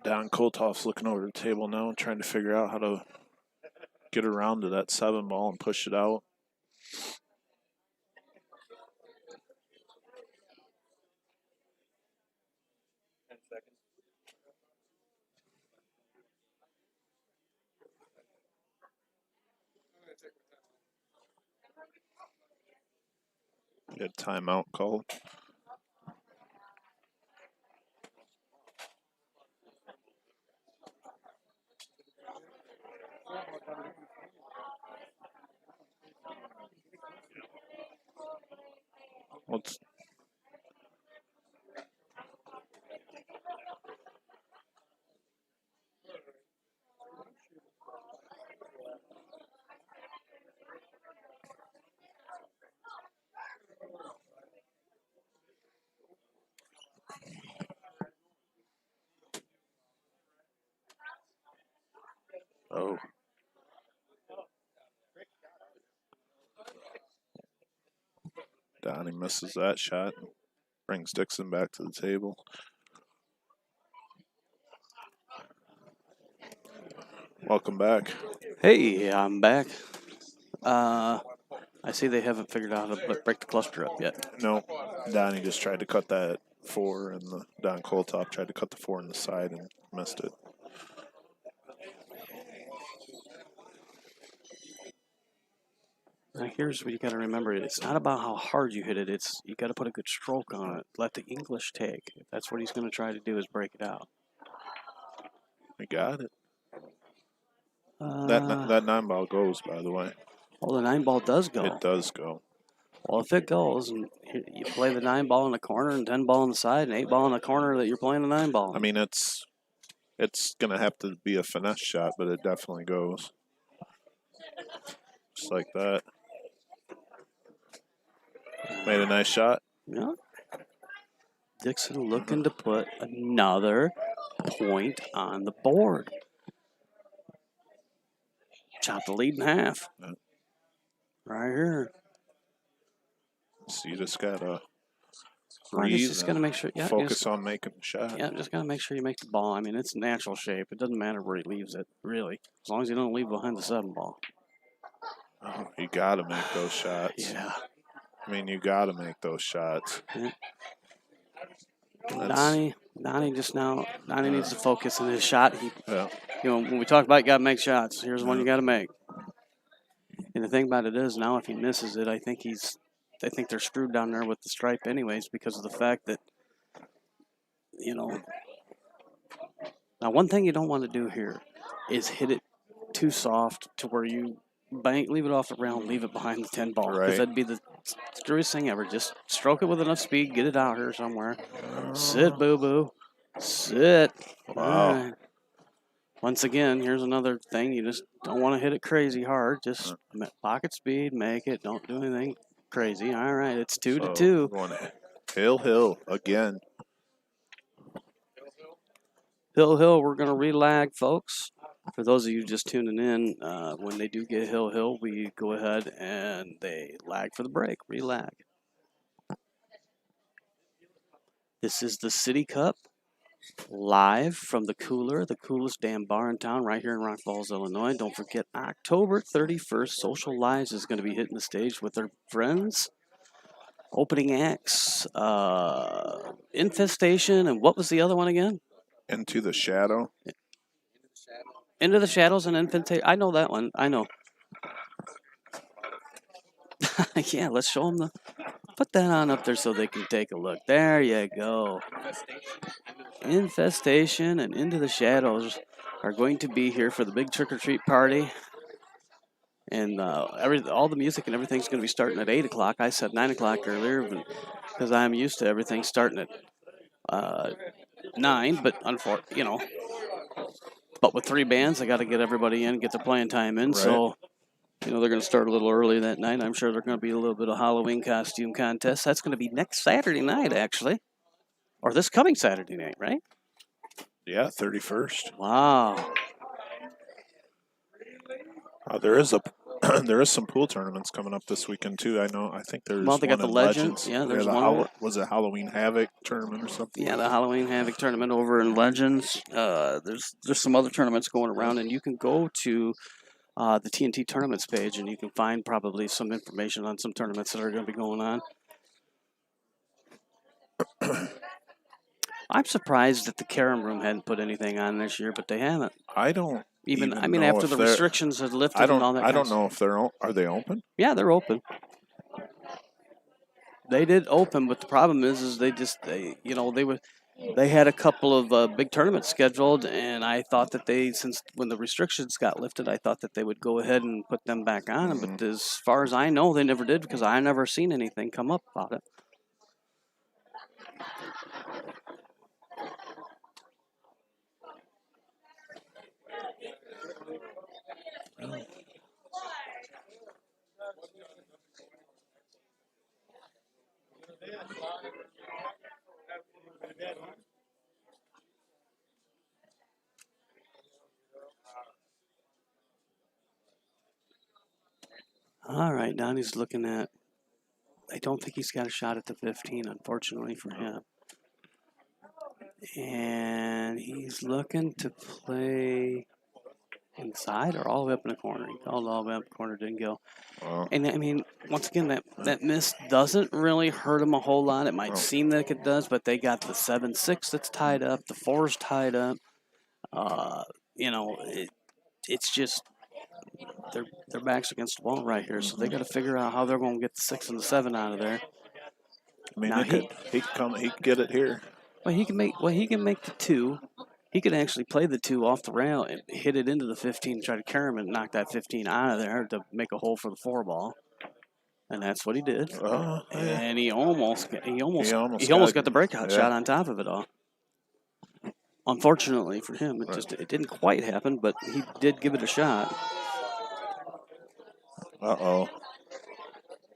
Don Koltoff's looking over the table now and trying to figure out how to get around to that 7 ball and push it out. Good timeout called. What's oh. Donnie misses that shot. Brings Dixon back to the table. Welcome back. Hey, I'm back. I see they haven't figured out how to break the cluster up yet. No, Donnie just tried to cut that 4, and Don Koltoff tried to cut the 4 in the side and missed it. Now here's what you got to remember: it's not about how hard you hit it. It's you got to put a good stroke on it. Let the English take. If that's what he's going to try to do, is break it out. We got it. That 9 ball goes, by the way. Well, the 9 ball does go. It does go. Well, if it goes, and you play the 9 ball in the corner, and 10 ball on the side, and 8 ball in the corner, that you're playing the 9 ball. I mean, it's gonna have to be a finesse shot, but it definitely goes. Just like that. Made a nice shot. Yeah. Dixon looking to put another point on the board. Chop the lead in half. Yeah. Right here. So you just gotta Right, breathe. just gotta make sure. Yeah, focus on making the shot. Yeah, just gotta make sure you make the ball. I mean, it's natural shape. It doesn't matter where he leaves it, really, as long as you don't leave behind the 7 ball. Oh, you gotta make those shots. Yeah. I mean, you gotta make those shots. Yeah. Donnie needs to focus on his shot. When we talk about you gotta make shots, here's one you gotta make. And the thing about it is, now if he misses it, I think they're screwed down there with the stripe anyways, because of the fact that, now one thing you don't want to do here is hit it too soft to where you leave it off the round, leave it behind the 10 ball, because that'd be the screwiest thing ever. Just stroke it with enough speed, get it out here somewhere. Sit, boo-boo. Sit. Wow. Right. Once again, here's another thing. You just don't want to hit it crazy hard. Just pocket speed, make it. Don't do anything crazy. All right, it's 2-2. Hill again. Hill, we're going to relag, folks. For those of you just tuning in, when they do get Hill, we go ahead and they lag for the break. Relag. This is the City Cup, live from the Cooler, the coolest damn bar in town, right here in Rock Falls, Illinois. Don't forget, October 31st, Social Lives is going to be hitting the stage with their friends. Opening acts, Infestation, and what was the other one again? Into the Shadow. Into the Shadows and Infestation. I know that one. I know. Yeah, let's show them put that on up there so they can take a look. There you go. Infestation and Into the Shadows are going to be here for the big trick-or-treat party. And all the music and everything's going to be starting at 8 o'clock. I said 9 o'clock earlier because I'm used to everything starting at 9. But unfortunately, but with 3 bands, I got to get everybody in, get their playing time in. Right. So, they're going to start a little early that night. I'm sure there's going to be a little bit of Halloween costume contest. That's going to be next Saturday night, actually. Or this coming Saturday night, right? Yeah, 31st. Wow. There is a There is some pool tournaments coming up this weekend too. I know. I think there's Well, they got one the in Legends. Legends. Yeah, there's the one. Was it Halloween Havoc tournament or something? Yeah, the Halloween Havoc tournament over in Legends. There's some other tournaments going around, and you can go to the TNT tournaments page, and you can find probably some information on some tournaments that are going to be going on. I'm surprised that the Carom Room hadn't put anything on this year, but they haven't. I don't even I mean, know after if the they're- restrictions had lifted I don't. and all that. I don't know if they're. Are they open? Yeah, they're open. They did open, but the problem is they had a couple of big tournaments scheduled, and I thought that since when the restrictions got lifted, I thought that they would go ahead and put them back on. But as far as I know, they never did because I never seen anything come up about it. All right, Donnie's looking at. I don't think he's got a shot at the 15, unfortunately for him. And he's looking to play inside or all the way up in the corner. He called all the way up in the corner, didn't go. Well, And I mean, once again, that miss doesn't really hurt him a whole lot. It might seem like it does, but they got the 7-6 that's tied up, the 4's tied up. It's just their backs against the wall right here, so they got to figure out how they're going to get the 6 and the 7 out of there. I mean, Now, he could get it here. Well, he can make the 2. He could actually play the 2 off the rail and hit it into the 15 and try to carry him and knock that 15 out of there to make a hole for the 4 ball. And that's what he did. And he almost got the breakout shot on top of it all. Unfortunately for him, it didn't quite happen, but he did give it a shot.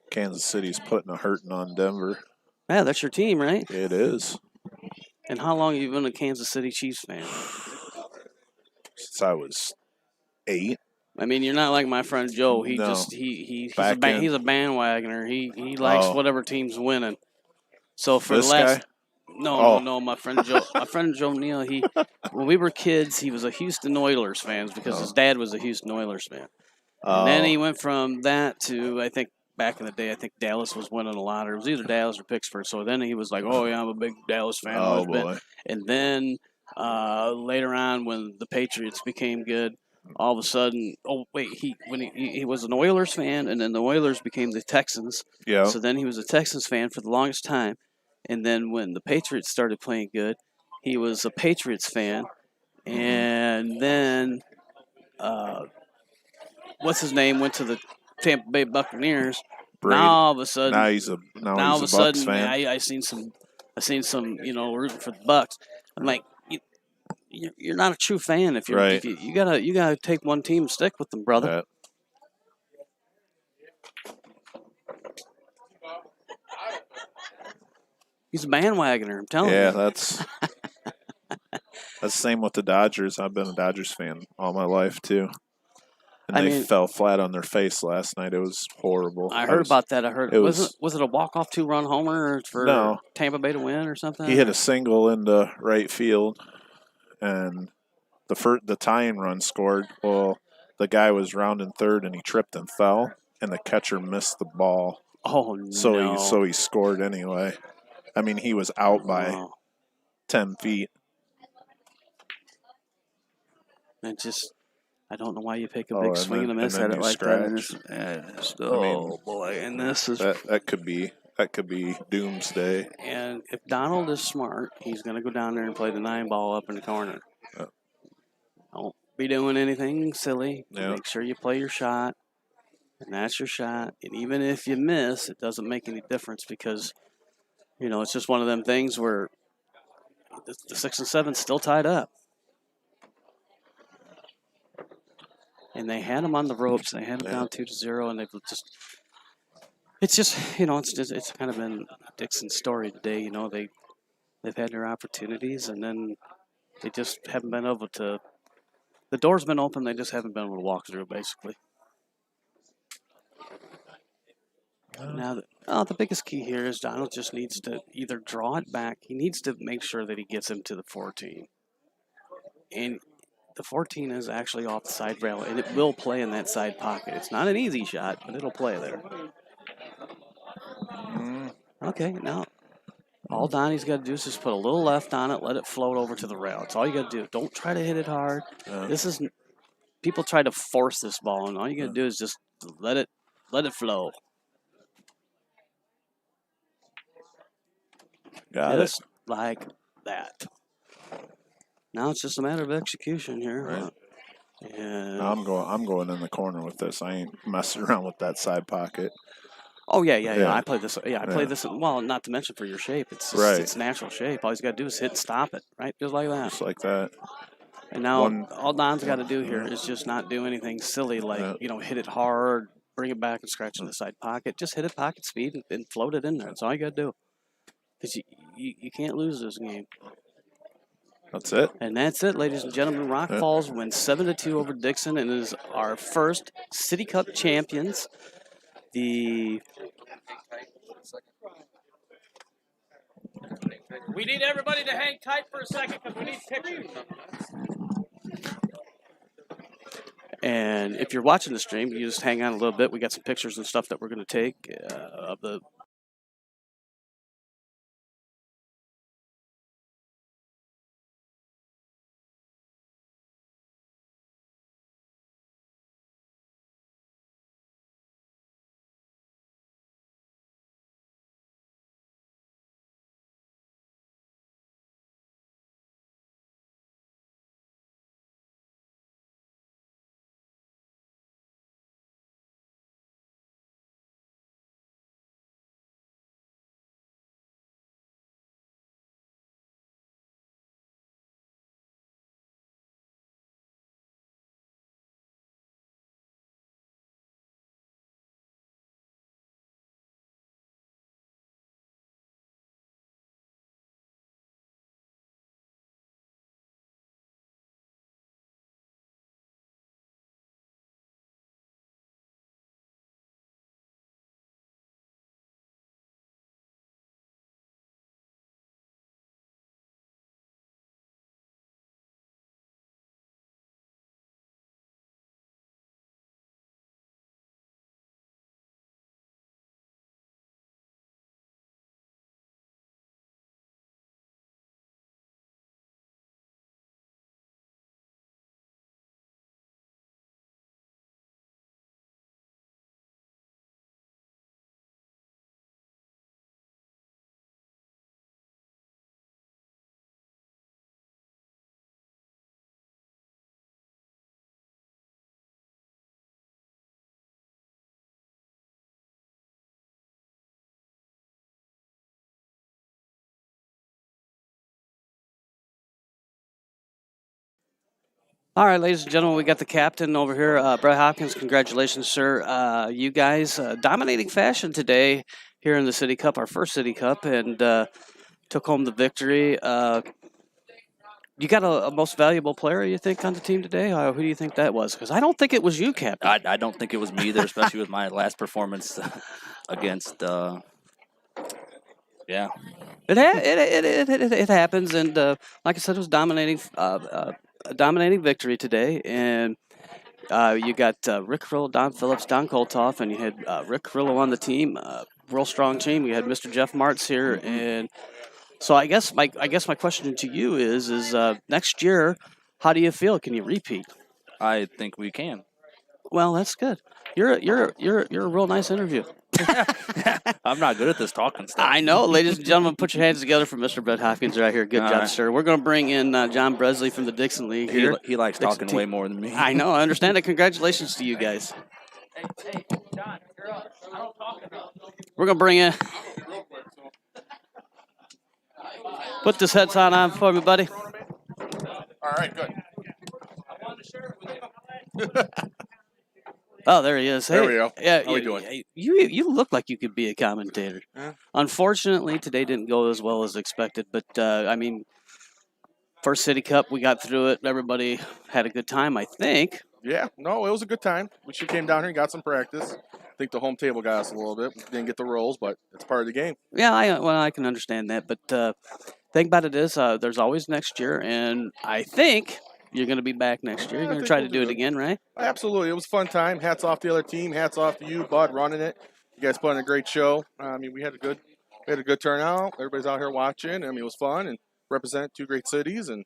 Kansas City's putting a hurting on Denver. Yeah, that's your team, right? It is. And how long have you been a Kansas City Chiefs fan? Since I was 8. I mean, you're not like my friend Joe. He's a bandwagoner. He likes whatever team's winning. So for this the last guy? No, my friend Joe Neal, when we were kids, he was a Houston Oilers fan because his dad was a Houston Oilers fan. And then he went from that to, I think, back in the day, I think Dallas was winning a lot, or it was either Dallas or Pittsburgh. So then he was like, "Oh yeah, I'm a big Dallas fan." Oh boy! And then later on, when the Patriots became good, all of a sudden, he was an Oilers fan, and then the Oilers became the Texans. Yeah. So then he was a Texans fan for the longest time, and then when the Patriots started playing good, he was a Patriots fan, and then what's his name went to the Tampa Bay Buccaneers. Brady. Now all of a sudden, he's a Bucs fan. I seen some, rooting for the Bucks. I'm like, you're not a true fan if you're. Right. You gotta take one team and stick with them, brother. He's a bandwagoner. I'm telling you. Yeah, that's the same with the Dodgers. I've been a Dodgers fan all my life too. And they fell flat on their face last night. It was horrible. I heard about that. I heard was it a walk-off 2-run homer for Tampa Bay to win or something? He hit a single into right field, and the tying run scored. Well, the guy was rounding third, and he tripped and fell, and the catcher missed the ball. Oh no! So he scored anyway. I mean, he was out by 10 feet. I don't know why you pick a big swing and a miss at it like that. Boy! And this is that could be doomsday. And if Donald is smart, he's going to go down there and play the 9 ball up in the corner. Don't be doing anything silly. Yeah. Make sure you play your shot, and that's your shot. And even if you miss, it doesn't make any difference because, it's just one of them things where the 6 and 7's still tied up. And they had them on the ropes. They had them down 2-0, and it's kind of been Dixon's story today. They've had their opportunities, and then they just haven't been able to. The door's been open. They just haven't been able to walk through, basically. Now, the biggest key here is Donald just needs to either draw it back. He needs to make sure that he gets him to the 14. And the 14 is actually off the side rail, and it will play in that side pocket. It's not an easy shot, but it'll play there. Okay, now all Donnie's got to do is just put a little left on it, let it float over to the rail. That's all you got to do. Don't try to hit it hard. This is people try to force this ball, and all you got to do is just let it flow. Got Just like that. Now it's just a matter of execution here. Right. And I'm going in the corner with this. I ain't messing around with that side pocket. oh yeah. Yeah. I play this. Yeah, I play this. Well, not to mention for your shape, it's just, Right. it's natural shape. All he's got to do is hit and stop it, right? Just like that. Just like that. And now all Don's got to do here is just not do anything silly like hit it hard, bring it back and scratch in the side pocket. Just hit it pocket speed and float it in there. That's all you got to do. Because you can't lose this game. That's it. And that's it, ladies and gentlemen. Rock Falls wins 7-2 over Dixon and is our first City Cup champions. We need everybody to hang tight for a second because we need pictures. And if you're watching the stream, you just hang on a little bit. We got some pictures and stuff that we're going to take of the. All right, ladies and gentlemen, we got the captain over here, Brett Hopkins. Congratulations, sir. You guys dominating fashion today here in the City Cup, our first City Cup, and took home the victory. You got a most valuable player, you think, on the team today? Who do you think that was? Because I don't think it was you, Captain. I don't think it was me either, especially with my last performance against. Yeah. It happens, and like I said, it was a dominating victory today, and you got Rick Carrillo, Don Phillips, Don Koltoff, and you had Rick Carrillo on the team, real strong team. You had Mr. Jeff Martz here, and so I guess my question to you is next year, how do you feel? Can you repeat? I think we can. Well, that's good. You're a real nice interview. I'm not good at this talking stuff. I know, ladies and gentlemen, put your hands together for Mr. Brett Hopkins right here. Good All job, right. sir. We're going to bring in John Bresley from the Dixon League here. He likes talking way more than me. I know. I understand it. Congratulations to you guys. Hey, John, you're up. I don't talk enough. We're going to bring in. Put this headset on for me, buddy. All right, good. Oh, there he is. Hey, There we go. Yeah, How we doing? You look like you could be a commentator. Yeah. Unfortunately, today didn't go as well as expected. But I mean, first City Cup, we got through it. Everybody had a good time, I think. Yeah, no, it was a good time. We came down here and got some practice. think the home table got us a little bit. We didn't get the rolls, but it's part of the game. Yeah, I can understand that, but thing about it is, there's always next year, and I think you're going to be back next year. You're I going to think try we'll to do it again, right? Absolutely. It was a fun time. Hats off to the other team. Hats off to you, Bud, running it. You guys put on a great show. I mean, we had a good turnout. Everybody's out here watching. I mean, it was fun and represent two great cities and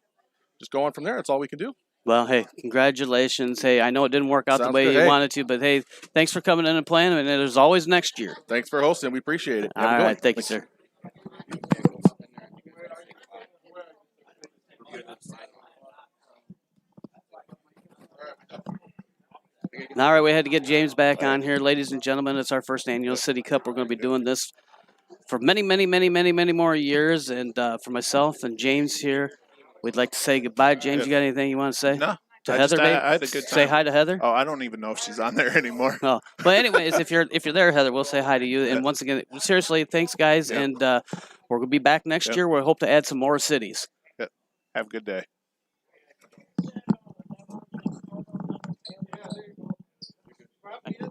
just go on from there. That's all we can do. Well, hey, congratulations. Hey, I know it didn't work out the Sounds way good. you Hey. wanted to, but hey, thanks for coming in and playing, and there's always next year. Thanks for hosting. We appreciate it. All Have a good right, one. thank you, sir. All right, we had to get James back on here. Ladies and gentlemen, it's our first annual City Cup. We're going to be doing this for many, many, many, many, many more years. And for myself and James here, we'd like to say goodbye. James, you got anything you want to say? No. To I Heather, just- babe? I had a good Say time. hi to Heather. Oh, I don't even know if she's on there anymore. Oh, but anyways, if you're there, Heather, we'll say hi to you. And once again, seriously, thanks, guys. Yeah. And we're going to be back next Yep. year. We hope to add some more cities. Have a good day.